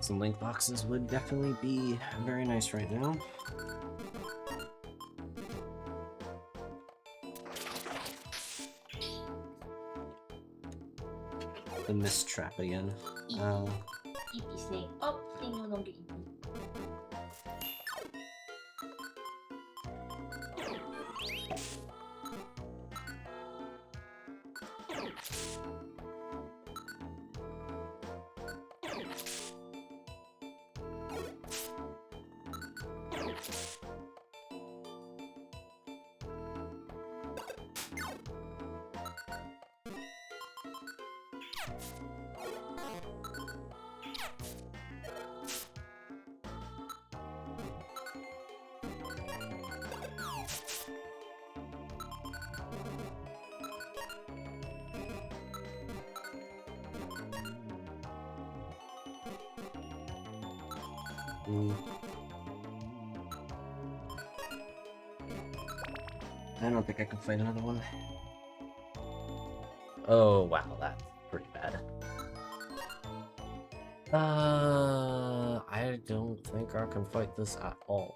Some link boxes would definitely be very nice right now. The mist trap again. Eepy snake. Oh, they no longer eat me. I don't think I can find another one. Oh, wow, that's pretty bad. I don't think I can fight this at all.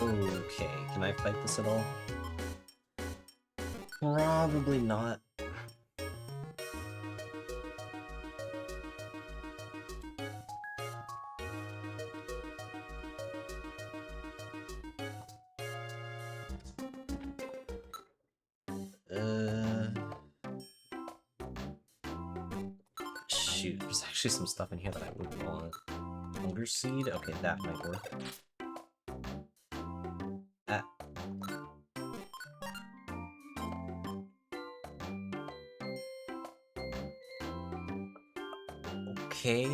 Okay, can I fight this at all? Probably not. Shoot, there's actually some stuff in here that I would want. Ogre seed? Okay, that might work. Okay,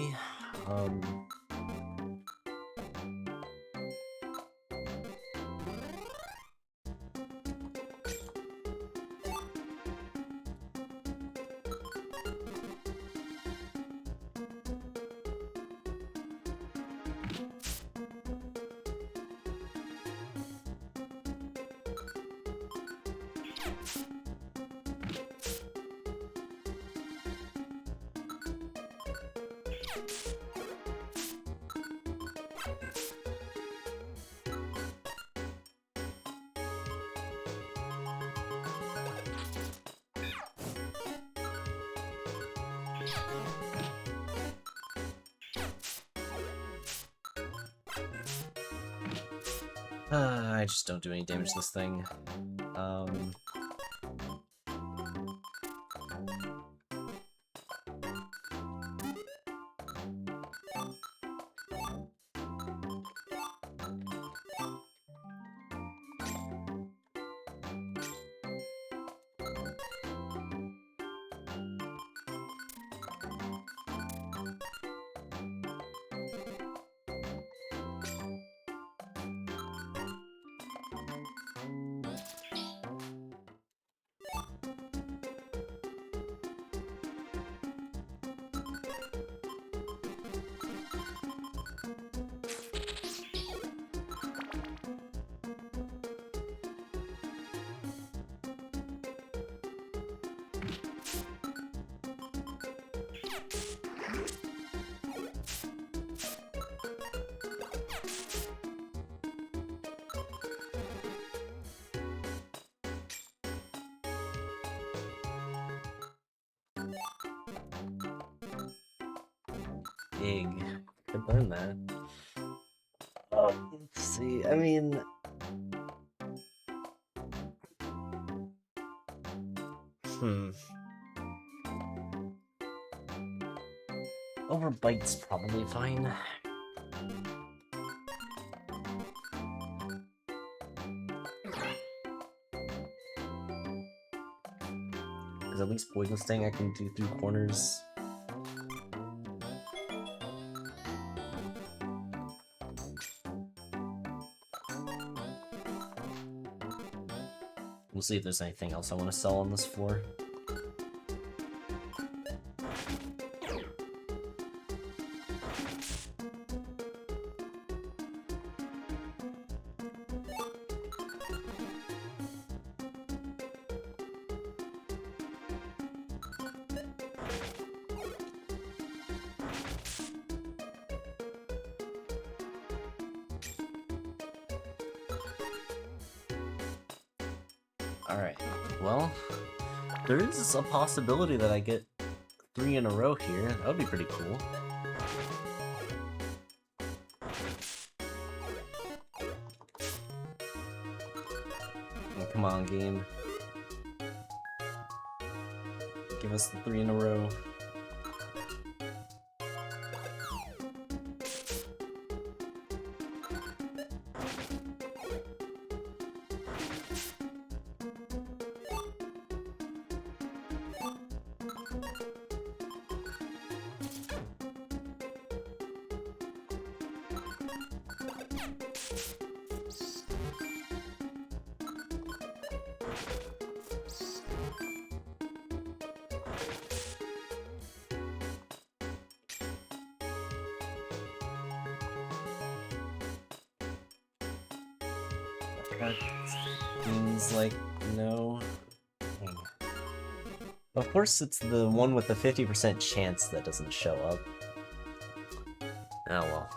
I just don't do any damage to this thing. Big. Could learn that. Let's see, I mean... Overbite's probably fine. Because at least Poison Sting I can do through corners. We'll see if there's anything else I want to sell on this floor. Alright, well, there is a possibility that I get 3 in a row here. That would be pretty cool. Oh, come on, game. Give us the 3 in a row. That seems like no. Of course, it's the one with the 50% chance that doesn't show up. Oh well.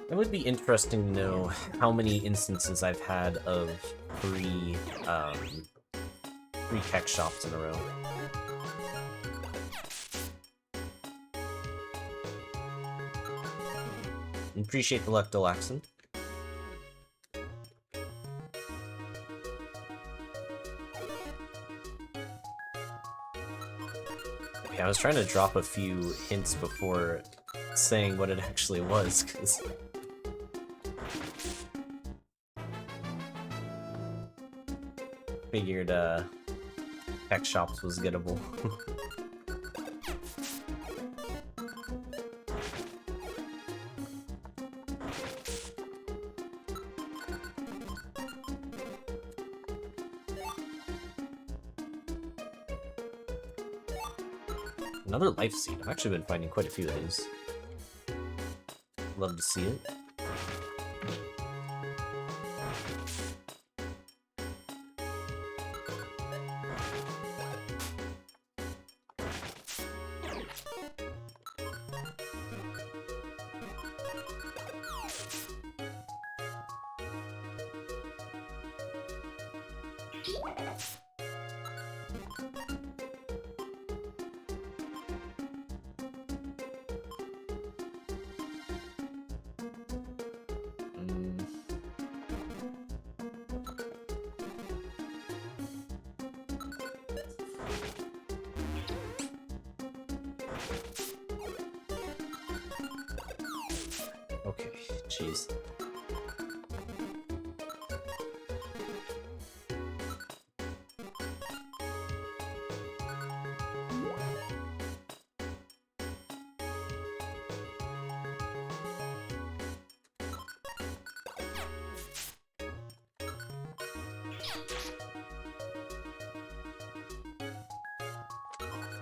It would be interesting to know how many instances I've had of three tech shops in a row. Appreciate the luck, Delaxon. Yeah, I was trying to drop a few hints before saying what it actually was, because figured tech shops was gettable. Another life seed. I've actually been finding quite a few of these. Love to see it. Okay, jeez.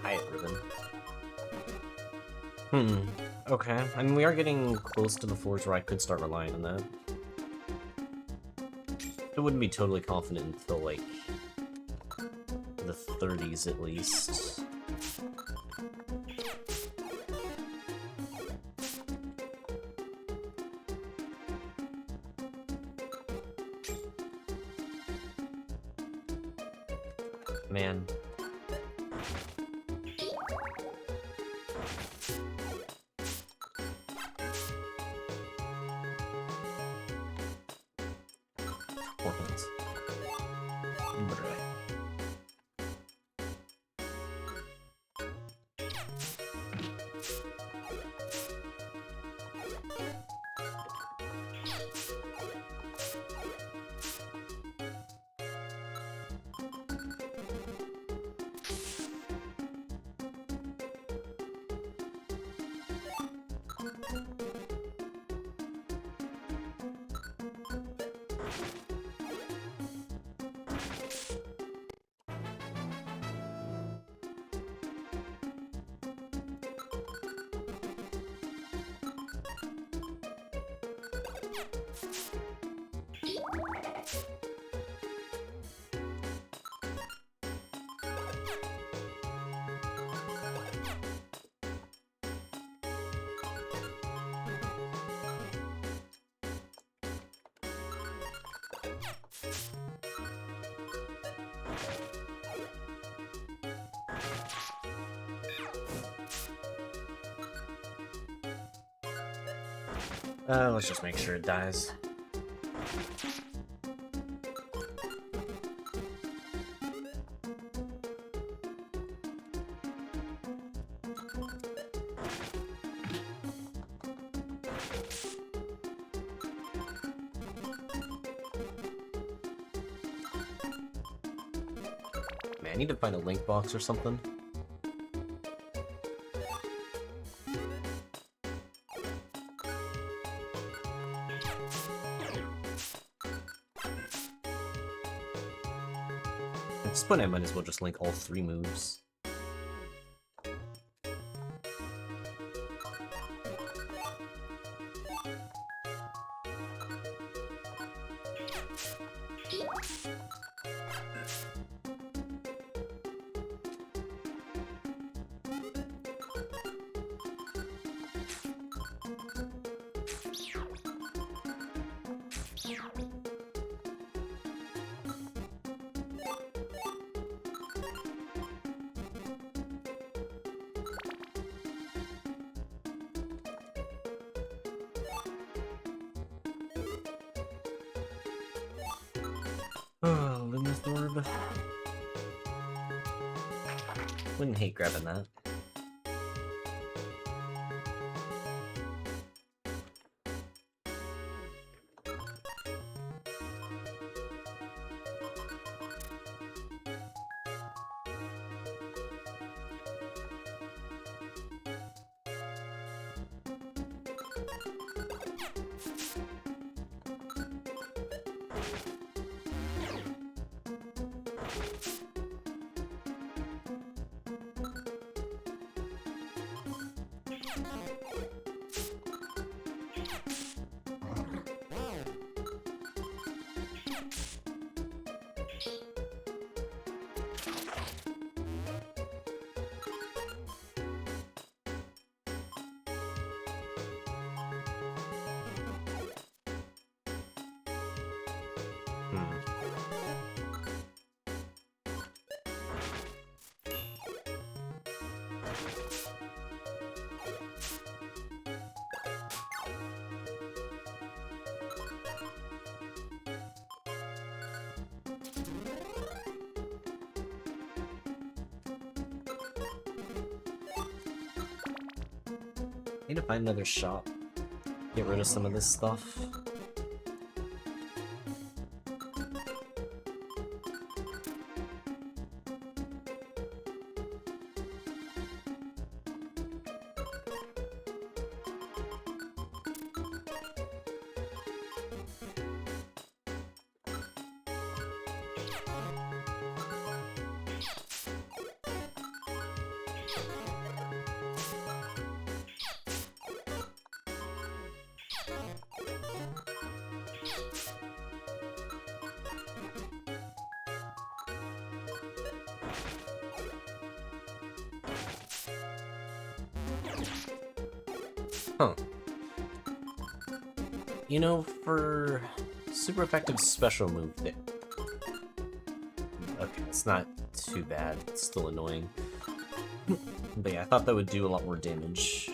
Hi, Ribbon. Okay. I mean, we are getting close to the floors where I could start relying on that. I wouldn't be totally confident until, like, the 30s at least. Man. Let's just make sure it dies. Man, I need to find a link box or something. At this point, I might as well just link all 3 moves. Oh, Luminous Orb. Wouldn't hate grabbing that. Need to find another shop. Get rid of some of this stuff. Huh. You know, for super effective special move that... Okay, it's not too bad. It's still annoying. But yeah, I thought that would do a lot more damage.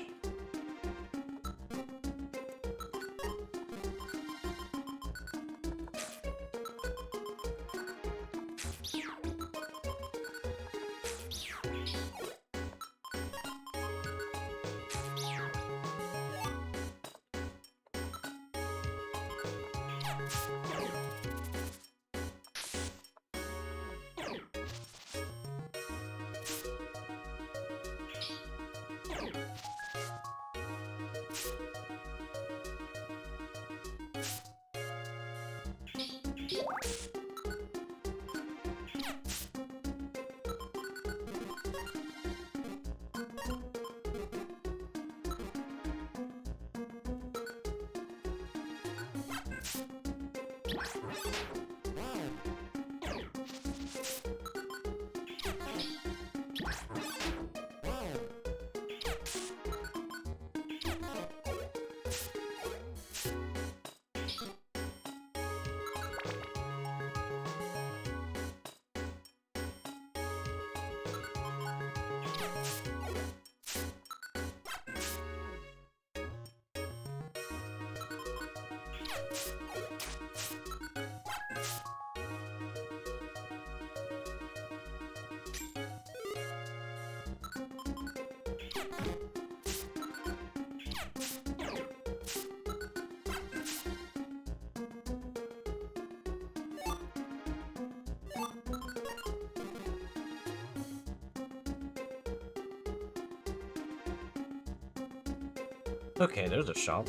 Okay, there's a shop.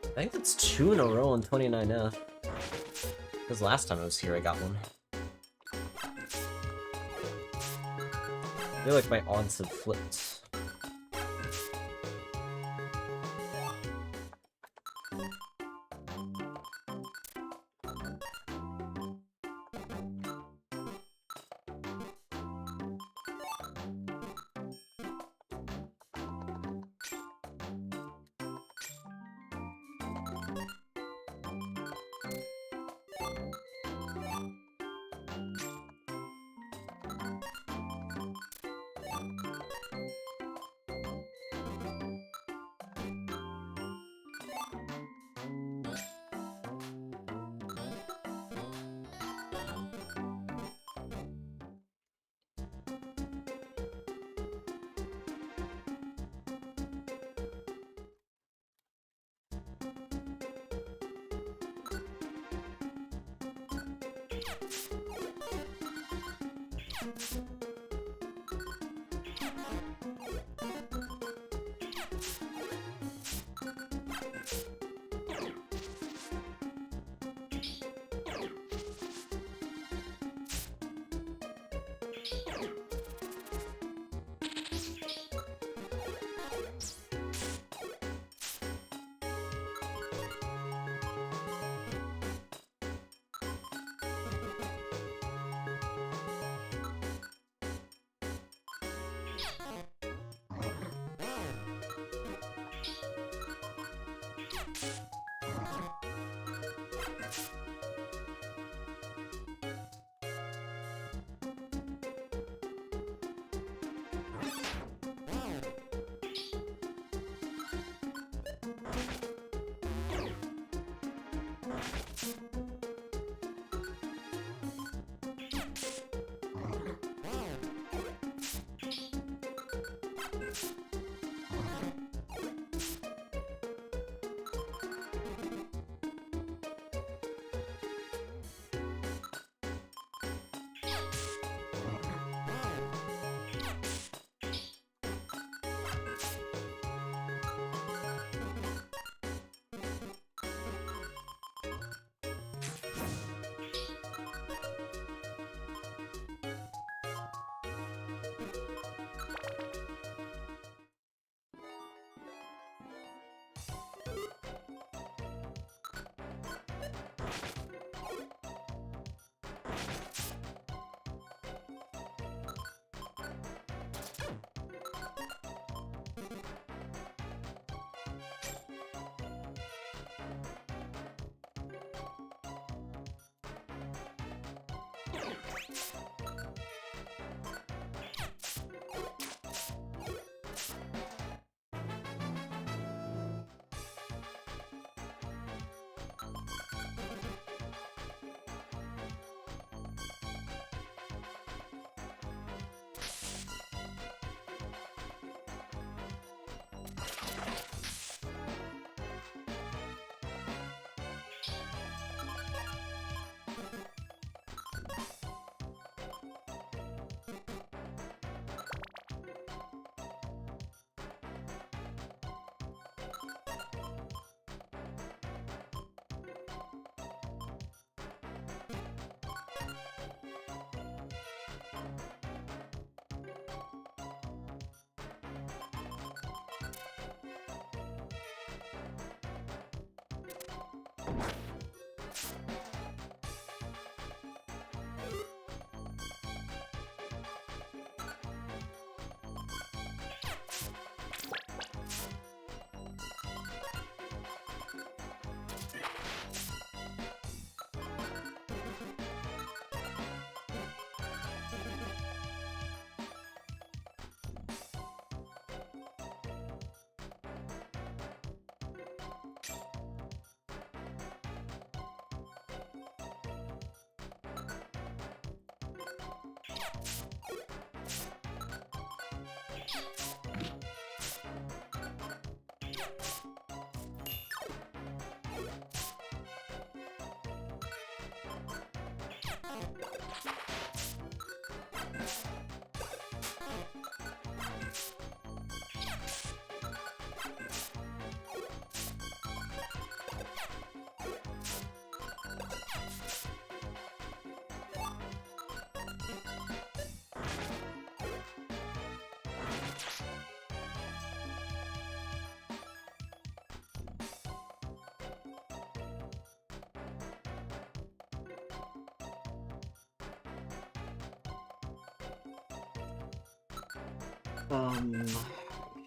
I think that's 2 in a row on 29F. Because last time I was here, I got one. I feel like my odds have flipped.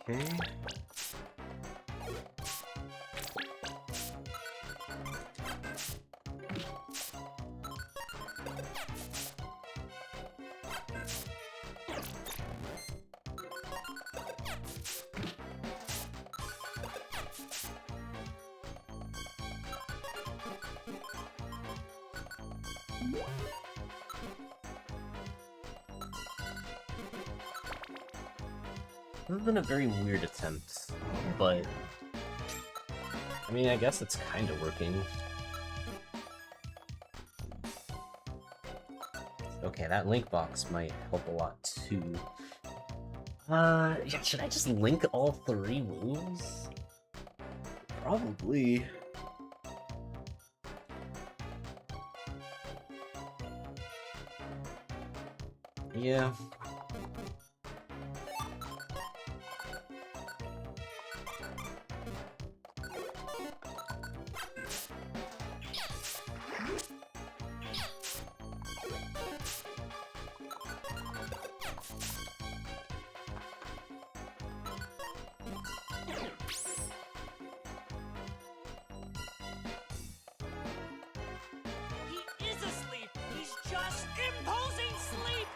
Okay. This has been a very weird attempt, but I mean, I guess it's kind of working. Okay, that link box might help a lot too. Yeah, should I just link all 3 moves? Probably. Yeah. He is asleep. He's just imposing sleep.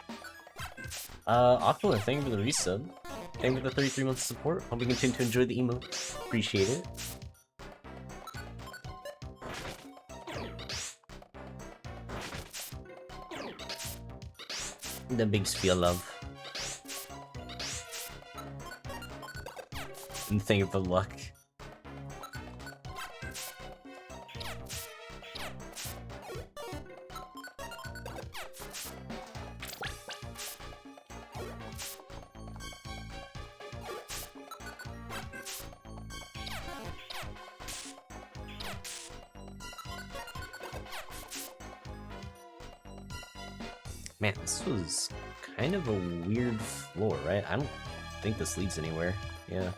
Aquila, thank you for the resub. Thank you for the 33 months of support. Hope you continue to enjoy the emotes. Appreciate it. The big sphere love. And thank you for luck. Man, this was kind of a weird floor, right? I don't think this leads anywhere. Yeah.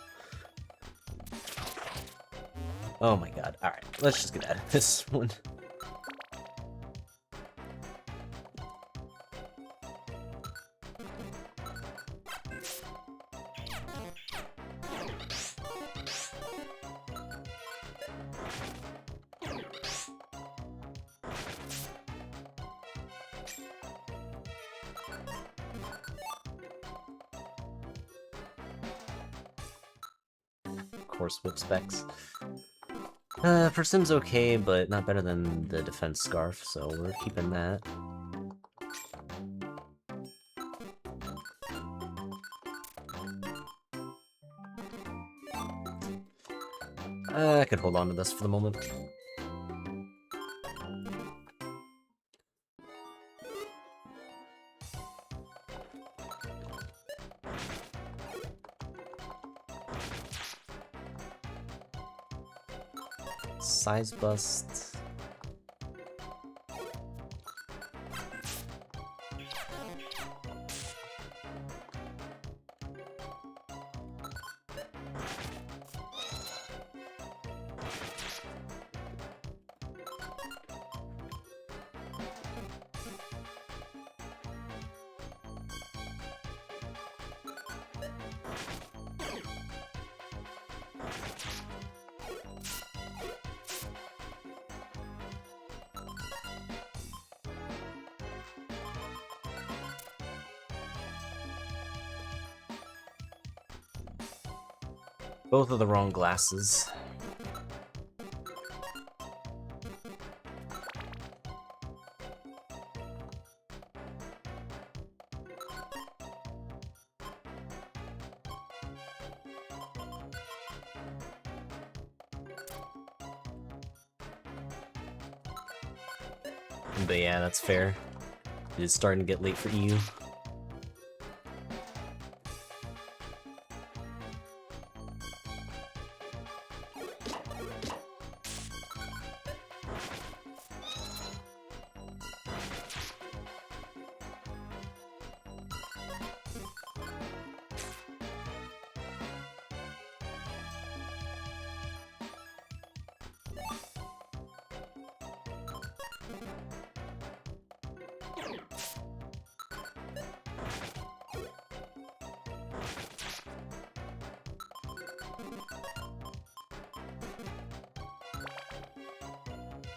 Oh my god. Alright, let's just get out of this one. Course whip specs. For Sim's okay, but not better than the defense scarf, so we're keeping that. I could hold on to this for the moment. Size bust. Both of the wrong glasses. But yeah, that's fair. It is starting to get late for you.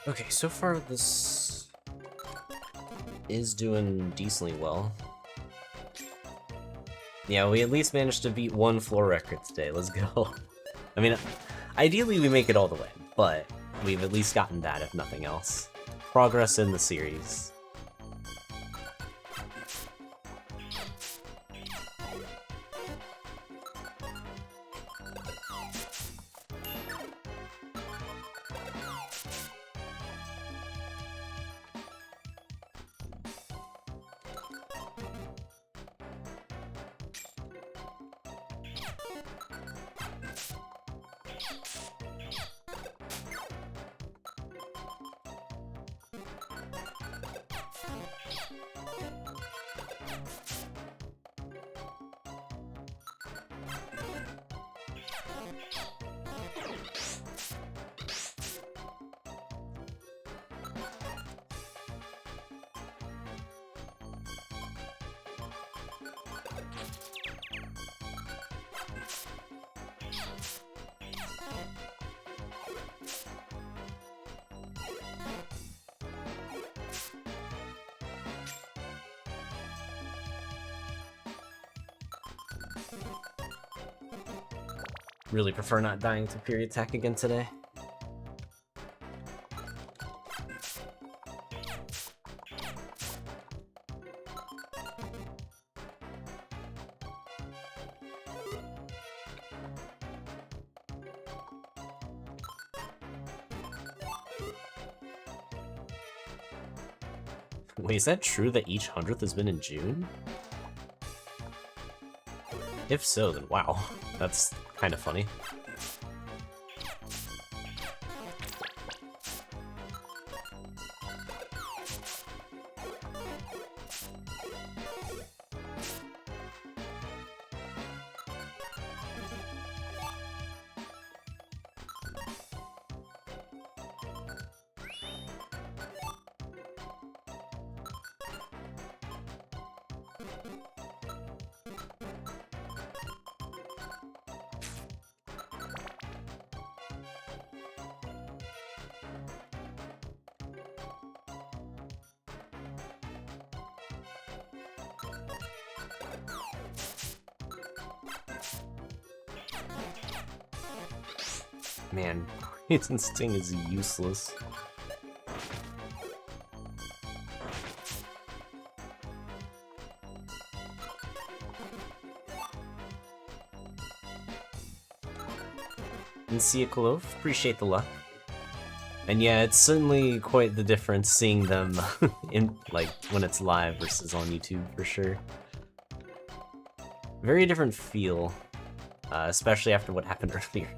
Okay, so far this is doing decently well. Yeah, we at least managed to beat one floor record today. Let's go. I mean, ideally we make it all the way, but we've at least gotten that, if nothing else. Progress in the series. Really prefer not dying to period attack again today. Wait, is that true that each 100th has been in June? If so, then wow. That's kind of funny. Man, Poison Sting is useless. And see a Clove, appreciate the luck. And yeah, it's certainly quite the difference seeing them in like when it's live versus on YouTube for sure. Very different feel, especially after what happened earlier.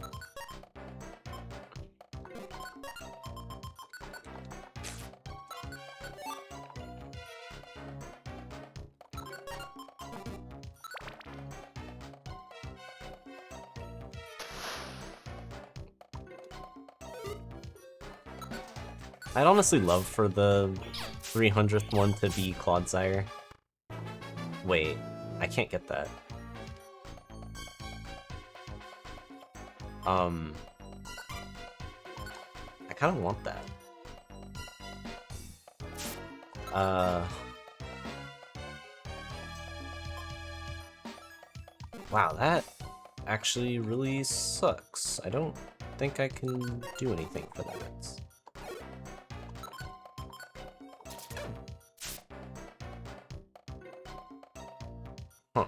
I'd honestly love for the 300th one to be Clodsire. Wait, I can't get that. I kind of want that. Wow, that actually really sucks. I don't think I can do anything for that. Huh.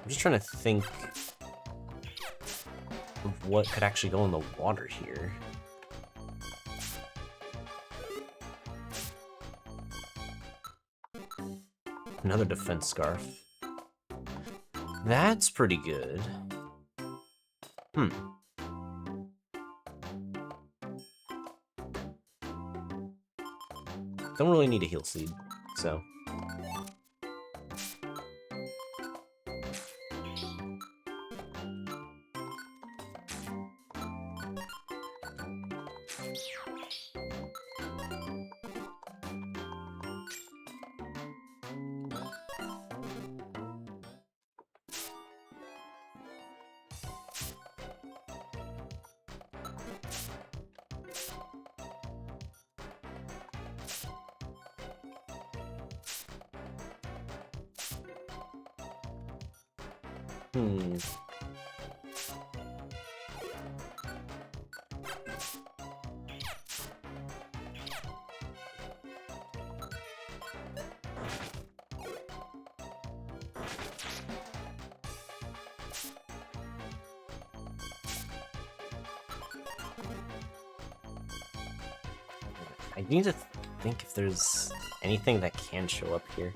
I'm just trying to think of what could actually go in the water here. Another defense scarf. That's pretty good. Hmm. Don't really need a heal seed, so. Hmm. I need to think if there's anything that can show up here.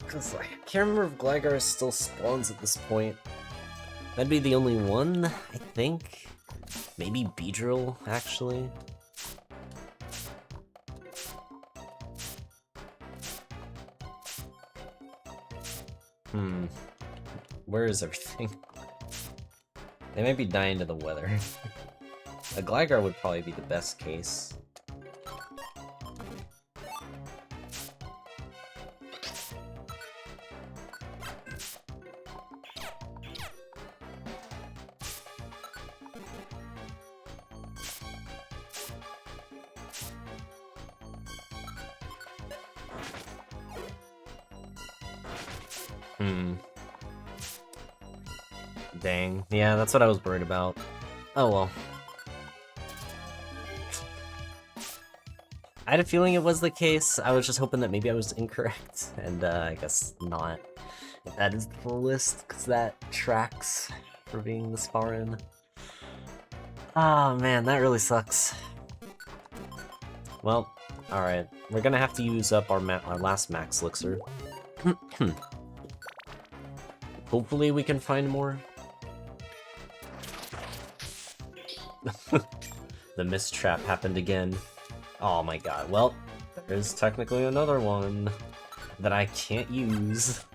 Cause I can't remember if Gligar still spawns at this point. That'd be the only one, I think. Maybe Beedrill, actually. Hmm. Where is everything? They might be dying to the weather. A Gligar would probably be the best case. Hmm. Dang. Yeah, that's what I was worried about. Oh well. I had a feeling it was the case. I was just hoping that maybe I was incorrect, and I guess not. If that is the list, because that tracks for being this far in. Oh man, that really sucks. Well, alright. We're gonna have to use up our last max elixir. Hopefully we can find more. The mist trap happened again. Oh my god, well, there's technically another one that I can't use.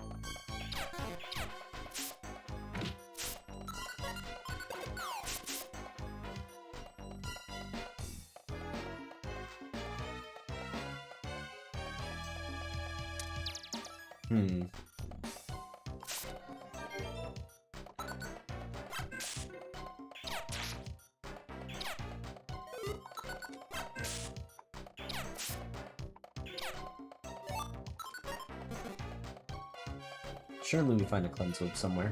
Hmm. Surely we find a cleanse orb somewhere.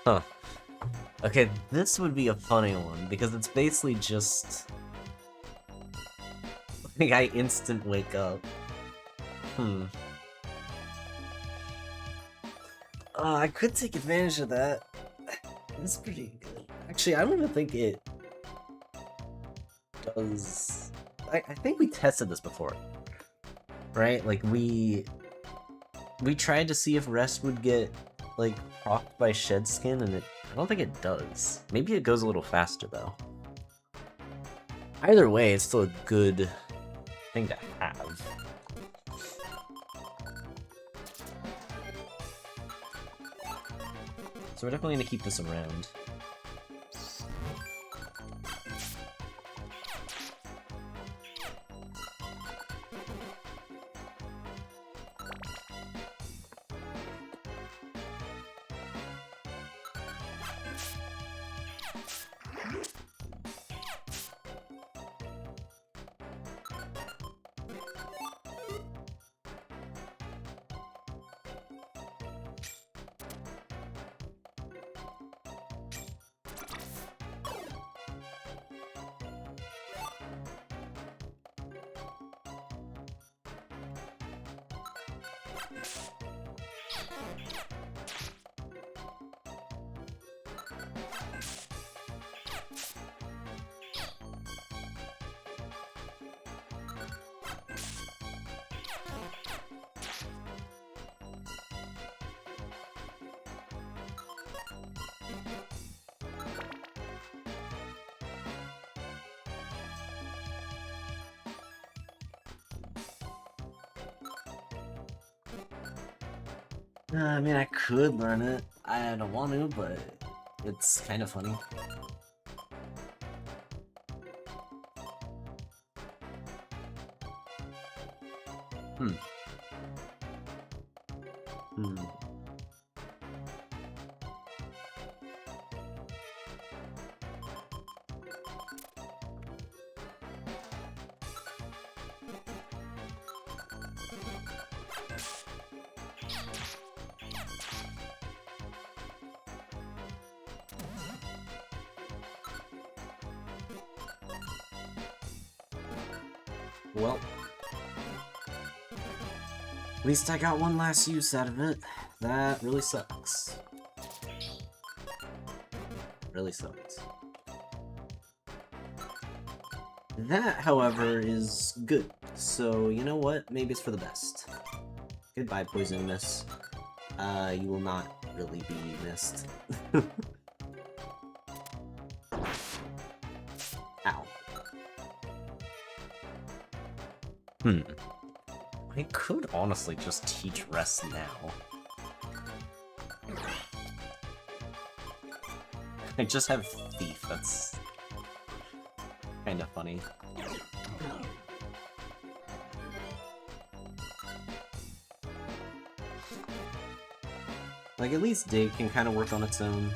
Huh. Okay, this would be a funny one, because it's basically just... like, I instant wake up. Hmm. I could take advantage of that. That's pretty good. Actually, I don't even think it does... I think we tested this before. Right? Like, we tried to see if Rest would get, like, procced by Shed Skin, and I don't think it does. Maybe it goes a little faster, though. Either way, it's still a good thing to have. So we're definitely gonna keep this around. I mean, I could learn it. I don't want to, but it's kind of funny. Hmm. Well, at least I got one last use out of it. That really sucks. Really sucks. That, however, is good. So, you know what? Maybe it's for the best. Goodbye, Poison Miss. You will not really be missed. Ow. I could honestly just teach rest now. I just have Thief, that's kinda funny. Like, at least Dig can kind of work on its own.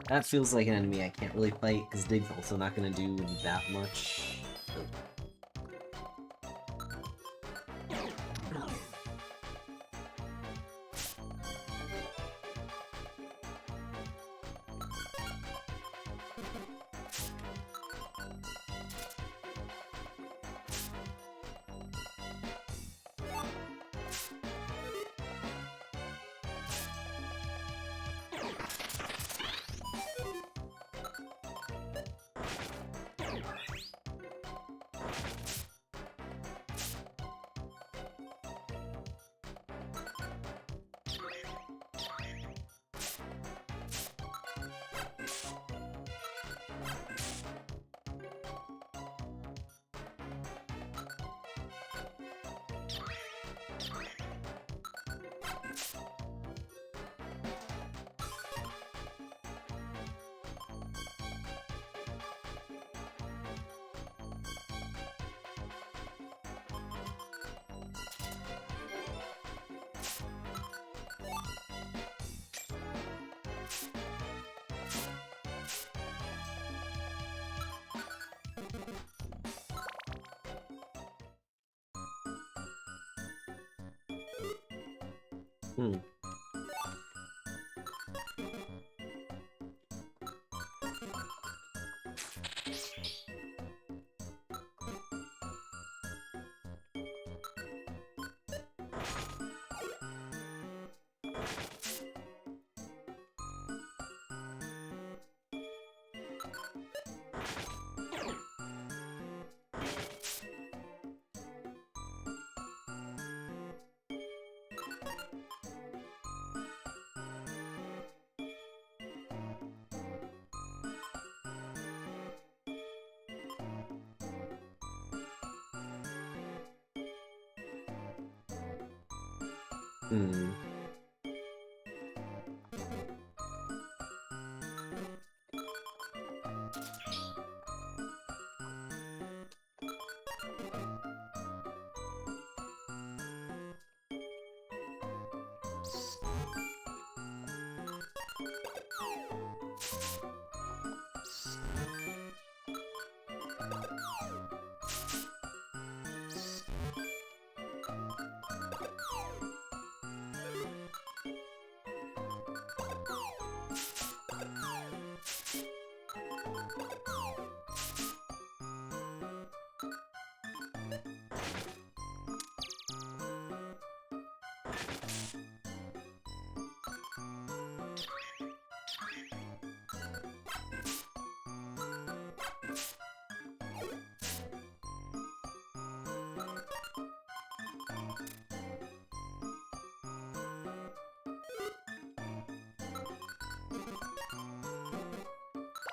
That feels like an enemy I can't really fight, because Dig's also not going to do that much.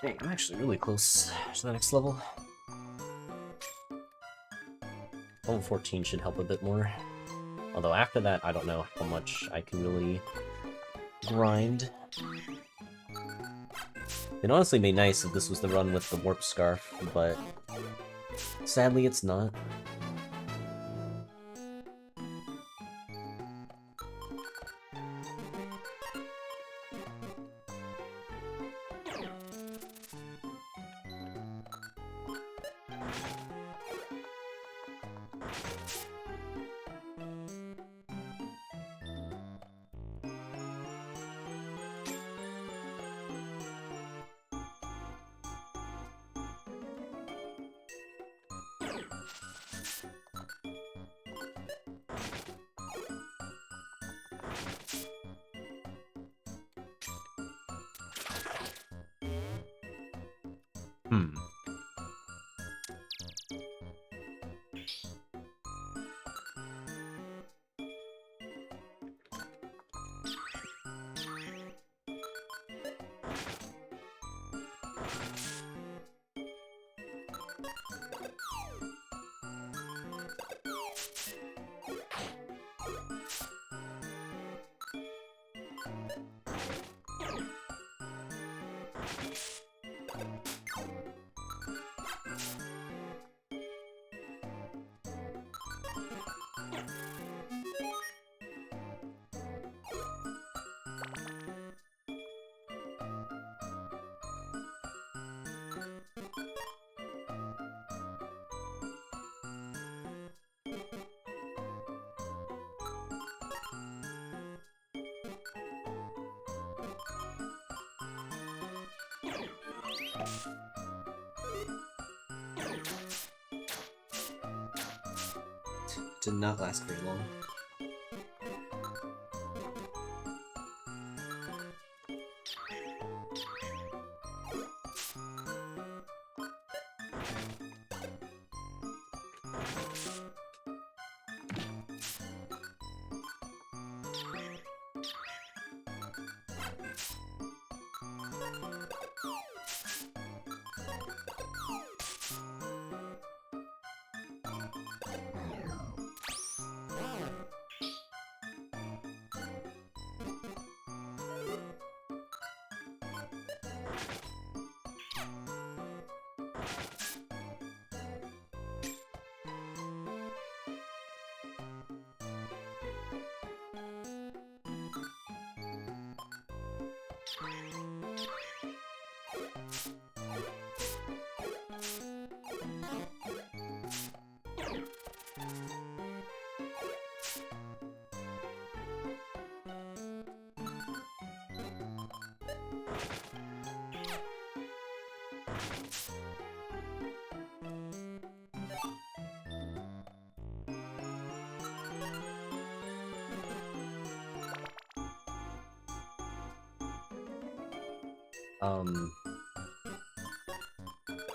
Dang, I'm actually really close to the next level. Level 14 should help a bit more. Although after that, I don't know how much I can really grind. It'd honestly be nice if this was the run with the warp scarf, but sadly it's not. Hmm. Did not last very long.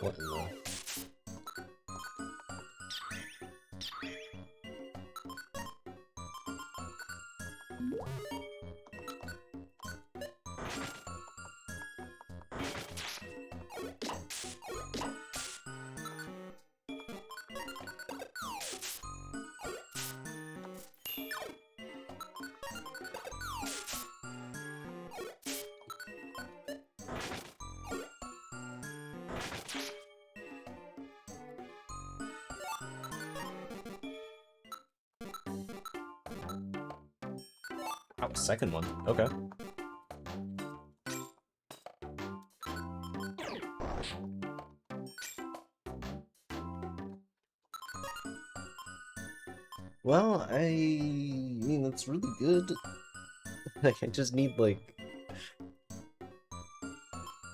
What in the... Oh, second one. Okay. Well, I mean, that's really good. I just need, like,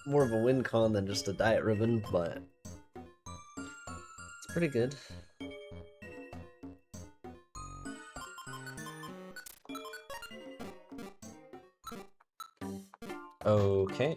more of a win con than just a diet ribbon, but it's pretty good. Okay,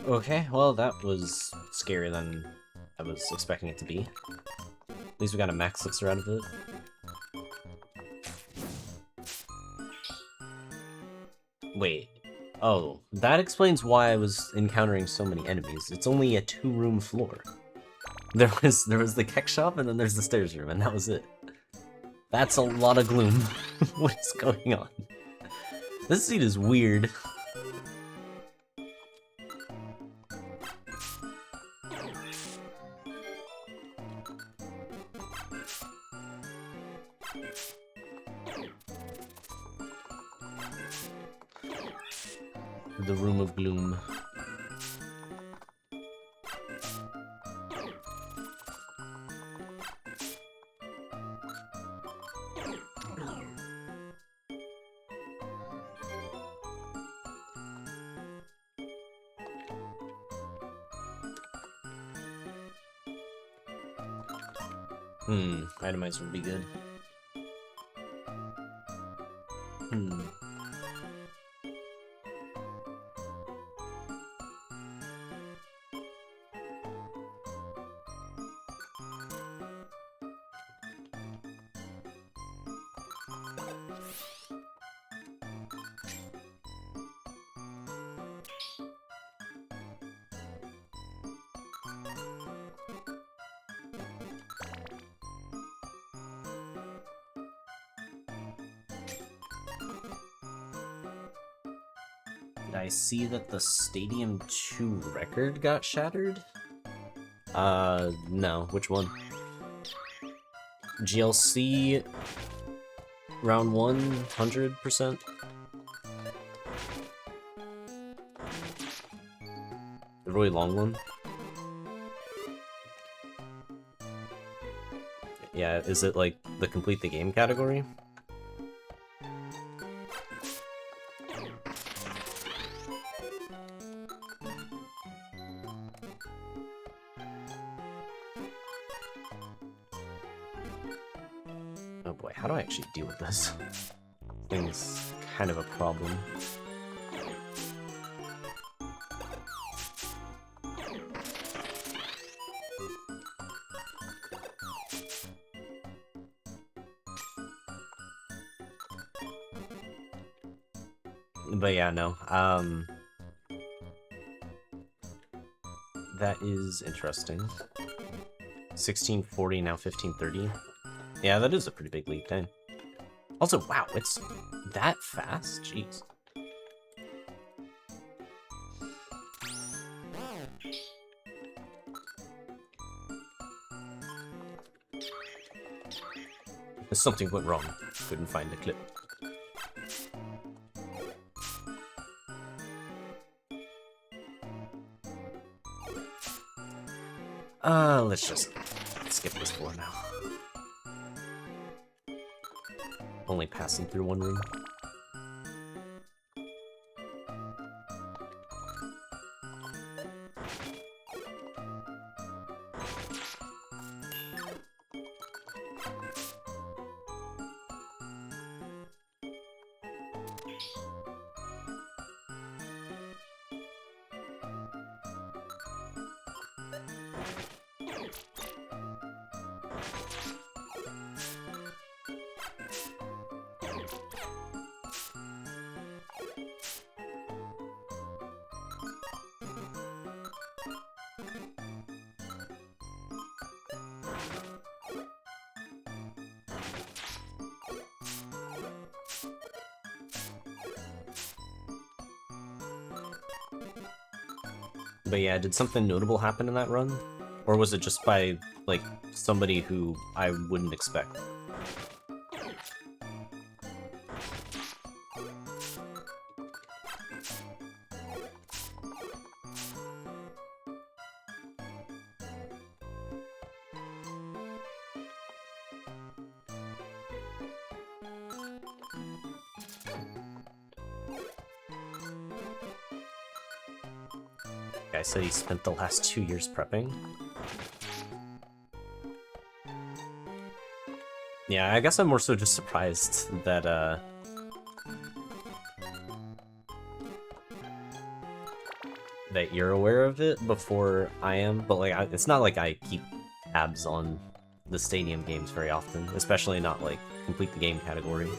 Okay, well that was scarier than I was expecting it to be. At least we got a max elixir out of it. Wait. Oh, that explains why I was encountering so many enemies. It's only a 2-room floor. There was the keck shop, and then there's the stairs room, and that was it. That's a lot of gloom. What is going on? This seat is weird. The room of gloom. Itemize would be good. Did I see that the Stadium 2 record got shattered? No. Which one? GLC round 100%? The really long one? Yeah, is it like the complete the game category? Oh boy, how do I actually deal with this? Thing's kind of a problem. But yeah, no. That is interesting. 1640, now 1530. Yeah, that is a pretty big leap then. Also, wow, it's that fast? Jeez. Something went wrong. Couldn't find the clip. Let's just skip this floor now. Only passing through one room. But yeah, did something notable happen in that run? Or was it just by, like, somebody who I wouldn't expect? Guy said he spent the last 2 years prepping. Yeah, I guess I'm more so just surprised that, that you're aware of it before I am, but like it's not like I keep tabs on the Stadium games very often, especially not like complete the game category.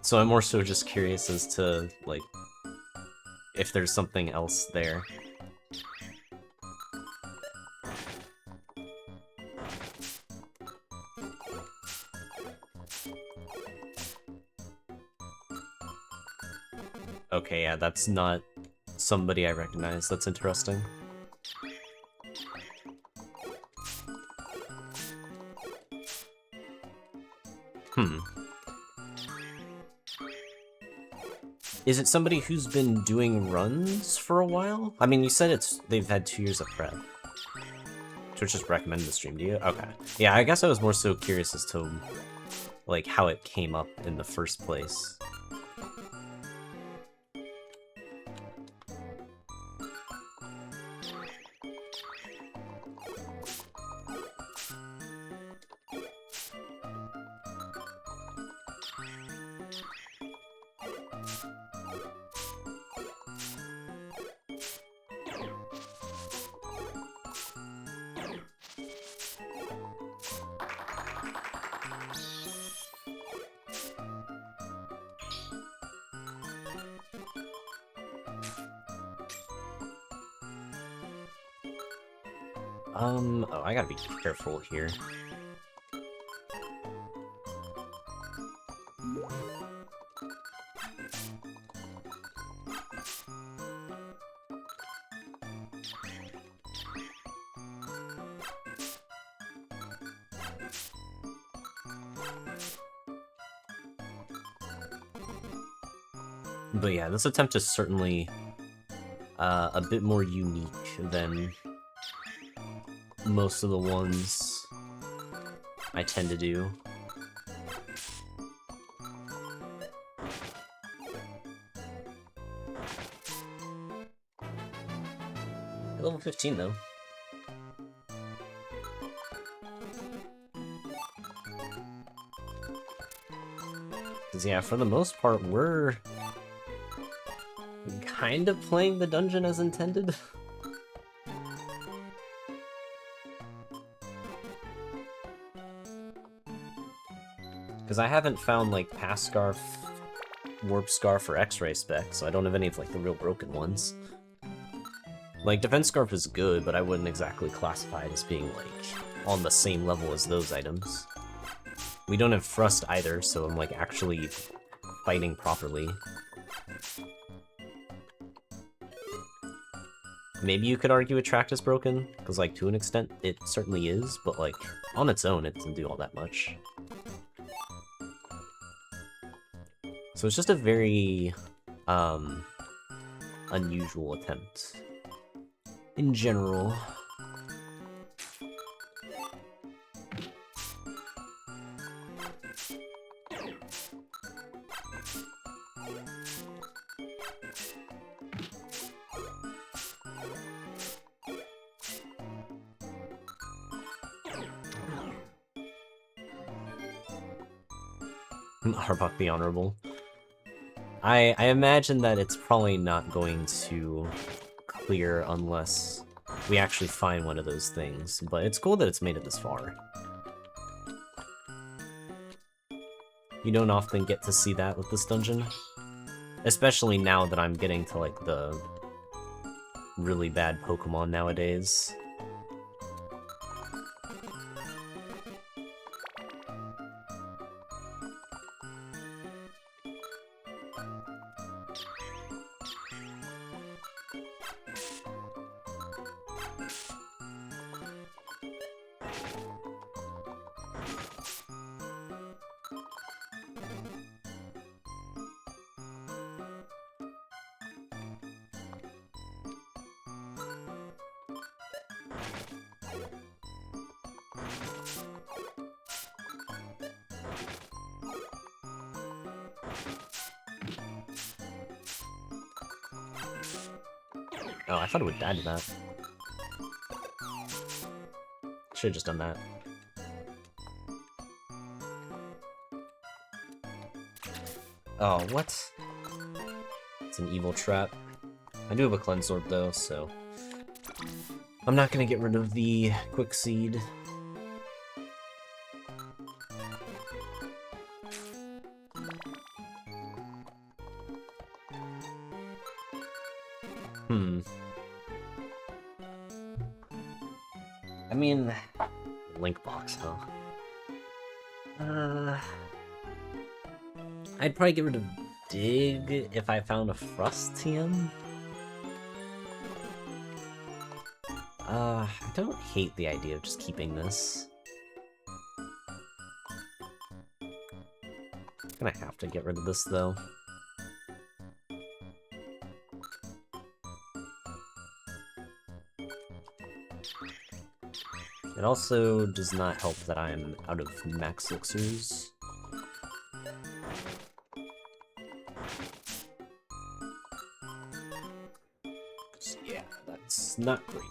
So I'm more so just curious as to like if there's something else there. Okay, yeah, that's not somebody I recognize. That's interesting. Is it somebody who's been doing runs for a while? I mean, you said they've had 2 years of prep. Twitch just recommended the stream to you? Okay. Yeah, I guess I was more so curious as to, like, how it came up in the first place. Oh, I gotta be careful here. But yeah, this attempt is certainly a bit more unique than most of the ones I tend to do. Level 15 though. Cause yeah, for the most part, we're kind of playing the dungeon as intended. Because I haven't found, like, Pass Scarf, Warp Scarf, or X-Ray specs, so I don't have any of, like, the real broken ones. Like, Defense Scarf is good, but I wouldn't exactly classify it as being, like, on the same level as those items. We don't have Thrust either, so I'm, like, actually fighting properly. Maybe you could argue Attract is broken, because, like, to an extent, it certainly is, but, like, on its own, it doesn't do all that much. So it's just a very, unusual attempt. In general. Arbok the Honorable. I imagine that it's probably not going to clear unless we actually find one of those things, but it's cool that it's made it this far. You don't often get to see that with this dungeon, especially now that I'm getting to, like, the really bad Pokemon nowadays. Oh, I thought it would die to that. Should've just done that. Oh, what? It's an evil trap. I do have a cleanse orb though, so I'm not gonna get rid of the quick seed. I mean, link box, huh? I'd probably get rid of dig if I found a Frustium. I don't hate the idea of just keeping this. Gonna have to get rid of this though. It also does not help that I'm out of max elixirs. Yeah, that's not great.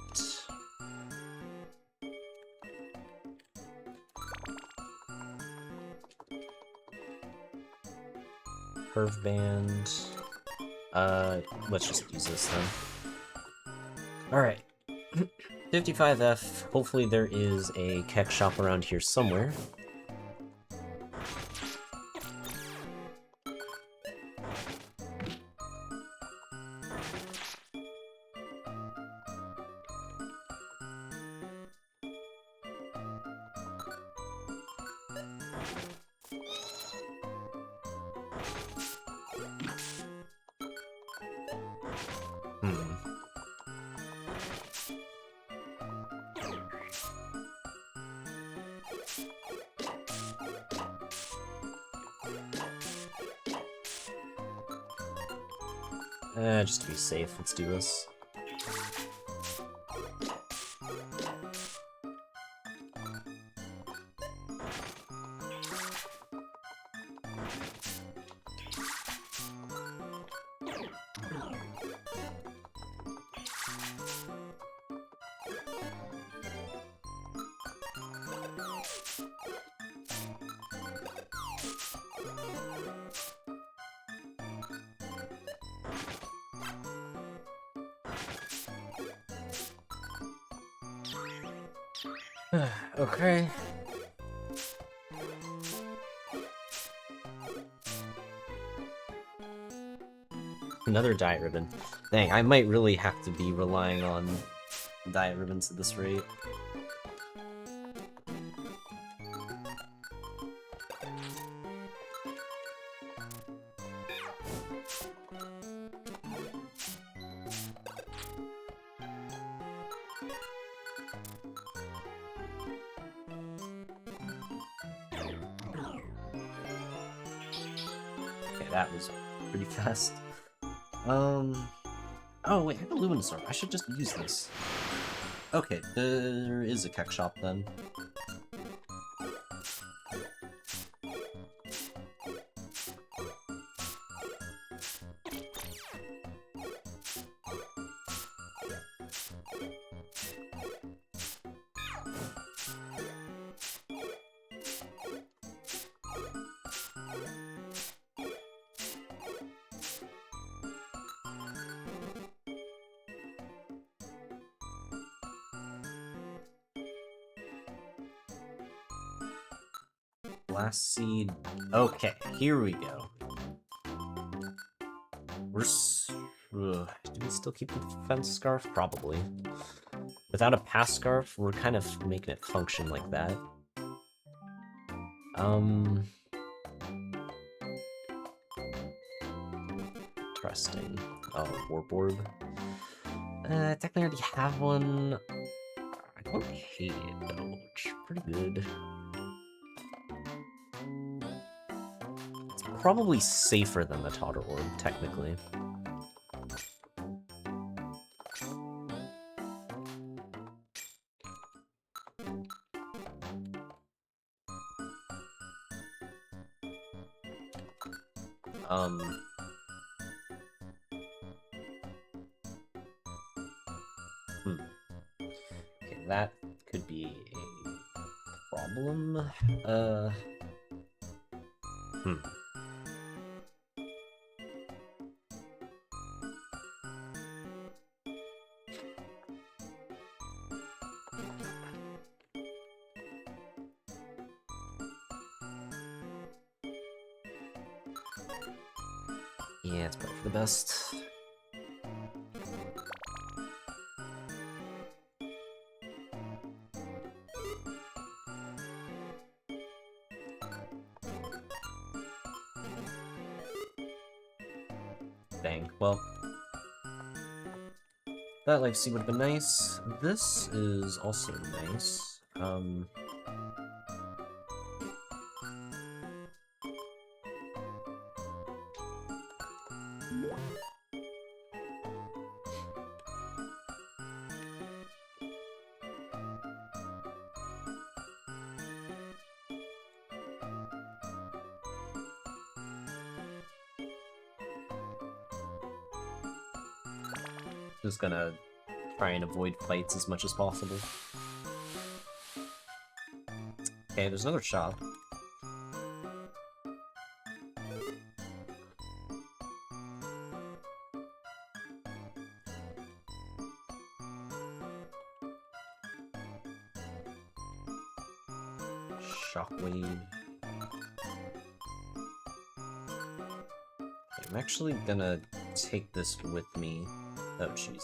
Curve band. Let's just use this then. Alright. 55F. Hopefully there is a keck shop around here somewhere. Just to be safe, let's do this. Okay. Another diet ribbon. Dang, I might really have to be relying on diet ribbons at this rate. That was pretty fast. Oh wait, I have a Luminosauр. I should just use this. Okay, there is a keck shop then. Last seed. Okay, here we go. Do we still keep the defense scarf? Probably. Without a pass scarf, we're kind of making it function like that. Interesting. Oh, warp orb. Technically I already have one. I don't hate it though. It's pretty good. Probably safer than the Totter Orb, technically. Okay, that could be a problem. Yeah, it's probably for the best. Dang, well, that life seed would have been nice. This is also nice. Just gonna try and avoid fights as much as possible. Okay, there's another shop. Shockwave. I'm actually gonna take this with me. Oh, jeez.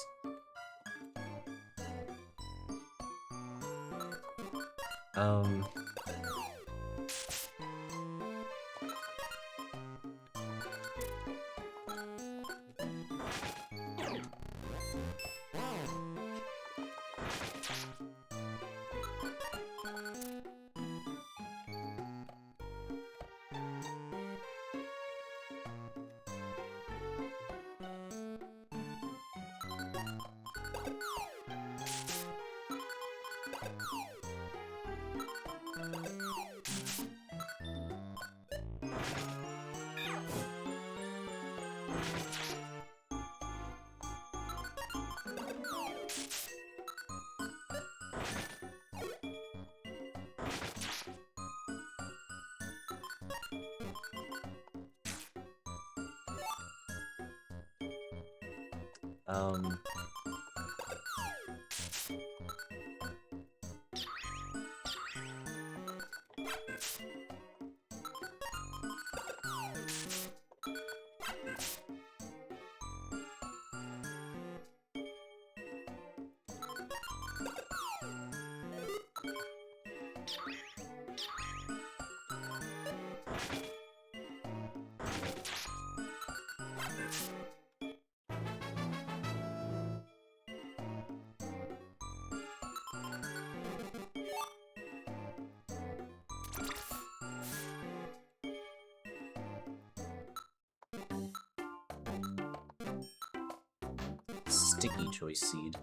Sticky choice seed.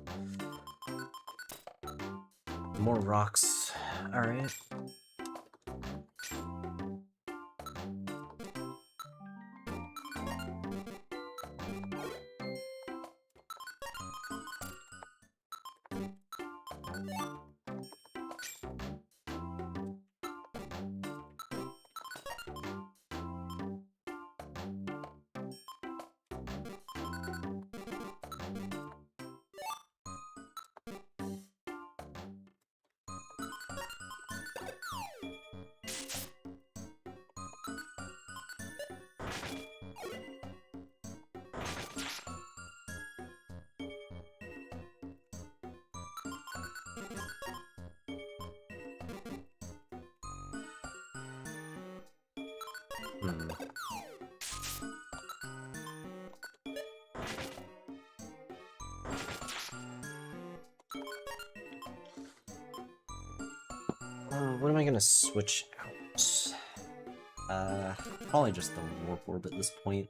More rocks. Alright. What am I gonna switch out? Probably just the warp orb at this point.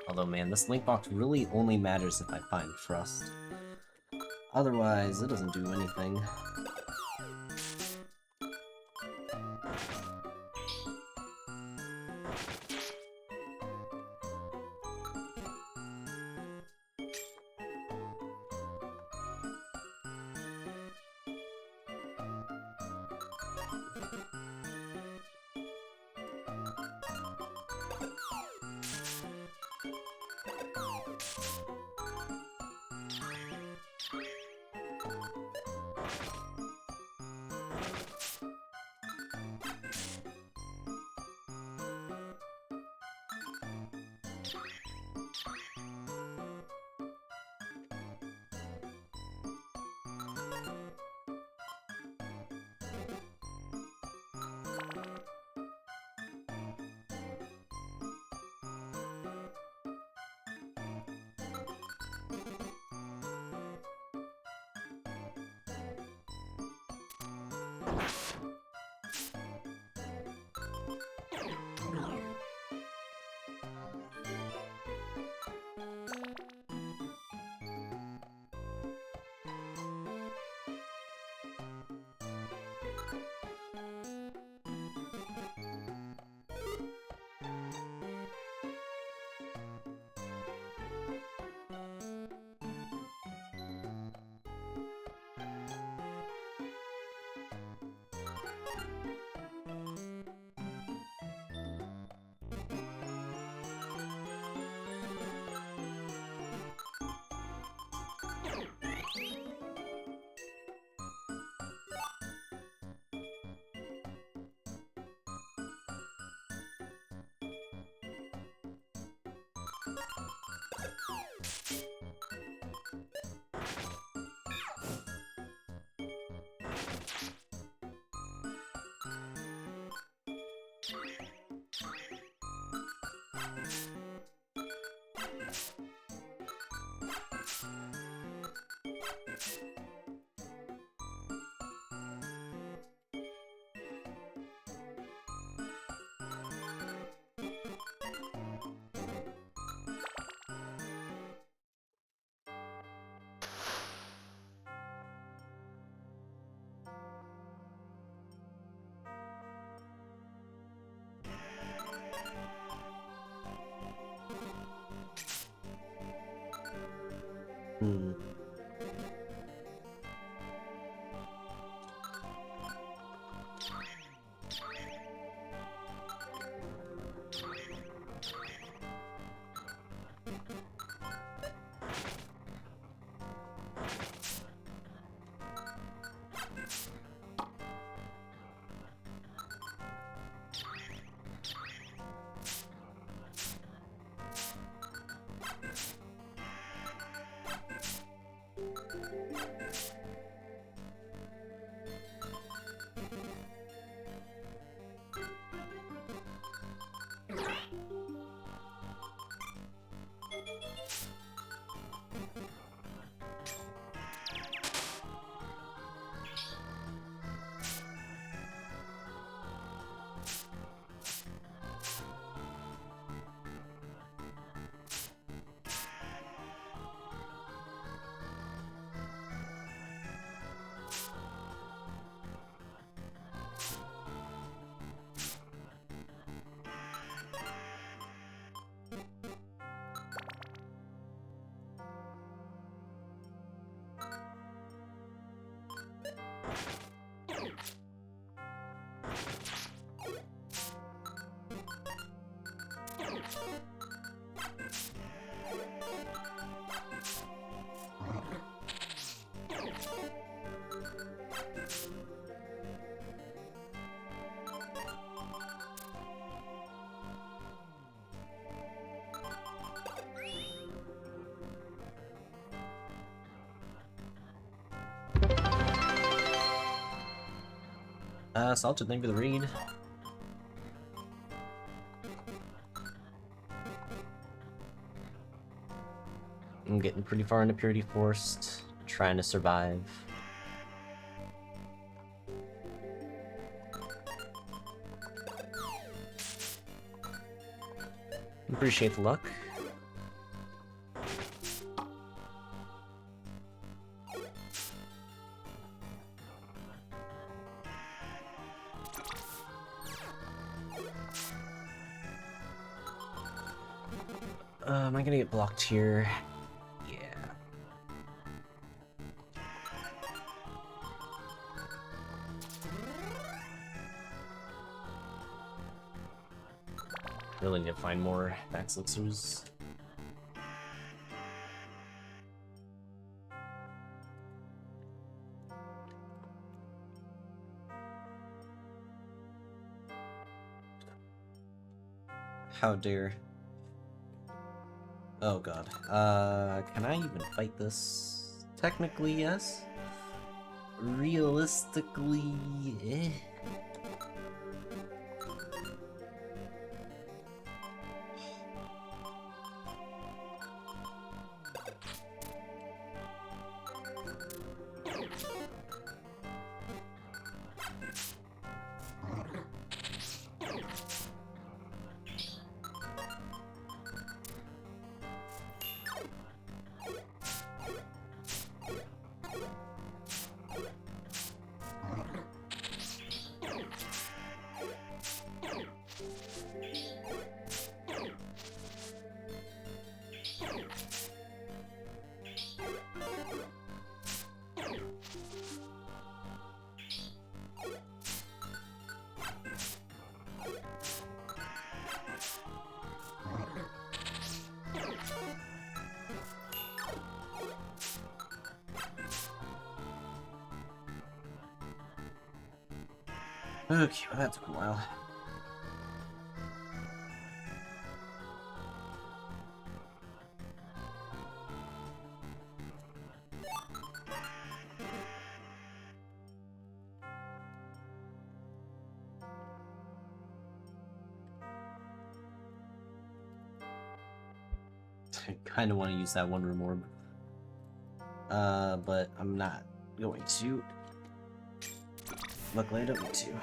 Although, man, this link box really only matters if I find Frost. Otherwise, it doesn't do anything. Hmm. Salted, thank you for the read. I'm getting pretty far into Purity Forest, trying to survive. Appreciate the luck. Am I gonna get blocked here? Yeah. Really need to find more Max Elixirs. How dare. Oh god. Can I even fight this? Technically, yes. Realistically, eh. Okay, well that took a while. I kind of want to use that one room orb. But I'm not going to. Luckily, I don't need to.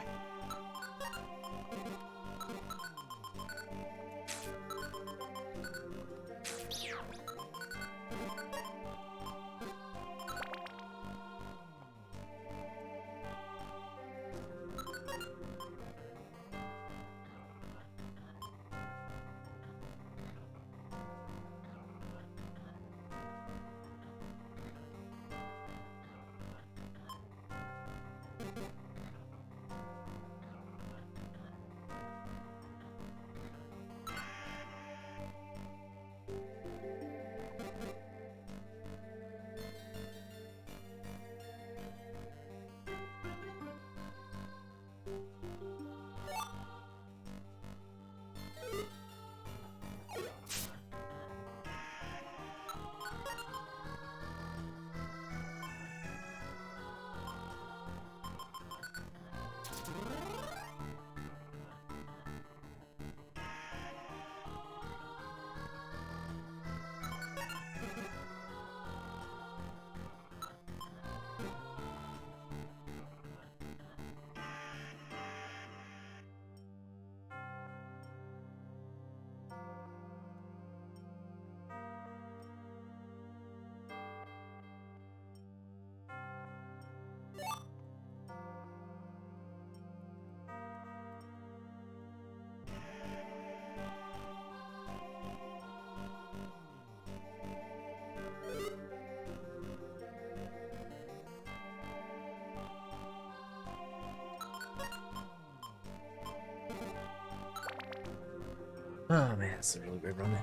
Oh man, it's a really great run.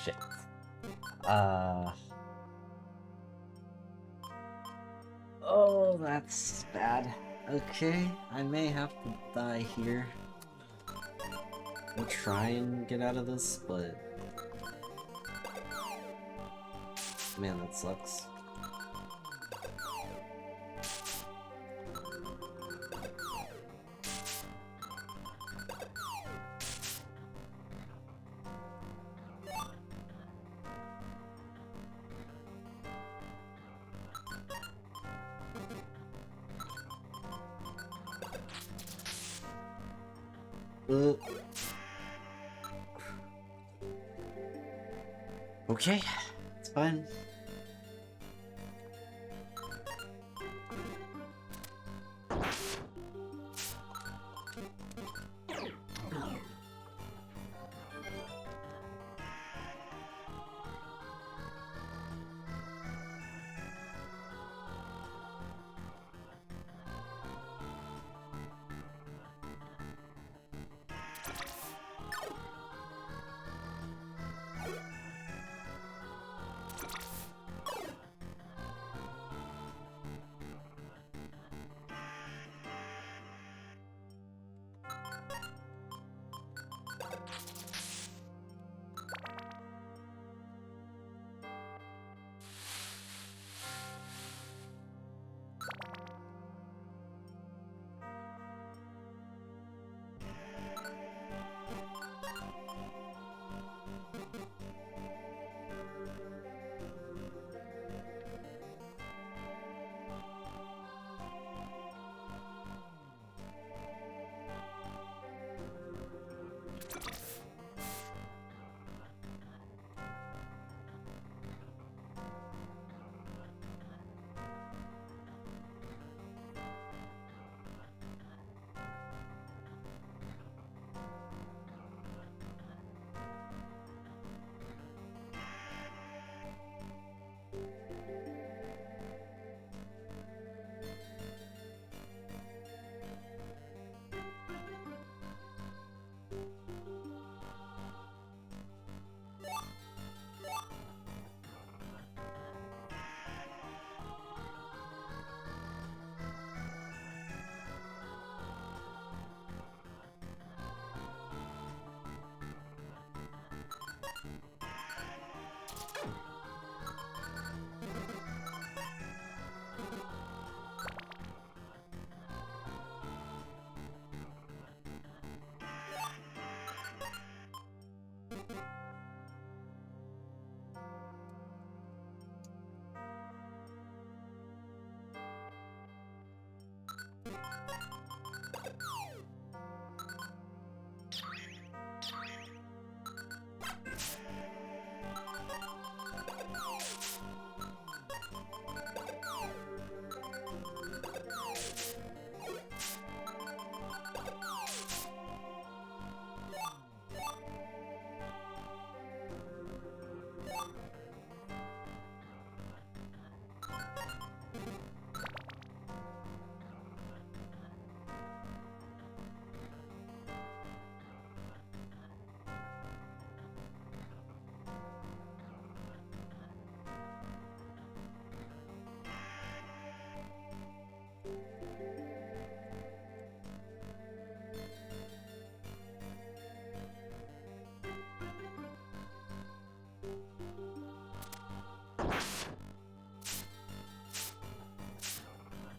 Shit. Oh, that's bad. Okay, I may have to die here. I'll try and get out of this, but... Man, that sucks. Okay, it's fine.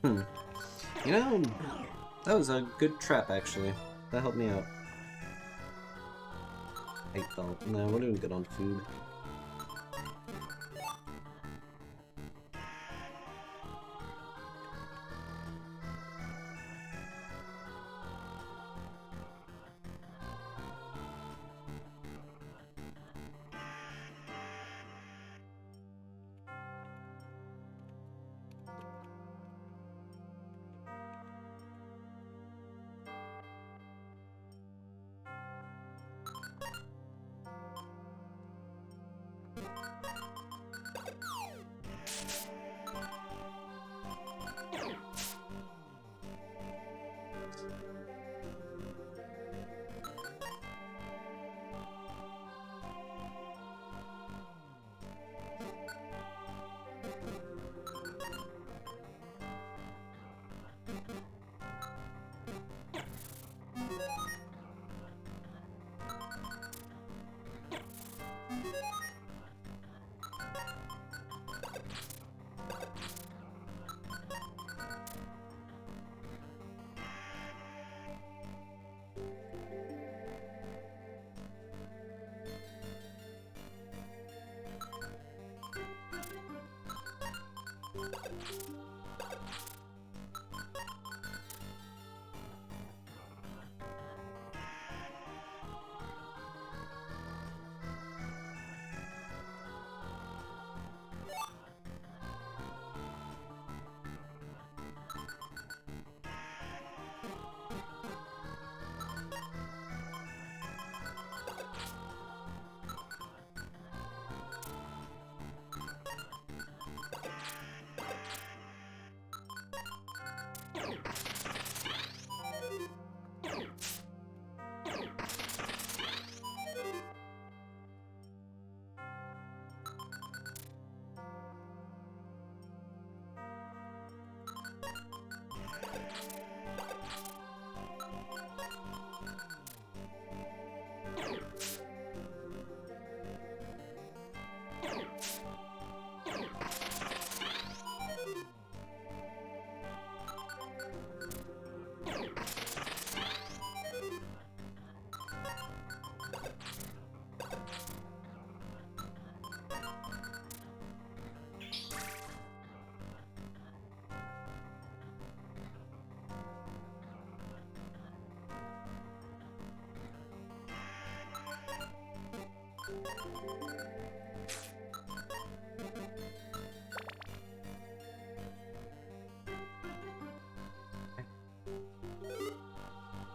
You know, that was a good trap, actually. That helped me out. I thought, no, we're doing good on food.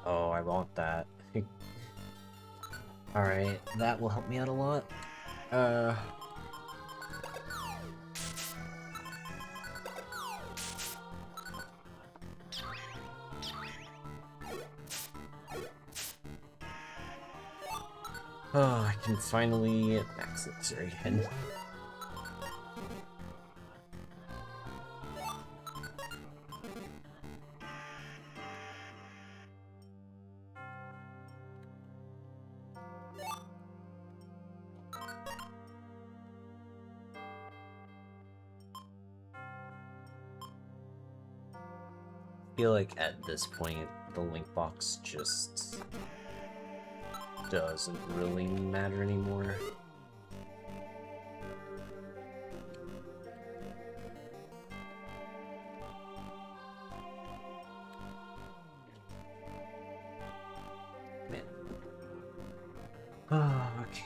Oh, I want that. Alright, that will help me out a lot. Oh, I can finally max it again. I feel like at this point, the link box just doesn't really matter anymore. Man. Oh, okay.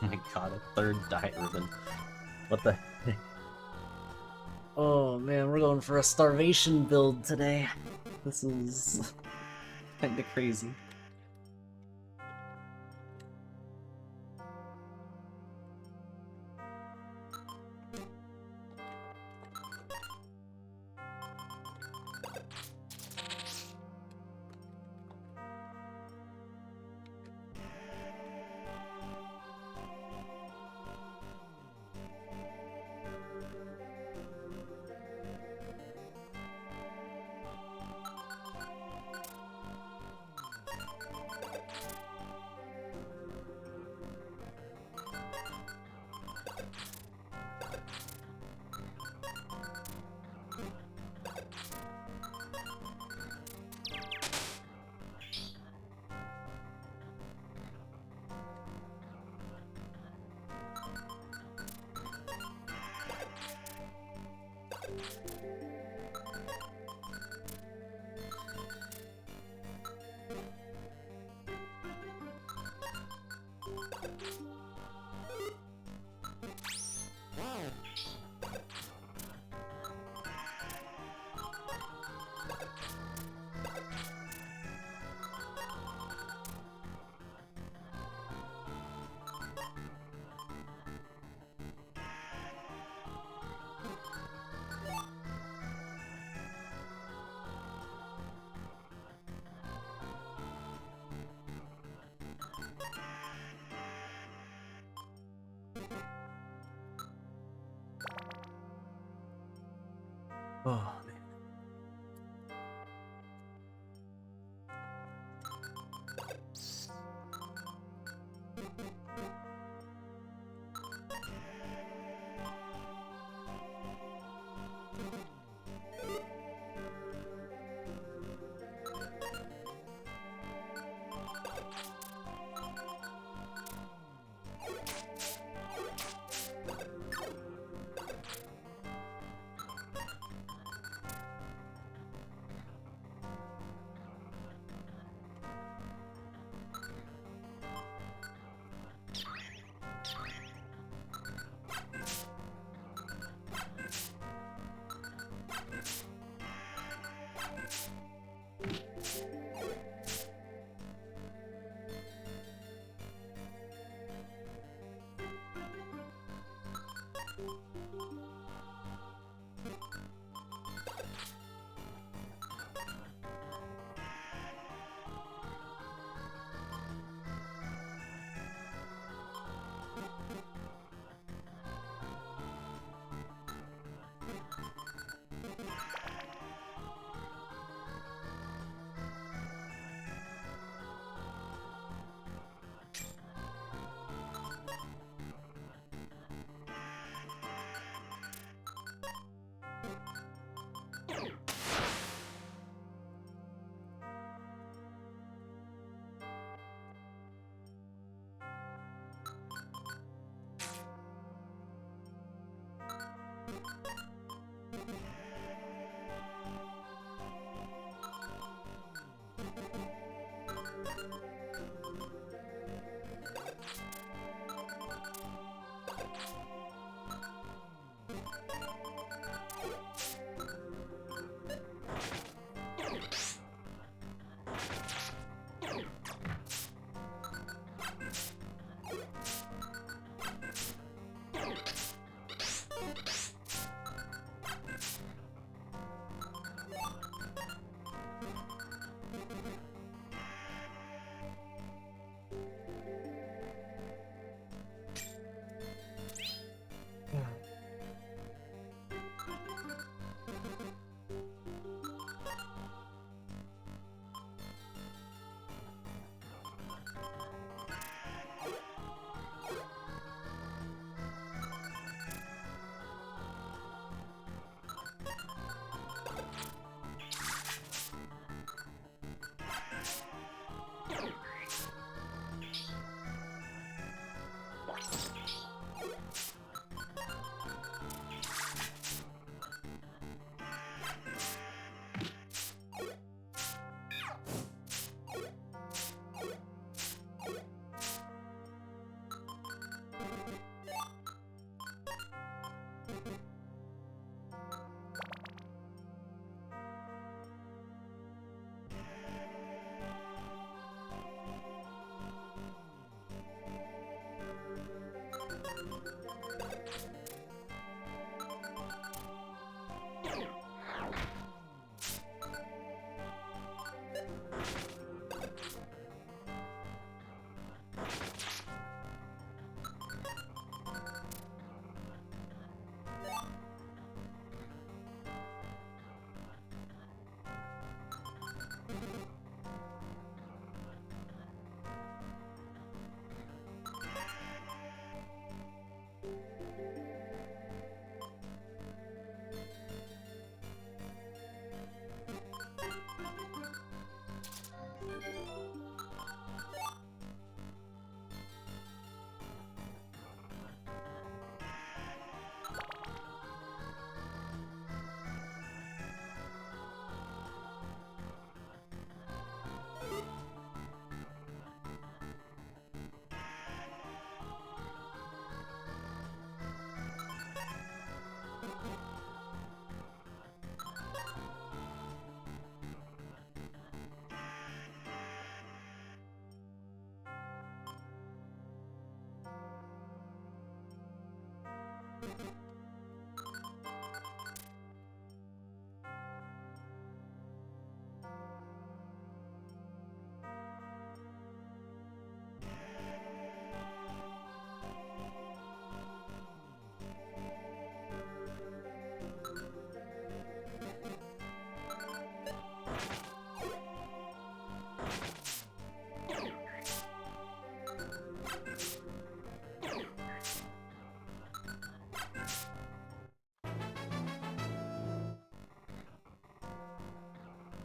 Oh my god, a third diet ribbon. What the heck? Oh man, we're going for a starvation build today. This is kinda crazy. Oh, man.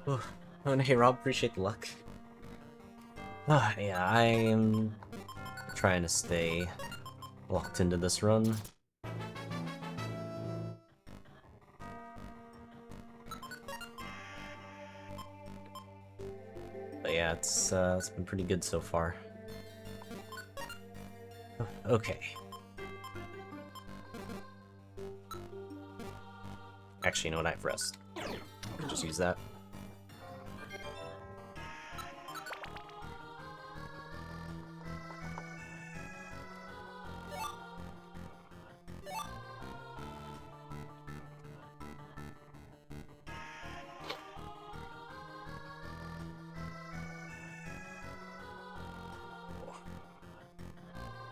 Oh, and hey Rob, appreciate the luck. Yeah, I am trying to stay locked into this run. But yeah, it's been pretty good so far. Okay. Actually, you know what? I have rest. Just use that.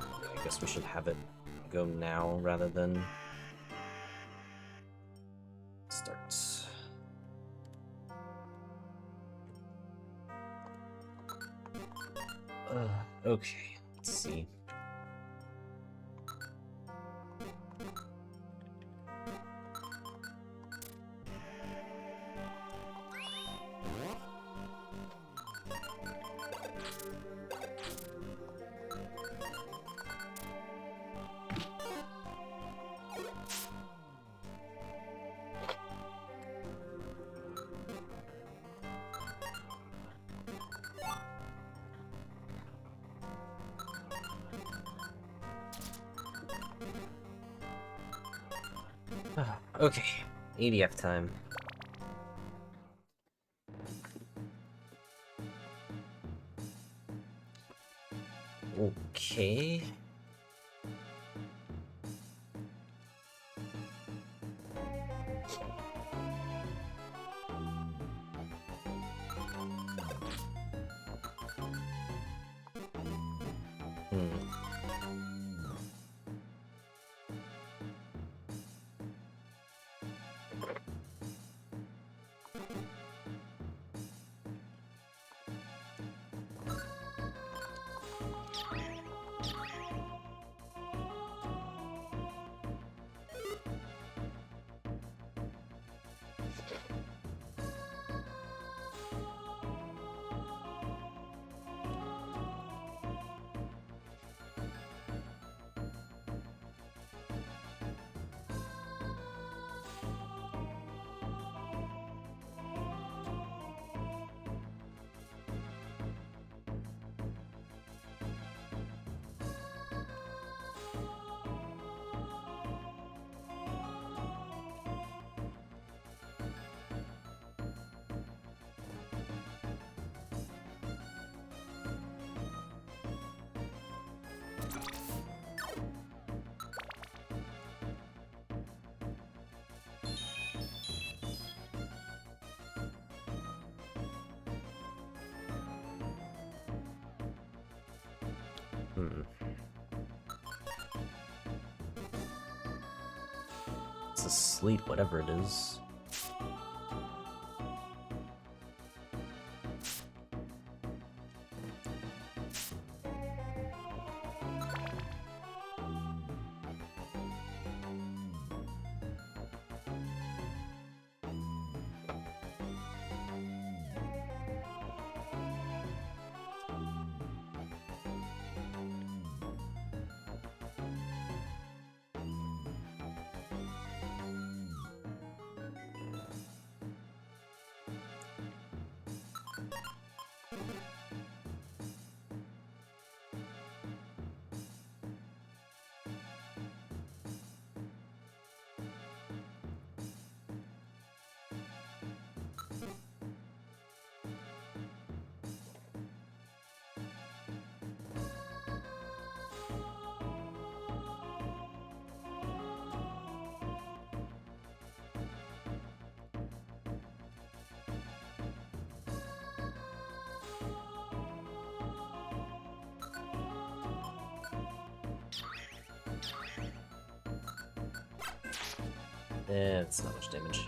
I guess we should have it go now rather than start. Okay, let's see. Okay, ADF time. Okay. It's asleep, whatever it is. It's not much damage.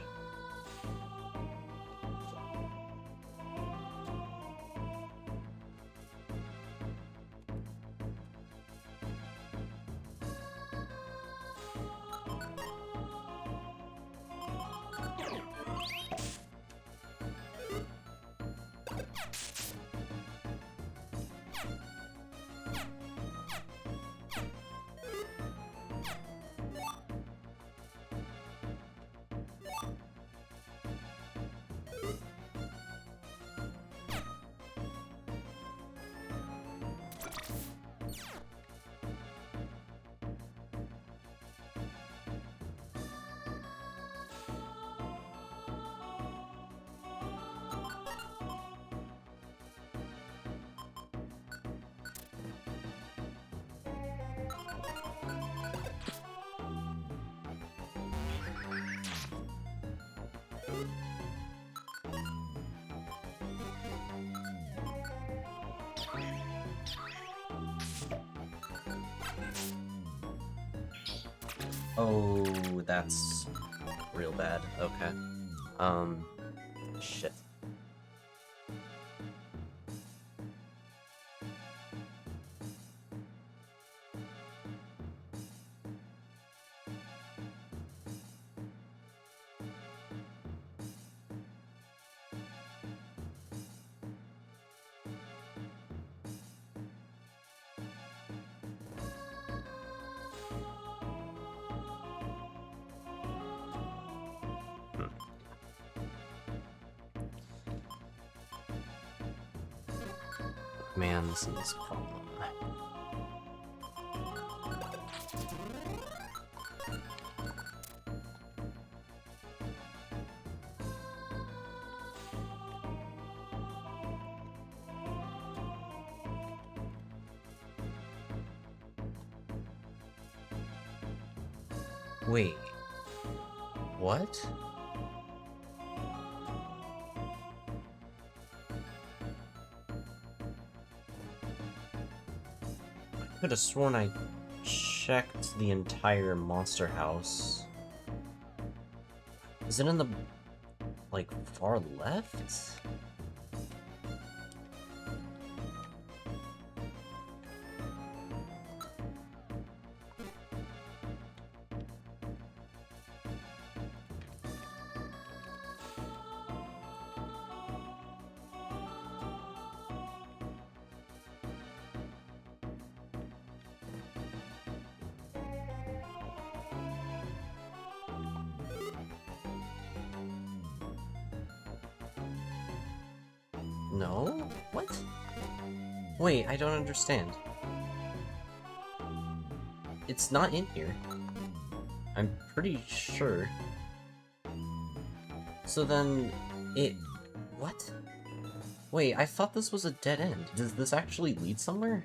Oh, that's real bad. Okay. Shit. Man, this is a problem. Wait. What? I could have sworn I checked the entire monster house. Is it in the, like, far left? No? What? Wait, I don't understand. It's not in here. I'm pretty sure. So then, what? Wait, I thought this was a dead end. Does this actually lead somewhere?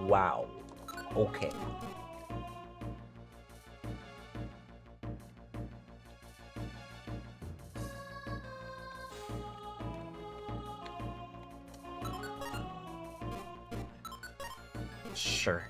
Wow. Okay. Sure.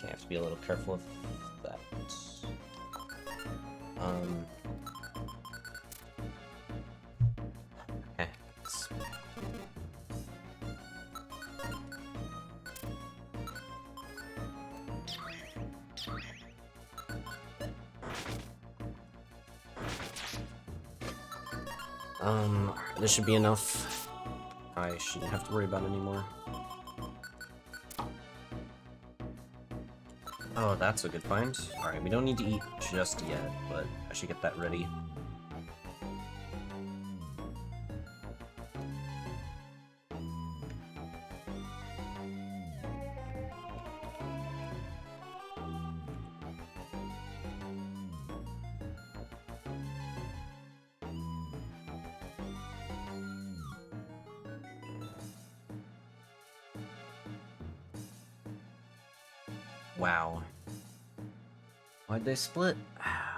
Okay, I have to be a little careful with that. Okay. This should be enough. I shouldn't have to worry about it anymore. Oh, that's a good find. Alright, we don't need to eat just yet, but I should get that ready. Wow. Why'd they split?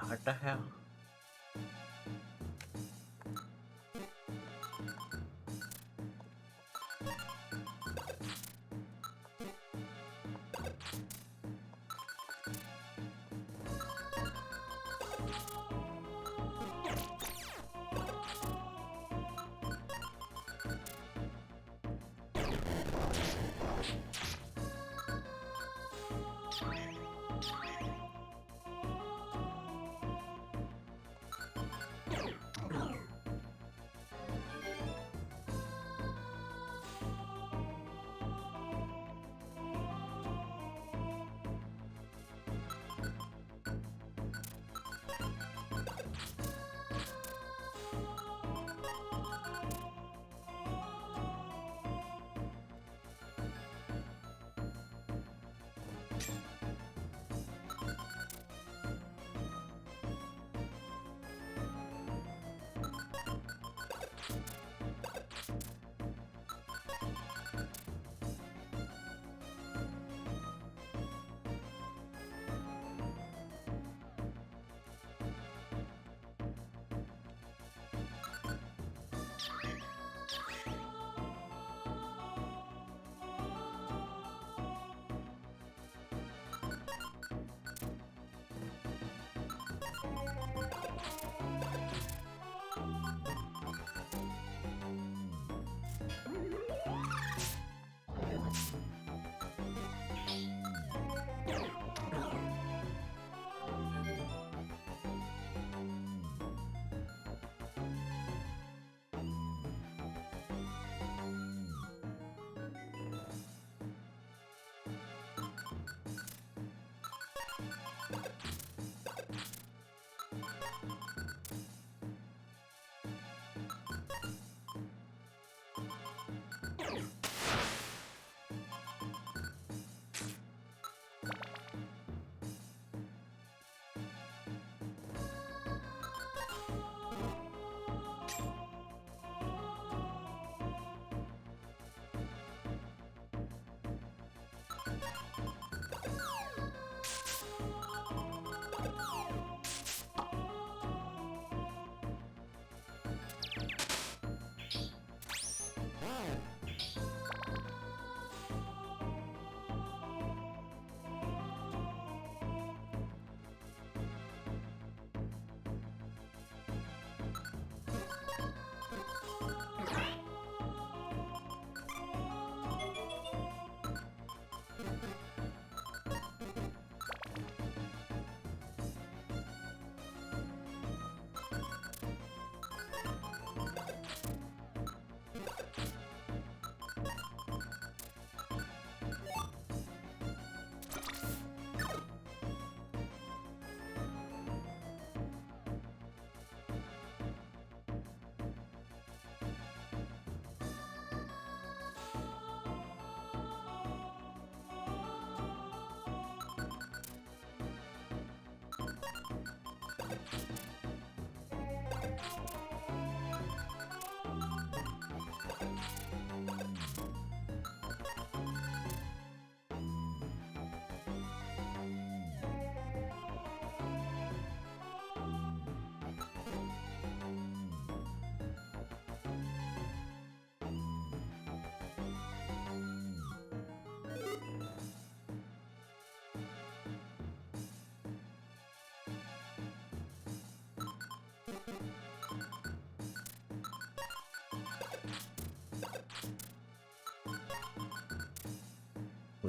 What the hell?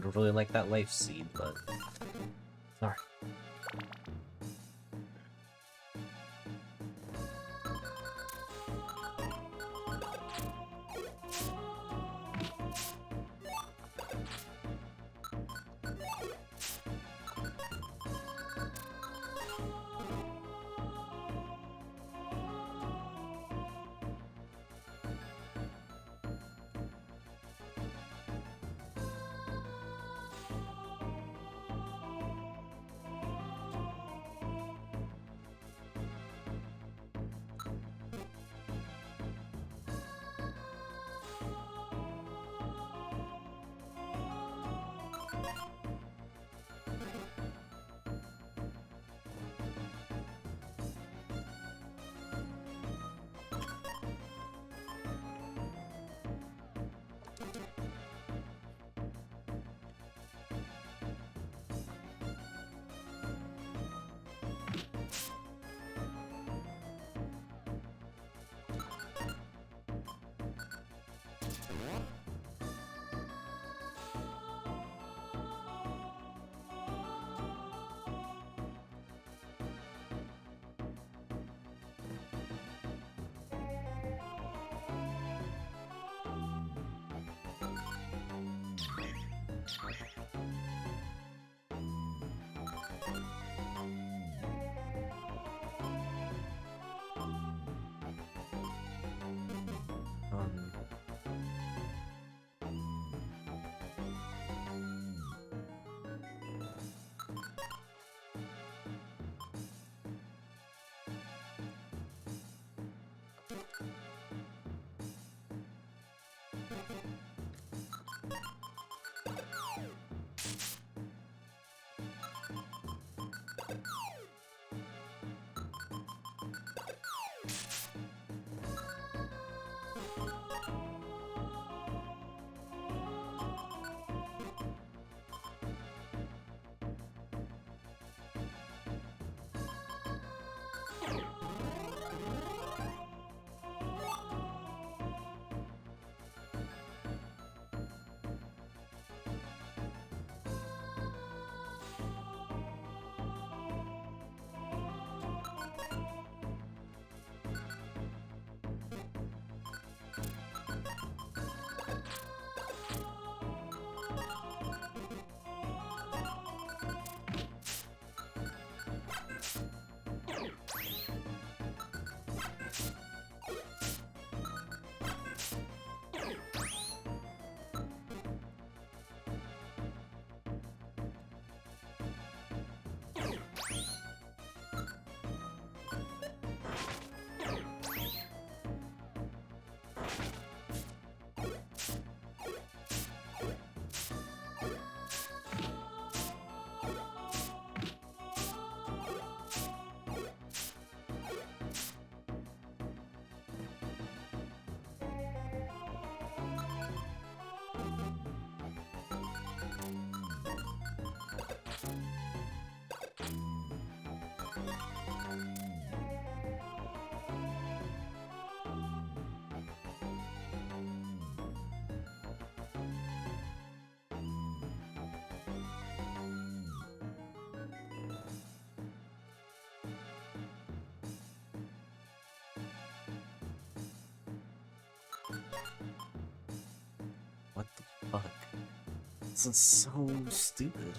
would really like that life seed, but sorry. Um, what the fuck? This is so stupid.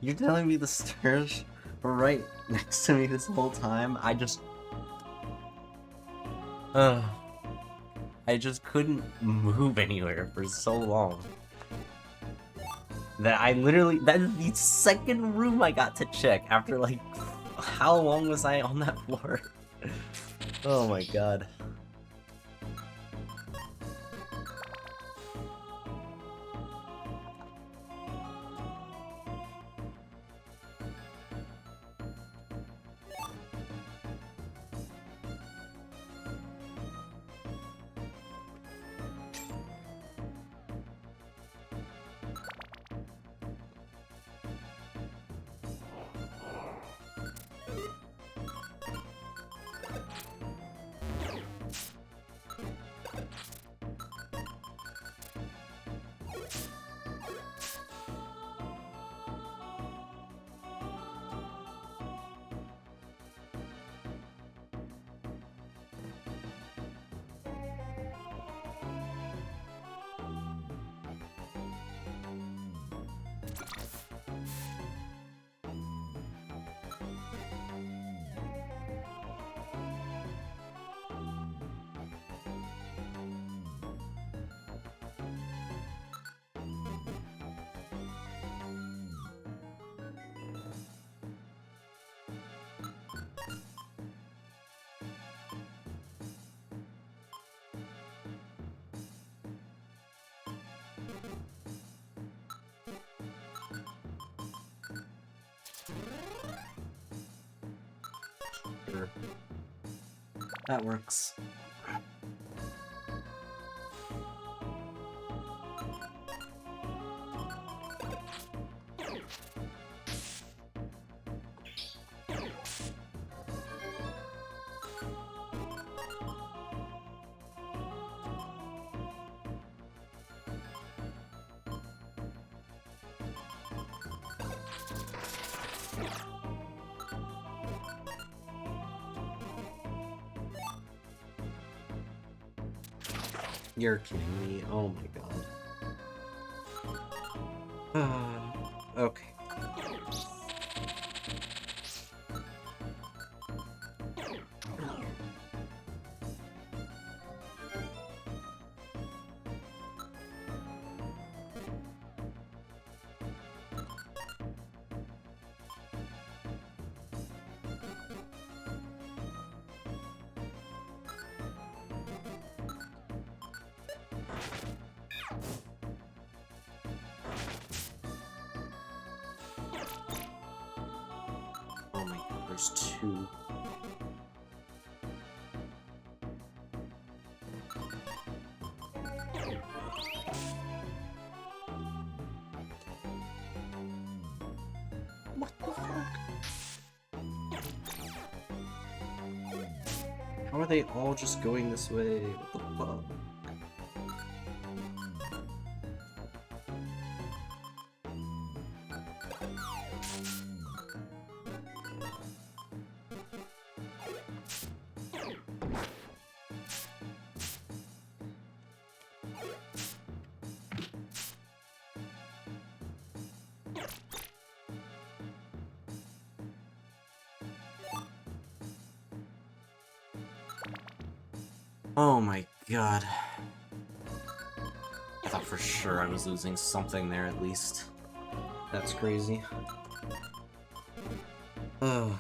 You're telling me the stairs were right next to me this whole time? I just couldn't move anywhere for so long. That I literally, that is the second room I got to check after, like, how long was I on that floor? Oh my god. Sure. That works. You're kidding me. Oh my god. Okay. Oh my god, there's two. What the fuck? How are they all just going this way? What the fuck? Oh my god. I thought for sure I was losing something there at least. That's crazy. Oh.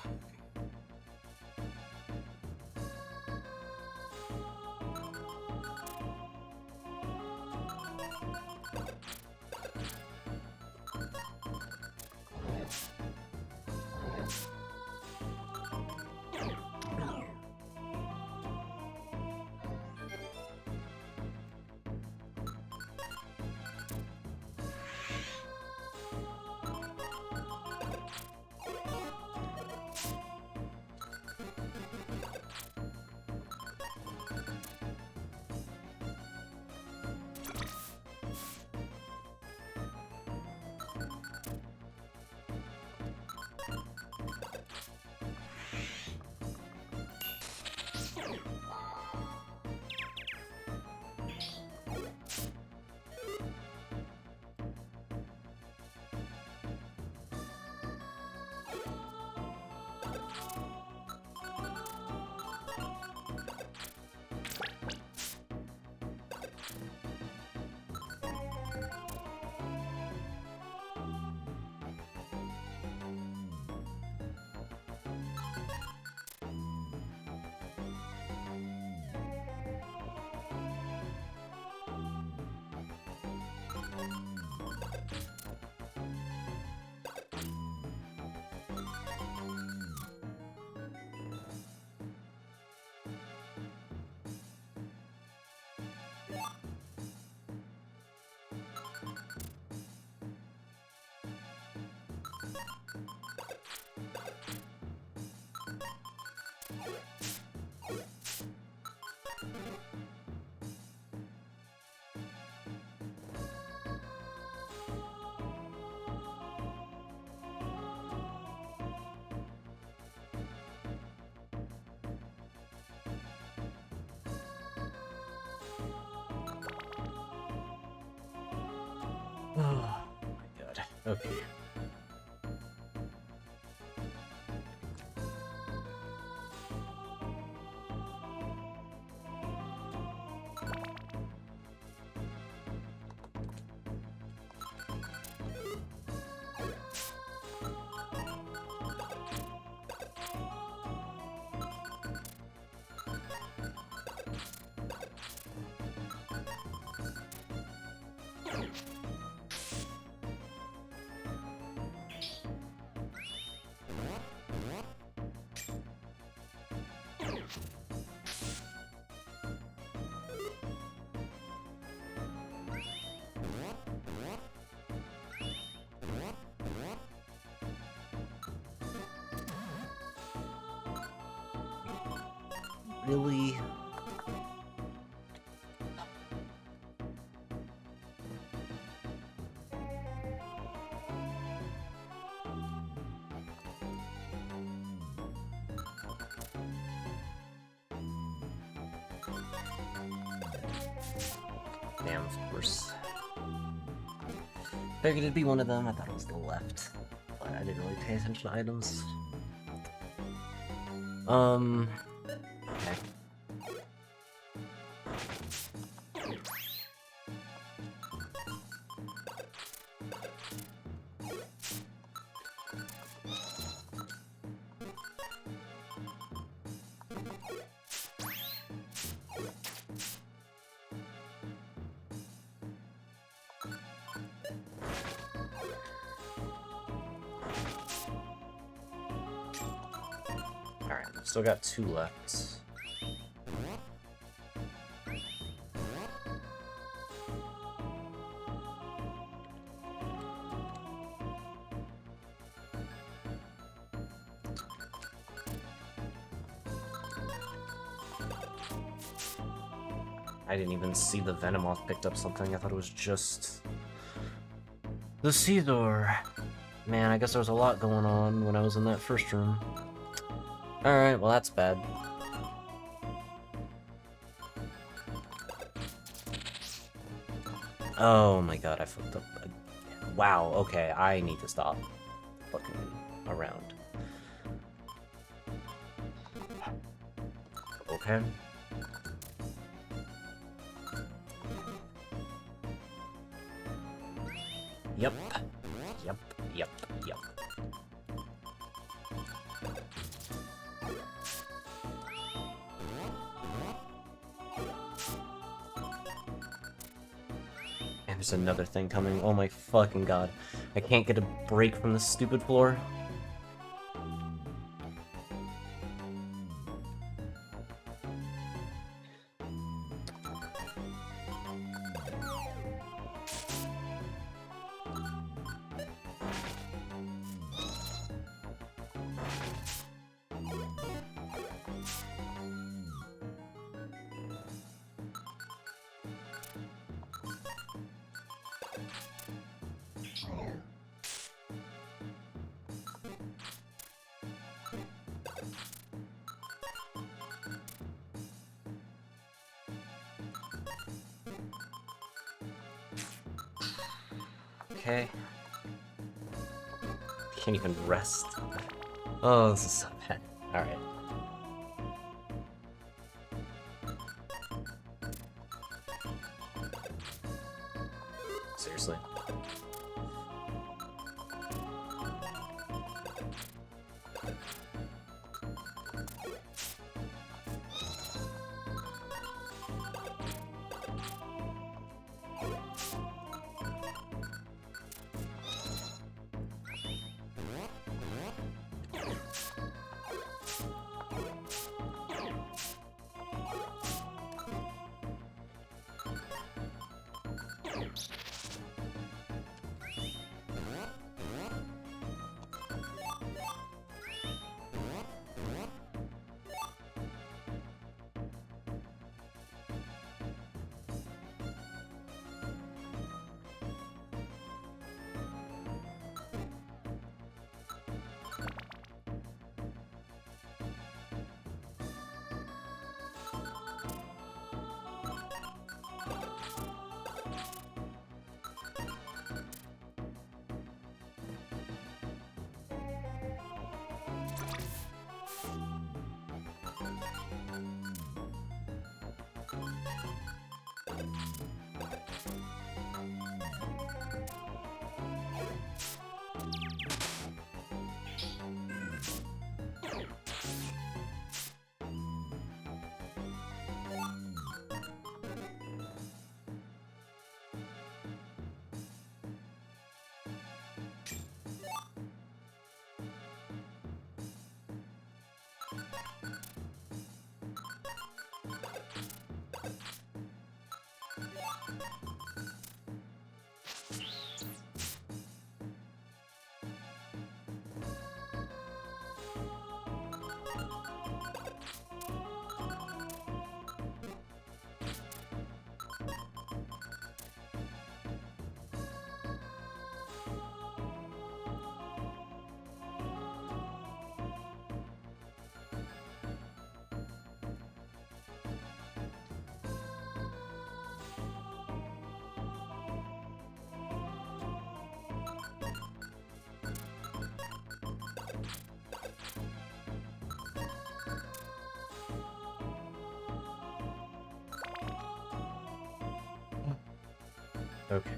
Oh my god. Okay. Really? Damn, of course. Figured it'd be one of them. I thought it was the left, but I didn't really pay attention to items. Okay. Alright, still got 2 left. I didn't even see the Venomoth picked up something. I thought it was just the Seedor. Man, I guess there was a lot going on when I was in that first room. Alright, well that's bad. Oh my god, I fucked up. Wow, okay, I need to stop fucking around. Okay. Yep. Yep. Yep. Yep. And there's another thing coming. Oh my fucking god. I can't get a break from this stupid floor. Okay. Can't even rest. Oh, this is so bad. Alright. Seriously. Okay.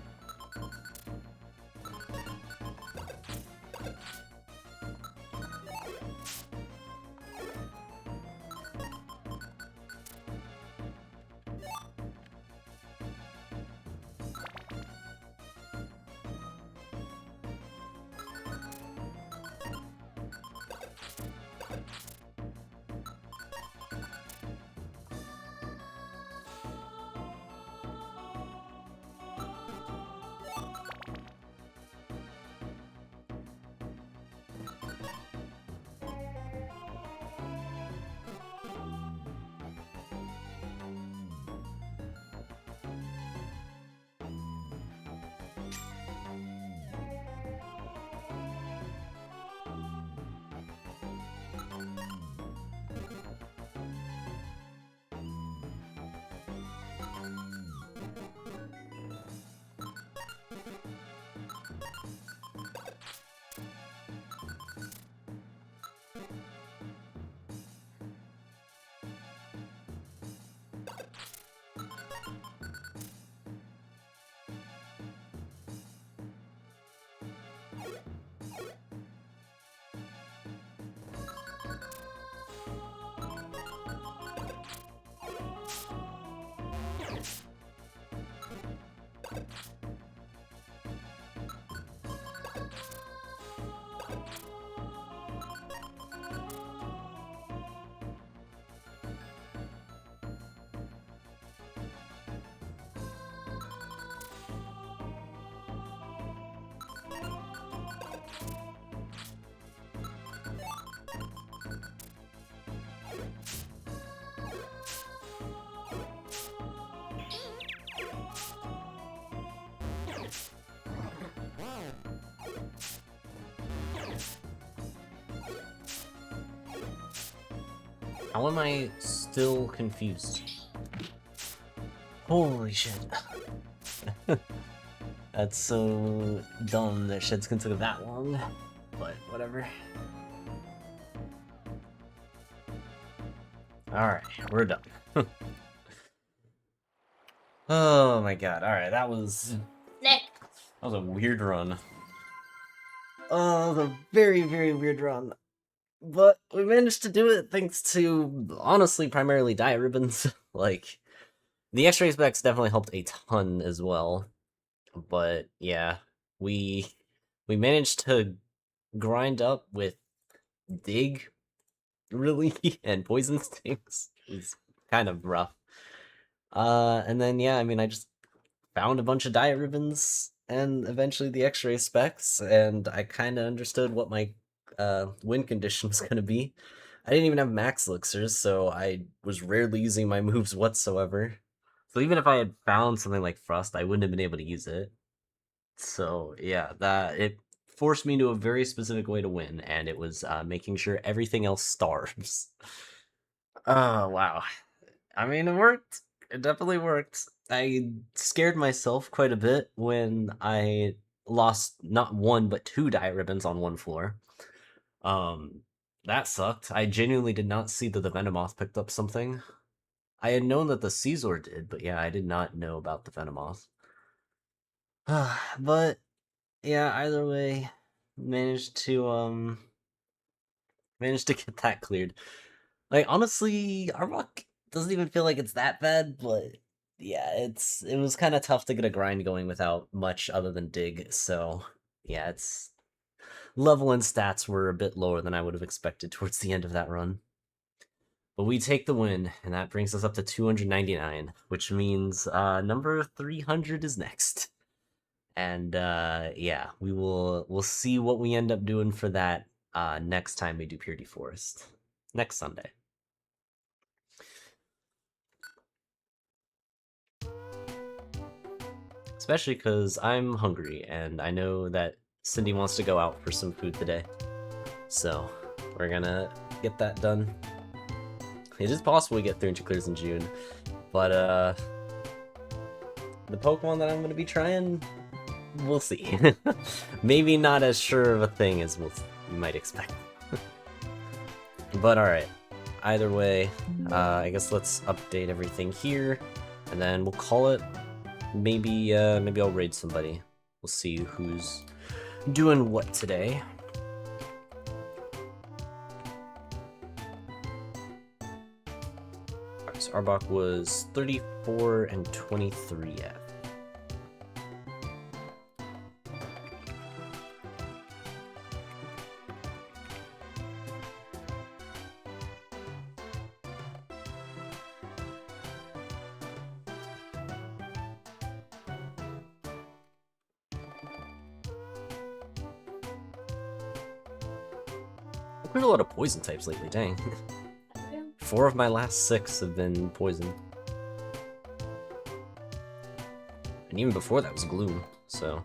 How am I still confused? Holy shit. That's so dumb that shit's gonna take that long, but whatever. Alright, we're done. Oh my god, alright, that was Nick. a weird run. Oh, the very, very weird run. But we managed to do it thanks to, honestly, primarily diet ribbons. Like, the X-ray specs definitely helped a ton as well. But yeah, we managed to grind up with dig, really, and poison stings. It's kind of rough. And then yeah, I mean, I just found a bunch of diet ribbons and eventually the X-ray specs, and I kind of understood what my win condition was gonna be. I didn't even have max elixirs, so I was rarely using my moves whatsoever. So even if I had found something like Frost, I wouldn't have been able to use it. So yeah, that it forced me to a very specific way to win, and it was making sure everything else starves. Oh wow. I mean, it worked. It definitely worked. I scared myself quite a bit when I lost not one but two diet ribbons on one floor. Um, that sucked. I genuinely did not see that the Venomoth picked up something. I had known that the Caesar did, but yeah, I did not know about the Venomoth. But yeah, either way, managed to get that cleared. Like honestly, Arbok doesn't even feel like it's that bad, but yeah, it was kind of tough to get a grind going without much other than dig. So yeah, it's level and stats were a bit lower than I would have expected towards the end of that run. But we take the win, and that brings us up to 299, which means number 300 is next. And yeah, we'll see what we end up doing for that next time we do Purity Forest. Next Sunday. Especially because I'm hungry, and I know that Cindy wants to go out for some food today. So, we're gonna get that done. It is possible we get 300 clears in June, but the Pokemon that I'm gonna be trying, we'll see. Maybe not as sure of a thing as you might expect. But alright, either way, I guess let's update everything here, and then we'll call it maybe I'll raid somebody. We'll see who's doing what today. Alright, so Arbok was 34 and 23 at. I've played a lot of poison types lately, dang. 4 of my last 6 have been poison. And even before that was gloom, so.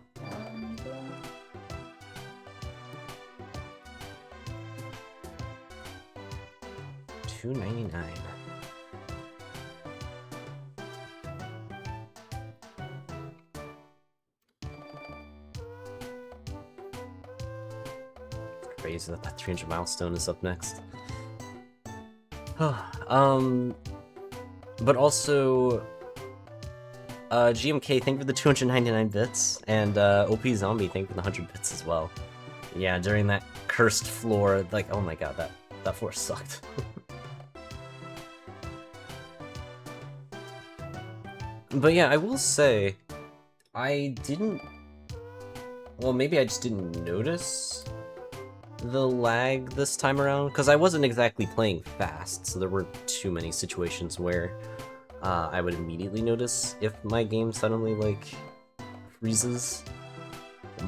$2.99. Crazy that that 300 milestone is up next. But also, GMK, thank you for the 299 bits, and OP Zombie, thank you for the 100 bits as well. Yeah, during that cursed floor, like, oh my god, that floor sucked. But yeah, I will say, I didn't... Well, maybe I just didn't notice the lag this time around, because I wasn't exactly playing fast, so there weren't too many situations where I would immediately notice if my game suddenly, like, freezes.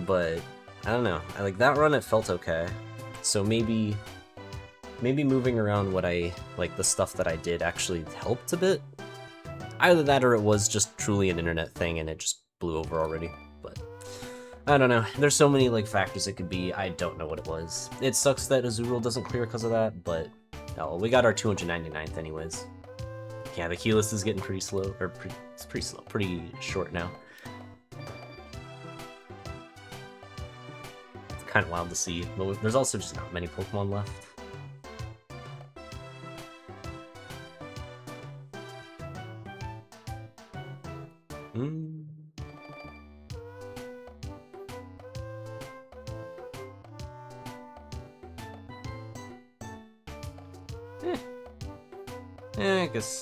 But, I don't know, like, that run it felt okay, so maybe moving around what I, like, the stuff that I did actually helped a bit. Either that or it was just truly an internet thing and it just blew over already, but I don't know. There's so many, like, factors it could be. I don't know what it was. It sucks that Azurill doesn't clear because of that, but oh, we got our 299th anyways. Yeah, the key list is getting pretty slow, or it's pretty slow, pretty short now. It's kind of wild to see, but there's also just not many Pokemon left.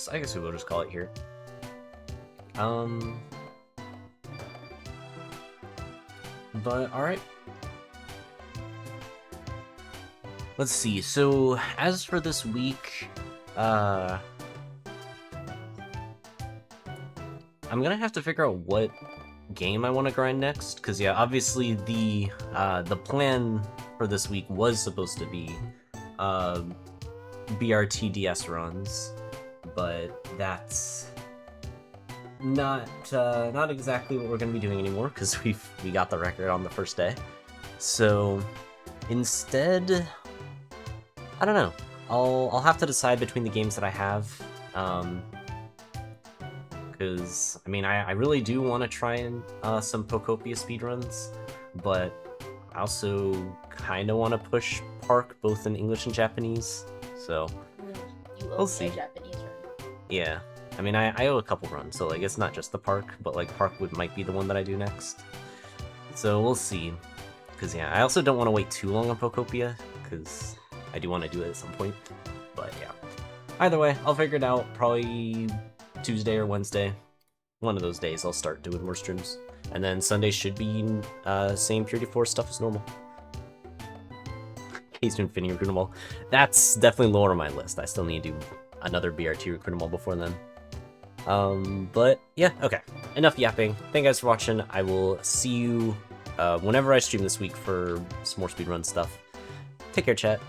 I guess we will just call it here. But alright. Let's see. So as for this week, I'm gonna have to figure out what game I want to grind next, because yeah, obviously the plan for this week was supposed to be BRTDS runs, but that's not exactly what we're gonna be doing anymore, because we got the record on the first day. So instead, I don't know. I'll have to decide between the games that I have. Because, I mean, I really do want to try and some Pokopia speedruns, but I also kind of want to push Park both in English and Japanese, so we'll see. Japanese run. Yeah, I mean, I owe a couple runs, so like it's not just the Park, but like Park might be the one that I do next. So we'll see, because yeah, I also don't want to wait too long on Pokopia, because I do want to do it at some point, but yeah. Either way, I'll figure it out, probably Tuesday or Wednesday. One of those days I'll start doing more streams. And then Sunday should be same Purity 4 stuff as normal. Case to Infinity Recruitable. That's definitely lower on my list. I still need to do another BRT Recruitable before then. But yeah, okay. Enough yapping. Thank you guys for watching. I will see you whenever I stream this week for some more speedrun stuff. Take care, chat.